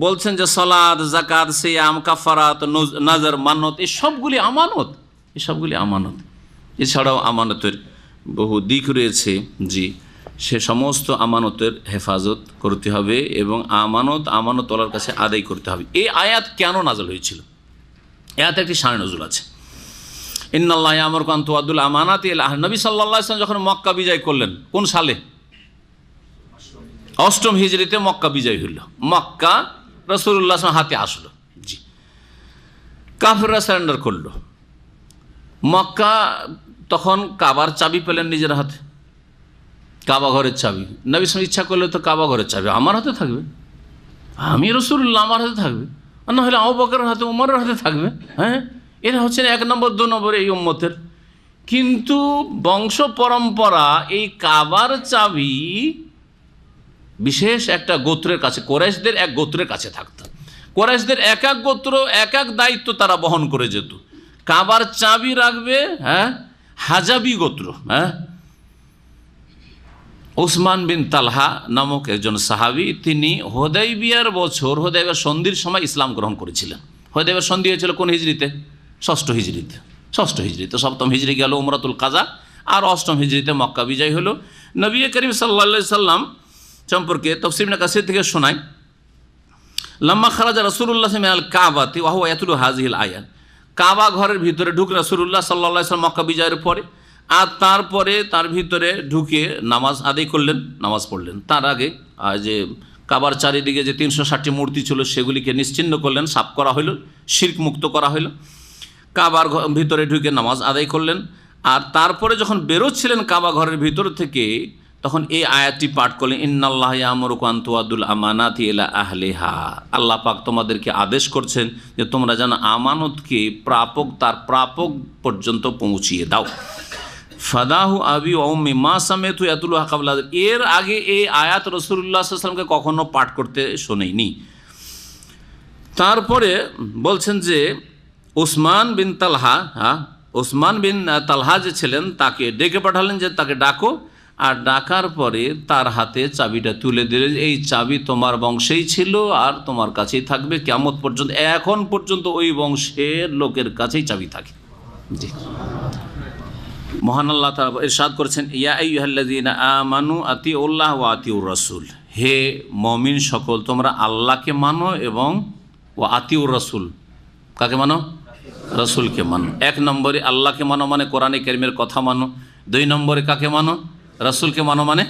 বলছেন যে সালাত, যাকাত, সিয়াম, কাফারাত, নাজর, মান্নত, এই সবগুলি আমানত। এসবগুলি আমানত। এছাড়াও আমানতের বহু দিক রয়েছে, জি, সে সমস্ত আমানতের হেফাজত করতে হবে এবং আমানতওয়ালার কাছে আদায় করতে হবে। এই আয়াত কেন নাযিল হয়েছিল? আয়াতে একটি শানে নজুল আছে। ইন্নাল্লাহ ইয়ামুরুকুম আন তুআদ্দুল আমানাতি ইলা আহলিহা। নবী সাল্লাল্লাহু আলাইহি ওয়াসাল্লাম যখন মক্কা বিজয় করলেন, কোন সালে? 8ম হিজরিতে মক্কা বিজয় হইল। মক্কা রাসূলুল্লাহ সাল্লাল্লাহু আলাইহি ওয়াসাল্লাম হাতে আসলো, জি। কাফেররা সারেন্ডার করলো। মক্কা তখন কাবার চাবি পেলেন নিজের হাতে, কাবা ঘরের চাবি। নবী সাল্লাল্লাহু ইচ্ছা করলে তো কাবা ঘরের চাবি আমার হাতে থাকবে, আমি রাসূলুল্লাহ আমার হাতে থাকবে, আর না হলে আবু বকরের হাতে, ওমরের হাতে থাকবে। হ্যাঁ, এরা হচ্ছেন 1 নম্বর 2 নম্বর এই উম্মতের। কিন্তু বংশ পরম্পরা এই কাবার চাবি বিশেষ একটা গোত্রের কাছে, কোরাইশদের এক গোত্রের কাছে থাকত। কোরাইশদের এক এক গোত্র এক এক দায়িত্ব তারা বহন করে যেত। কাবার চাবি রাখবে হাজাবি গোত্র, ওসমান বিন তালহা নামক একজন সাহাবী, তিনি হুদাইবিয়ার বছর, হুদাইবিয়া সন্ধির সময় ইসলাম গ্রহণ করেছিলেন। হুদাইবিয়ার সন্ধি হয়েছিল কোন হিজরিতে? 6ষ্ঠ হিজরিতে। 7ম হিজরি গেল উমরাতুল কাজা, আর 8ম হিজরিতে মক্কা বিজয় হলো। নবী করিম সাল্লাল্লাহু আলাইহি সাল্লাম সম্পর্কে তাফসীর ইবনে কাসির থেকে শোনায়, লাম্মা খারাজা রাসূলুল্লাহ মিনাল কাবাতি ওয়া হুয়া ইয়াতলু হাযিহিল আয়াত। কাবা ঘরের ভিতরে ঢুকে রাসূলুল্লাহ সাল্লাল্লাহু আলাইহি সাল্লাম মক্কা বিজয়ের পরে, আর তারপরে তার ভিতরে ঢুকে নামাজ আদায় করলেন, নামাজ পড়লেন। তার আগে যে কাবার চারিদিকে যে 360টি মূর্তি ছিল সেগুলিকে নিশ্চিহ্ন করলেন, সাফ করা হইল, শিরক মুক্ত করা হইল। কাবার ভিতরে ঢুকে নামাজ আদায় করলেন। আর তারপরে যখন বেরোচ্ছিলেন কাবা ঘরের ভিতর থেকে, তখন এই আয়াতটি পাঠ করলেন, ইন্নাল্লাহ ইয়ামুরুকুম আন তুআদ্দুল আমানাতি ইলা আহলিহা। আল্লাহ পাক তোমাদেরকে আদেশ করছেন যে তোমরা যেন আমানতকে তার প্রাপক পর্যন্ত পৌঁছিয়ে দাও। ফাদাহু আবি ওয়া উম্মি মা সামিতু ইয়াতুলুহা ক্বাবলা। এর আগে এই আয়াত রাসূলুল্লাহ সাল্লাল্লাহু আলাইহি ওয়াসাল্লামকে কখনো পাঠ করতে শোনেনি। তারপরে বলছেন যে ওসমান বিন তালহা যে ছিলেন, তাকে ডেকে পাঠালেন যে তাকে ডাকো, আর ডাকার পরে তার হাতে চাবিটা তুলে দিলেন, এই চাবি তোমার বংশেই ছিল আর তোমার কাছেই থাকবে কিয়ামত পর্যন্ত। এখন পর্যন্ত ওই বংশের লোকের কাছেই চাবি থাকে। জি, মহান আল্লাহ তাআলা ইরশাদ করেছেন, ইয়া আইয়ুহাল্লাযীনা আমানু আতিউল্লাহ ওয়া আতিউর রাসূল। হে মুমিন সকল, তোমরা আল্লাহকে মানো এবং ওয়া আতিউর রাসূল। কাকে মানো? রাসূলকে মানো। 1 নম্বরে আল্লাহকে মানো মানে কোরআনে কারীমের কথা মানো। 2 নম্বরে কাকে মানো? রাসূলকে মানো মানে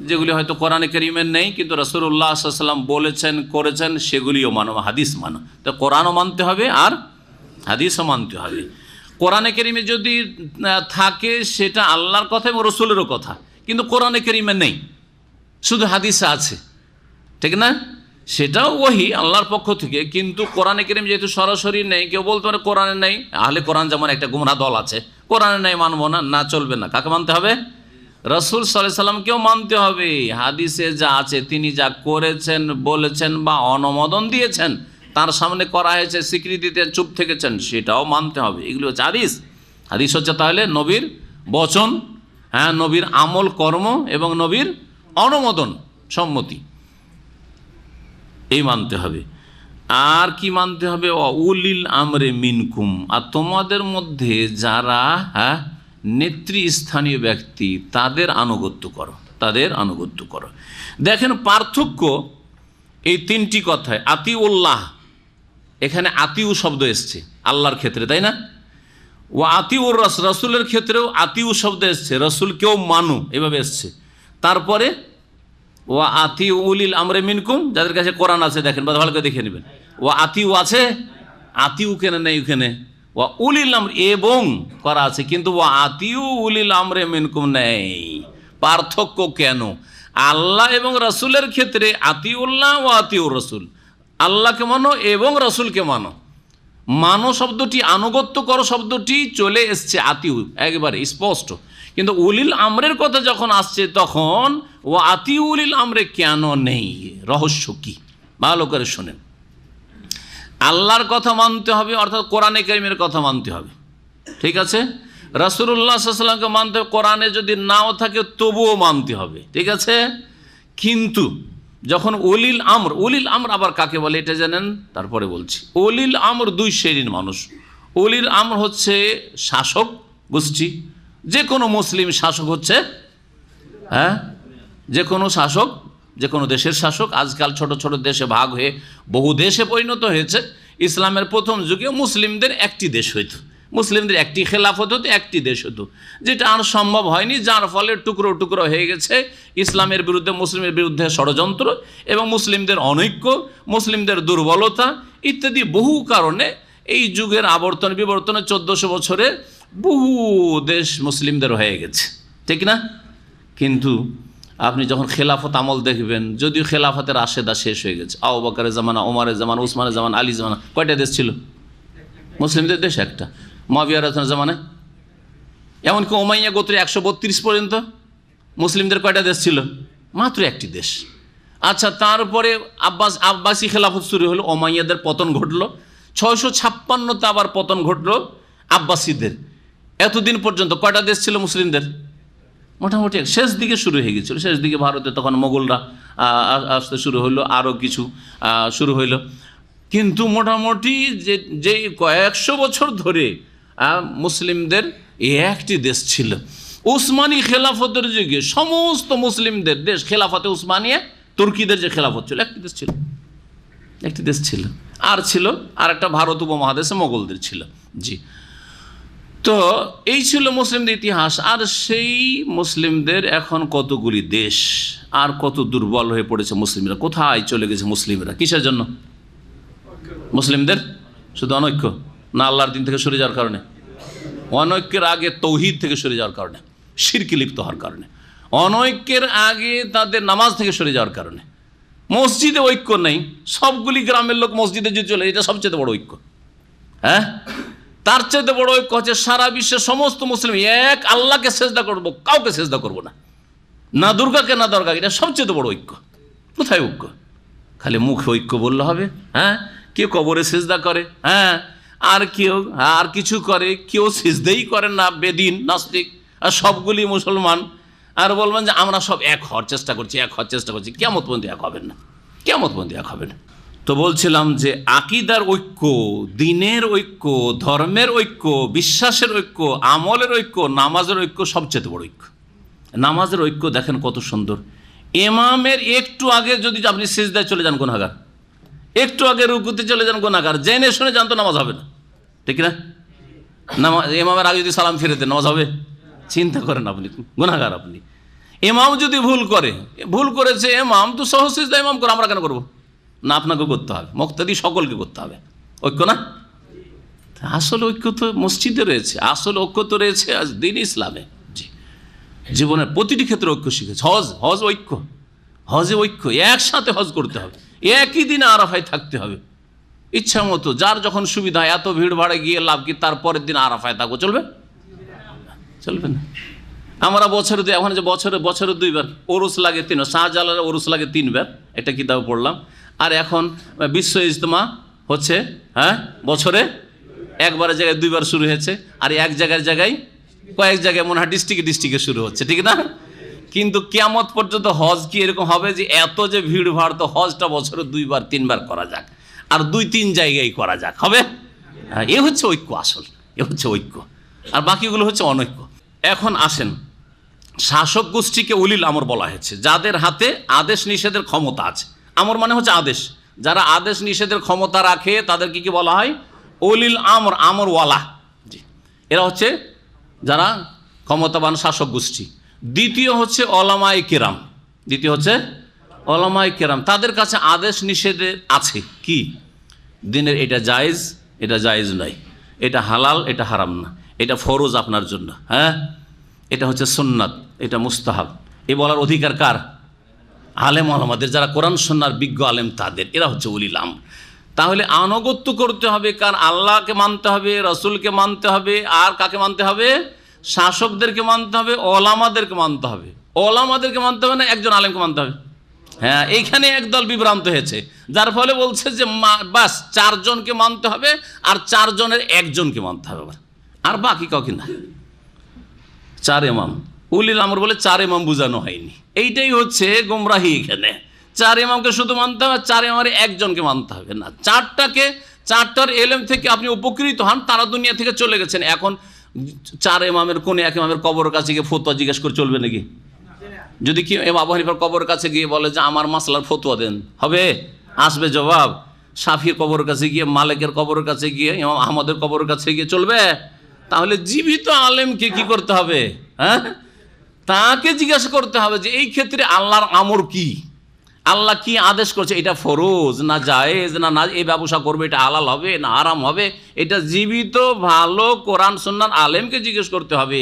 যেগুলি হয়তো কোরআনে কারীমের নেই কিন্তু রাসূলুল্লাহ সাল্লাল্লাহু আলাইহি ওয়াসাল্লাম বলেছেন, করেছেন, সেগুলিও মানো, হাদিস মানো। তো কোরআনও মানতে হবে আর হাদিসও মানতে হবে। কোরআনে কারীমে যদি থাকে সেটা আল্লাহর কথা এবং রাসূলেরও কথা, কিন্তু কোরআনে কারীমে নেই, শুধু হাদিসে আছে, ঠিক না? সেটাও ওহী আল্লাহর পক্ষ থেকে, কিন্তু কোরআনে কারীম যেহেতু সরাসরি নেই, কেউ বলতে পারে কোরআনে নেই, আহলে কোরআন যেমন একটা গুমরাহ দল আছে, কোরআনে নেই মানবো না, না চলবে না। কাকে মানতে হবে? রাসূল সাল্লাল্লাহু আলাইহি সাল্লামকেও মানতে হবে। হাদিসে যা আছে, তিনি যা করেছেন, বলেছেন বা অনুমোদন দিয়েছেন, তার সামনে করা হয়েছে, স্বীকৃতিতে চুপ থেকেছেন, সেটাও মানতে হবে। এগুলো হচ্ছে হাদিস। হাদিস হচ্ছে তাহলে নবীর বচন, নবীর আমল কর্ম এবং নবীর অনুমোদন, সম্মতি, এই মানতে হবে। আর কি মানতে হবে? উলিল আমরে মিনকুম। আর তোমাদের মধ্যে যারা নেতৃস্থানীয় ব্যক্তি, তাদের আনুগত্য করো, তাদের আনুগত্য করো। দেখেন পার্থক্য এই 3টি কথায়। আতিউল্লাহ, এখানে আতিউ শব্দ এসছে আল্লাহর ক্ষেত্রে, তাই না? ও আতিউর রাসূলের ক্ষেত্রেও আতিউ শব্দ এসছে, রাসূলকেও মানো, এভাবে এসছে। তারপরে ও আতিউ উলিল আমরে মিনকুম, যাদের কাছে কোরআন আছে দেখেন, ভালো করে দেখে নেবেন। ও আতিউ আছে, আতিউ কেন নেই ওখানে? ও উলিল আমর এবং করা আছে, কিন্তু ও আতিউ উলিল আমরে মিনকুম নেই। পার্থক্য কেন? আল্লাহ এবং রাসূলের ক্ষেত্রে আতিউল্লাহ ও আতিউর রাসূল, আল্লাহকে মানো এবং রাসূলকে মানো। মানো শব্দটি, আনুগত্য করো শব্দটি চলে এসছে আতিউ, একেবারে স্পষ্ট। কিন্তু উলিল আমরের কথা যখন আসছে তখন ও আতিউ উলিল আমরে কেন নেই? রহস্য কি? ভালো করে শোনেন। আল্লাহর কথা মানতে হবে, অর্থাৎ কোরআনে কারীমের কথা মানতে হবে, ঠিক আছে? রাসূলুল্লাহ সাল্লাল্লাহু আলাইহি ওয়াসাল্লামকে মানতে হবে, কোরআনে যদি নাও থাকে তবুও মানতে হবে, ঠিক আছে? কিন্তু যখন উলিল আমর আবার কাকে বলে এটা জানেন? তারপরে বলছি। উলিল আমর 2 শ্রেণীর মানুষ। উলিল আমর হচ্ছে শাসক গোষ্ঠী। যে কোনো মুসলিম শাসক হচ্ছে, যে কোনো শাসক, যে কোনো দেশের শাসক। আজকাল ছোট ছোট দেশে ভাগ হয়ে বহু দেশে পরিণত হয়েছে। ইসলামের প্রথম যুগে মুসলিমদের একটি দেশ হইত, মুসলিমদের একটি খেলাফত হতো, একটি দেশ হতো, যেটা আর সম্ভব হয়নি, যার ফলে টুকরো টুকরো হয়ে গেছে। ইসলামের বিরুদ্ধে, মুসলিমের বিরুদ্ধে ষড়যন্ত্র এবং মুসলিমদের অনৈক্য, মুসলিমদের দুর্বলতা ইত্যাদি বহু কারণে এই যুগের আবর্তন বিবর্তনে 1400 বছরে বহু দেশ মুসলিমদের হয়ে গেছে, ঠিক না? কিন্তু আপনি যখন খেলাফত আমল দেখবেন, যদিও খেলাফতের রাশেদা শেষ হয়ে গেছে, আবু বকরের জামানা, ওমরের জামানা, উসমানের জামানা, আলী জামানা, কয়টা দেশ ছিল? মুসলিমদের দেশ একটা। মুআবিয়া রাদিয়াল্লাহু জামানে, এমনকি উমাইয়া গোত্রে 132 পর্যন্ত মুসলিমদের কয়টা দেশ ছিল? মাত্র একটি দেশ। আচ্ছা, তারপরে আব্বাসি খেলাফত শুরু হলো, উমাইয়াদের পতন ঘটলো, 656তে আবার পতন ঘটলো আব্বাসীদের। এতদিন পর্যন্ত কয়টা দেশ ছিল মুসলিমদের? মোটামুটি শেষ দিকে শুরু হয়ে গেছিলো, শেষ দিকে ভারতে তখন মোগলরা আসতে শুরু হলো, আরও কিছু শুরু হইল। কিন্তু মোটামুটি যে কয়েকশো বছর ধরে মুসলিমদের একটি দেশ ছিল। উসমানী খেলাফতের যুগে সমস্ত মুসলিমদের দেশ, খেলাফতে উসমানিয়া, তুর্কিদের যে খেলাফত ছিল, একটি দেশ ছিল, একটি দেশ ছিল। আর ছিল আর একটা ভারত উপমহাদেশে মোগলদের ছিল। জি, তো এই ছিল মুসলিমদের ইতিহাস। আর সেই মুসলিমদের এখন কতগুলি দেশ, আর কত দুর্বল হয়ে পড়েছে মুসলিমরা। কোথায় চলে গেছে মুসলিমরা? কিসের জন্য? মুসলিমদের শুধু অনৈক্য না, আল্লাহর দিন থেকে সরে যাওয়ার কারণে? অনৈক্যের আগে তৌহিদ থেকে সরে যাওয়ার কারণে, শিরকে লিপ্ত হওয়ার কারণে। অনৈক্যের আগে তাদের নামাজ থেকে সরে যাওয়ার কারণে। মসজিদে ঐক্য নেই, সবগুলি গ্রামের লোক মসজিদে যে চলে, এটা সবচেয়ে বড় ঐক্য। তার চাইতে বড় ঐক্য হচ্ছে সারা বিশ্বের সমস্ত মুসলিম এক আল্লাহকে সেজদা করবো, কাউকে সেজদা করবো না, না দুর্গাকে না দরগাকে। এটা সবচেয়ে বড় ঐক্য। কোথায় ঐক্য? খালি মুখে ঐক্য বললে হবে? কেউ কবরে সেজদা করে, আর কেউ আর কিছু করে, কেউ সেজদাই করে না, বেদিন নাস্তিক, আর সবগুলি মুসলমান। আর বলবেন যে আমরা সব এক হওয়ার চেষ্টা করছি, এক হওয়ার চেষ্টা করছি। কিয়ামত পর্যন্ত এক হবেন না, কিয়ামত পর্যন্ত এক হবেন না। তো বলছিলাম যে আকিদার ঐক্য, দিনের ঐক্য, ধর্মের ঐক্য, বিশ্বাসের ঐক্য, আমলের ঐক্য, নামাজের ঐক্য সবচেয়ে বড় ঐক্য। নামাজের ঐক্য দেখেন কত সুন্দর। ইমামের একটু আগে যদি আপনি সিজদায় চলে যান গুনাহগার, একটু আগে রুকুতে চলে যান গুনাহগার, জেনে শুনে জানতো নামাজ হবে না, ঠিক না? নামাজ ইমামের আগে যদি সালাম ফিরে দেন নামাজ হবে? চিন্তা করেন আপনি, গুনাহগার আপনি। ইমাম যদি ভুল করে, ভুল করেছে ইমাম, তো সহজ সিজদা ইমাম করে, আমরা কেন করবো না? আপনাকে করতে হবে, মুক্তাদি সকলকে করতে হবে। ঐক্য না? আসল ঐক্য তো মসজিদে রয়েছে, আসল ঐক্য তো রয়েছে আজ দিন ইসলামে। জি, জীবনের প্রতিটি ক্ষেত্রে ঐক্য শিখেছে। হজ ঐক্য, হজে ঐক্য, একসাথে হজ করতে হবে, একই দিনে আরাফায় থাকতে হবে, ইচ্ছা মতো যার যখন সুবিধা। এত ভিড় ভাড়ে গিয়ে লাভ কি? তারপরের দিন আরাফায় থাকবো, চলবে? চলবে না। আমরা বছরে এখন যে বছরে 2 বার ওরস লাগে, 3, শাহজালালের ওরস লাগে 3 বার, এটা কিতাব পড়লাম। আর এখন বিশ্ব ইজতেমা হচ্ছে বছরে একবারের জায়গায় 2 বার শুরু হয়েছে। আর এক জায়গায় কয়েক জায়গায় মনে হয় ডিস্ট্রিক্টে শুরু হচ্ছে, ঠিক না? কিন্তু কিয়ামত পর্যন্ত হজ কি এরকম হবে যে এত যে ভিড় ভাড়, তো হজটা বছরে 2 বার 3 বার করা যাক, আর 2-3 জায়গায় করা যাক, হবে? এ হচ্ছে ঐক্য, আসল এ হচ্ছে ঐক্য। আর বাকিগুলো হচ্ছে অনৈক্য। এখন আসেন, শাসক গোষ্ঠীকে উলিল আমর বলা হয়েছে, যাদের হাতে আদেশ নিষেধের ক্ষমতা আছে। আমর মানে হচ্ছে আদেশ, যারা আদেশ নিষেধের ক্ষমতা রাখে তাদেরকে কি বলা হয়? উলিল আমর, আমরওয়ালা। জি, এরা হচ্ছে যারা ক্ষমতাবান শাসক গোষ্ঠী। দ্বিতীয় হচ্ছে ওলামায়ে কেরাম, দ্বিতীয় হচ্ছে ওলামায়ে কেরাম। তাদের কাছে আদেশ নিষেধে আছে কি? দিনের এটা জায়েজ, এটা জায়েজ নয়, এটা হালাল, এটা হারাম না, এটা ফরজ আপনার জন্য, এটা হচ্ছে সুন্নাত, এটা মুস্তাহাব। এ বলার অধিকার কার? আলেম ওলামাদের, যারা কোরআন সুন্নাহর বিজ্ঞ আলেম তাদের। এরা হচ্ছে উলিল আমর। তাহলে আনুগত্য করতে হবে কার? আল্লাহকে মানতে হবে, রসুলকে মানতে হবে, আর কাকে মানতে হবে? শাসকদেরকে মানতে হবে, ওলামাদেরকে মানতে হবে। ওলামাদেরকে মানতে হবে না, একজন আলেমকে মানতে হবে। এইখানে একদল বিভ্রান্ত হয়েছে, যার ফলে বলছে যে বাস 4 জনকে মানতে হবে, আর 4 জনের একজনকে মানতে হবে, আর বাকি কাউকে না। 4 ইমাম উলিল আমর বলে 4 ইমাম বোঝানো হয়নি, এইটাই হচ্ছে গোমরাহি। এখানে 4 ইমামকে শুধু মানতে হবে, 4 ইমামের একজনকে মানতে হবে না। 4টাকে চারটার এলেম থেকে আপনি উপকৃত হন, তারা দুনিয়া থেকে চলে গেছেন। এখন চার ইমামের কোন এক ইমামের কবরের কাছে গিয়ে ফতোয়া জিজ্ঞেস করে চলবে নাকি? যদি কি আবু হানিফার কবরের কাছে গিয়ে বলে যে আমার মাসলার ফতোয়া দেন, হবে? আসবে জবাব? শাফির কবরের কাছে গিয়ে, মালিকের কবরের কাছে গিয়ে, ইমাম আহমদের কবরের কাছে গিয়ে চলবে? তাহলে জীবিত আলেমকে কি করতে হবে? হ্যাঁ, তাকে জিজ্ঞাসা করতে হবে যে এই ক্ষেত্রে আল্লাহর আমর কি, আল্লাহ কি আদেশ করছে, এটা ফরজ না জায়েজ, না এই ব্যবসা করবে এটা হালাল হবে না হারাম হবে, এটা জীবিত ভালো কোরআন সুন্নাহর আলেমকে জিজ্ঞেস করতে হবে।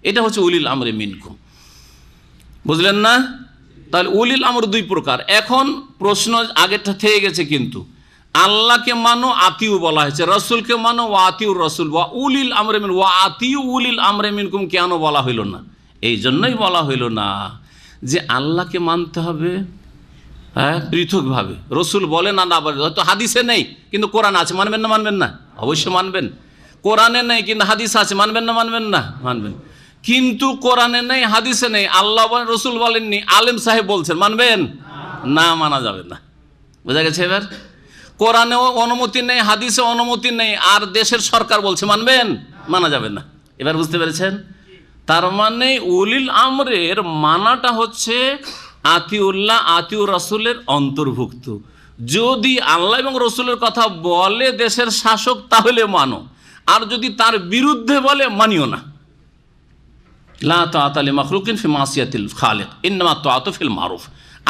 এটা হচ্ছে উলিল আমরে মিনকুম। বুঝলেন না? তাহলে উলিল আমর দুই প্রকার। এখন প্রশ্ন আগেরটা থেকে গেছে, কিন্তু আল্লাহকে মানো আতিউ বলা হয়েছে, রসুলকে মানো ওয়া আতিউর রসুল, ওয়া উলিল আমরে মিন ওয়া আতিউ উলিল আমরে মিনকুম কেন বলা হইল না? এই জন্যই বলা হইল না যে আল্লাহকে মানতে হবে হ্যাঁ পৃথকভাবে, রসুল বলে না বলে, হয়তো হাদিসে নেই কিন্তু কোরআন আছে, মানবেন না মানবেন না? অবশ্যই মানবেন। কোরআনে নেই কিন্তু হাদিস আছে, মানবেন না মানবেন না? মানবেন। কিন্তু কোরআনে নেই, হাদিসে নেই, আল্লাহ বলেন, রসুল বলেননি, আলেম সাহেব বলছেন, মানবেন না? মানা যাবে না। বোঝা গেছে? এবার কোরআনেও অনুমতি নেই, হাদিসে অনুমতি নেই, আর দেশের সরকার বলছে, মানবেন? মানা যাবে না। এবার বুঝতে পেরেছেন? তার মানে উলিল আমরের মানাটা হচ্ছে আতিউল্লাহ আতিউর রসুলের অন্তর্ভুক্ত। যদি আল্লাহ এবং রসুলের কথা বলে দেশের শাসক তাহলে মানো, আর যদি তার বিরুদ্ধে বলে মানিও না। লা তাআতা লিমাখলুকিন ফি মাসিয়াতিল খালিক ইন্নামা তাআতু ফিল মারুফ।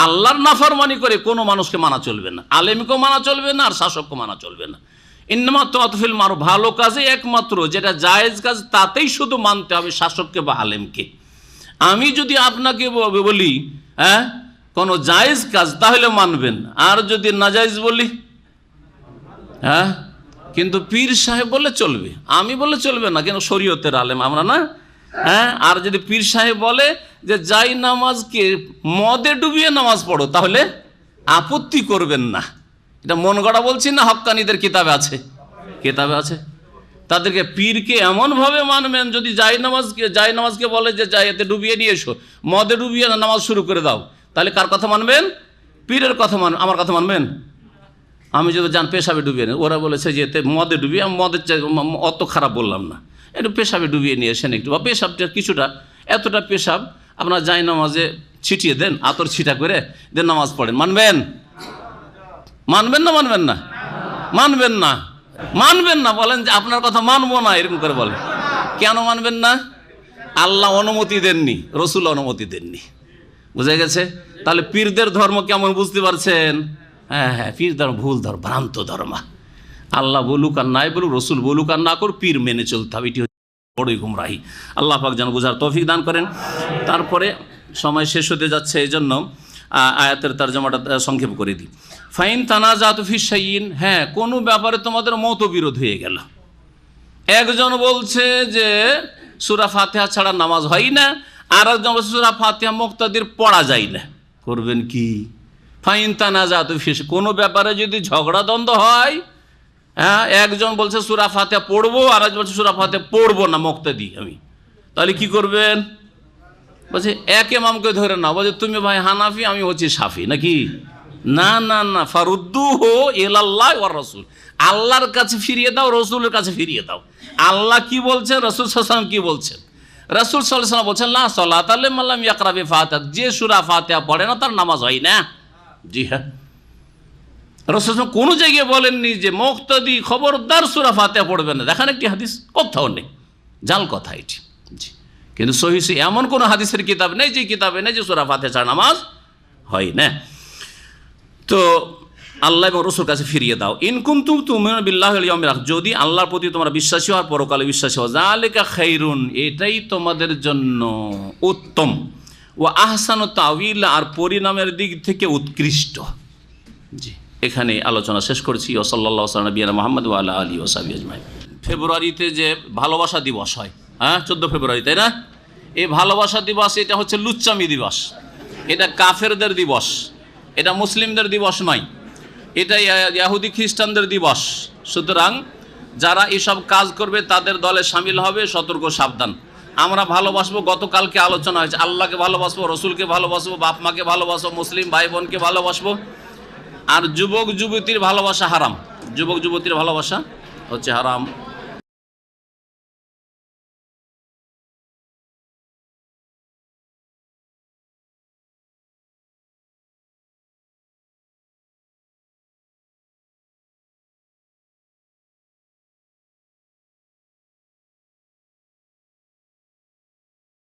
আল্লাহর নাফরমানি করে কোনো মানুষকে মানা চলবে না, আলেমকেও মানা চলবে না, আর শাসককেও মানা চলবে না। ইন্নামা তাআতু ফিল মারুফ, ভালো কাজে একমাত্র যেটা জায়েজ কাজ তাতেই শুধু মানতে হবে শাসককে বা আলেমকে। আমি যদি আপনাকে বলি হ্যাঁ কোনো জায়েজ কাজ তাহলে মানবেন, আর যদি নাজায়েজ বলি হ্যাঁ, কিন্তু পীর সাহেব বলে চলবে, আমি বলে চলবে না, কেন শরীয়তের আলেম আমরা না। হ্যাঁ, আর যদি পীর সাহেব বলে যে যাই নামাজকে মদে ডুবিয়ে নামাজ পড়ো, তাহলে আপত্তি করবেন না। এটা মন গড়া বলছি না, হক্কানীদের কিতাবে আছে, কিতাবে আছে। তাদেরকে পীরকে এমনভাবে মানবেন, যদি যাই নামাজকে বলে যে যাই এতে ডুবিয়ে নিয়ে এসো, মদে ডুবিয়ে নামাজ শুরু করে দাও, তাহলে কার কথা মানবেন? পীরের কথা মানবেন। আমার কথা মানবেন? আমি যদি যান পেশাবে ডুবিয়ে নেই, ওরা বলেছে যে এতে মদে ডুবিয়ে, আমি মদের অত খারাপ বললাম না, একটু পেশাবে ডুবিয়ে নিয়ে এসেন একটু, বা পেশাবটা কিছুটা, এতটা পেশাব আপনার যাই নামাজে ছিটিয়ে দেন, আতর ছিটা করে দেন, নামাজ পড়েন, মানবেন? মানবেন না মানবেন না? মানবেন না। মানবেন না বলেন যে আপনার কথা মানবো না, এরকম করে বলেন। কেন মানবেন না? আল্লাহ অনুমতি দেননি, রসুল অনুমতি দেননি। বুঝে গেছে? তাহলে পীরদের ধর্ম কেমন বুঝতে পারছেন? হ্যাঁ হ্যাঁ, পীর ধর্ম ভুল ধর্ম, ভ্রান্ত ধর্ম। আল্লাহ বলুক আর নাই বলুক, রসুল বলুক আর না করুক, পীর মেনে চলতে হবে, এটি হচ্ছে বড়ই গুমরাহি। আল্লাহ পাক যেন বোঝার তৌফিক দান করেন। তারপরে সময় শেষ হতে যাচ্ছে, এই জন্য আয়াতের তরজমাটা সংক্ষেপ করে দিই। ফাইন তানাজাতু ফি শাইইন, হ্যাঁ কোনো ব্যাপারে তোমাদের মতবিরোধ হয়ে গেল, একজন বলছে যে সূরা ফাতিহা ছাড়া নামাজ হয় না, আর একজন বলছে সূরা ফাতিহা মুক্তাদির পড়া যায় না, করবেন কি? ফাইন তানাজাতু ফি, কোনো ব্যাপারে যদি ঝগড়া দ্বন্দ্ব হয়, হ্যাঁ একজন বলছে সূরা ফাতিহা পড়বো, আর একজন বলছে সূরা ফাতিহা পড়বো না মুক্তাদি আমি, তাহলে কি করবেন? বলছে এক ইমামকে ধরে না, বলছে তুমি ভাই হানাফি, আমি হচ্ছি শাফি নাকি? না না না, ফারুদ্দুহু ইলাল্লাহি ওয়ার রাসূল, আল্লাহর কাছে ফিরিয়ে দাও, রসুলের কাছে ফিরিয়ে দাও। আল্লাহ কি বলছেন, রাসূল সাল্লাল্লাহু আলাইহি ওয়াসাল্লাম কি বলছেন? রাসূল সাল্লাল্লাহু আলাইহি ওয়াসাল্লাম বলছেন লা সালাতা লিমান লাম ইয়াকরা বিফাতিহা, যে সূরা ফাতিহা পড়ে না তার নামাজ হয় না। জি হ্যাঁ, রাসূল কোনো জায়গায় বলেননি যে মুক্তাদি খবরদার সূরা ফাতিহা পড়বে না। দেখেন একটি হাদিস, কোথাও নেই, জাল কথা এটি। জি, কিন্তু সহিহ এমন কোনো হাদিসের কিতাব নেই যে কিতাবে নেই যে সূরা ফাতিহা ছাড়া নামাজ হয় না। তো আল্লাহ এবং রসুল কাছে ফিরিয়ে দাও। ইন কুনতুম তুমিনুনা বিল্লাহি ওয়াল ইয়াউমিল আখির, যদি আল্লাহর প্রতি তোমরা বিশ্বাসী হও, পরকালে বিশ্বাসী হও, যালিকা খাইরুন, এটাই তোমাদের জন্য উত্তম, ওয়া আহসানু তাউইলা, আর পরিণামের দিক থেকে উৎকৃষ্ট। জি, এখানে আলোচনা শেষ করছি। ওয়া সাল্লাল্লাহু আলা নবিয়িনা মুহাম্মদ ওয়া আলা আলিহি ওয়া সাহবিহি আজমাইন। ফেব্রুয়ারিতে যে ভালোবাসা দিবস হয়, হ্যাঁ 14 ফেব্রুয়ারি, তাই না? এই ভালোবাসা দিবস, এটা হচ্ছে লুচ্চামি দিবস, এটা কাফেরদের দিবস, এটা মুসলিমদের দিবস নয়, এটা ইহুদি খ্রিস্টানদের দিবস। সুতরাং যারা এসব কাজ করবে তাদের দলে সামিল হবে, সতর্ক সাবধান। আমরা ভালোবাসবো, গতকালকে আলোচনা হয়েছে, আল্লাহকে ভালোবাসবো, রসুলকে ভালোবাসবো, বাপ মাকে ভালোবাসবো, মুসলিম ভাই বোনকে ভালোবাসবো, আর যুবক যুবতীর ভালোবাসা হারাম, যুবক যুবতীর ভালোবাসা হচ্ছে হারাম।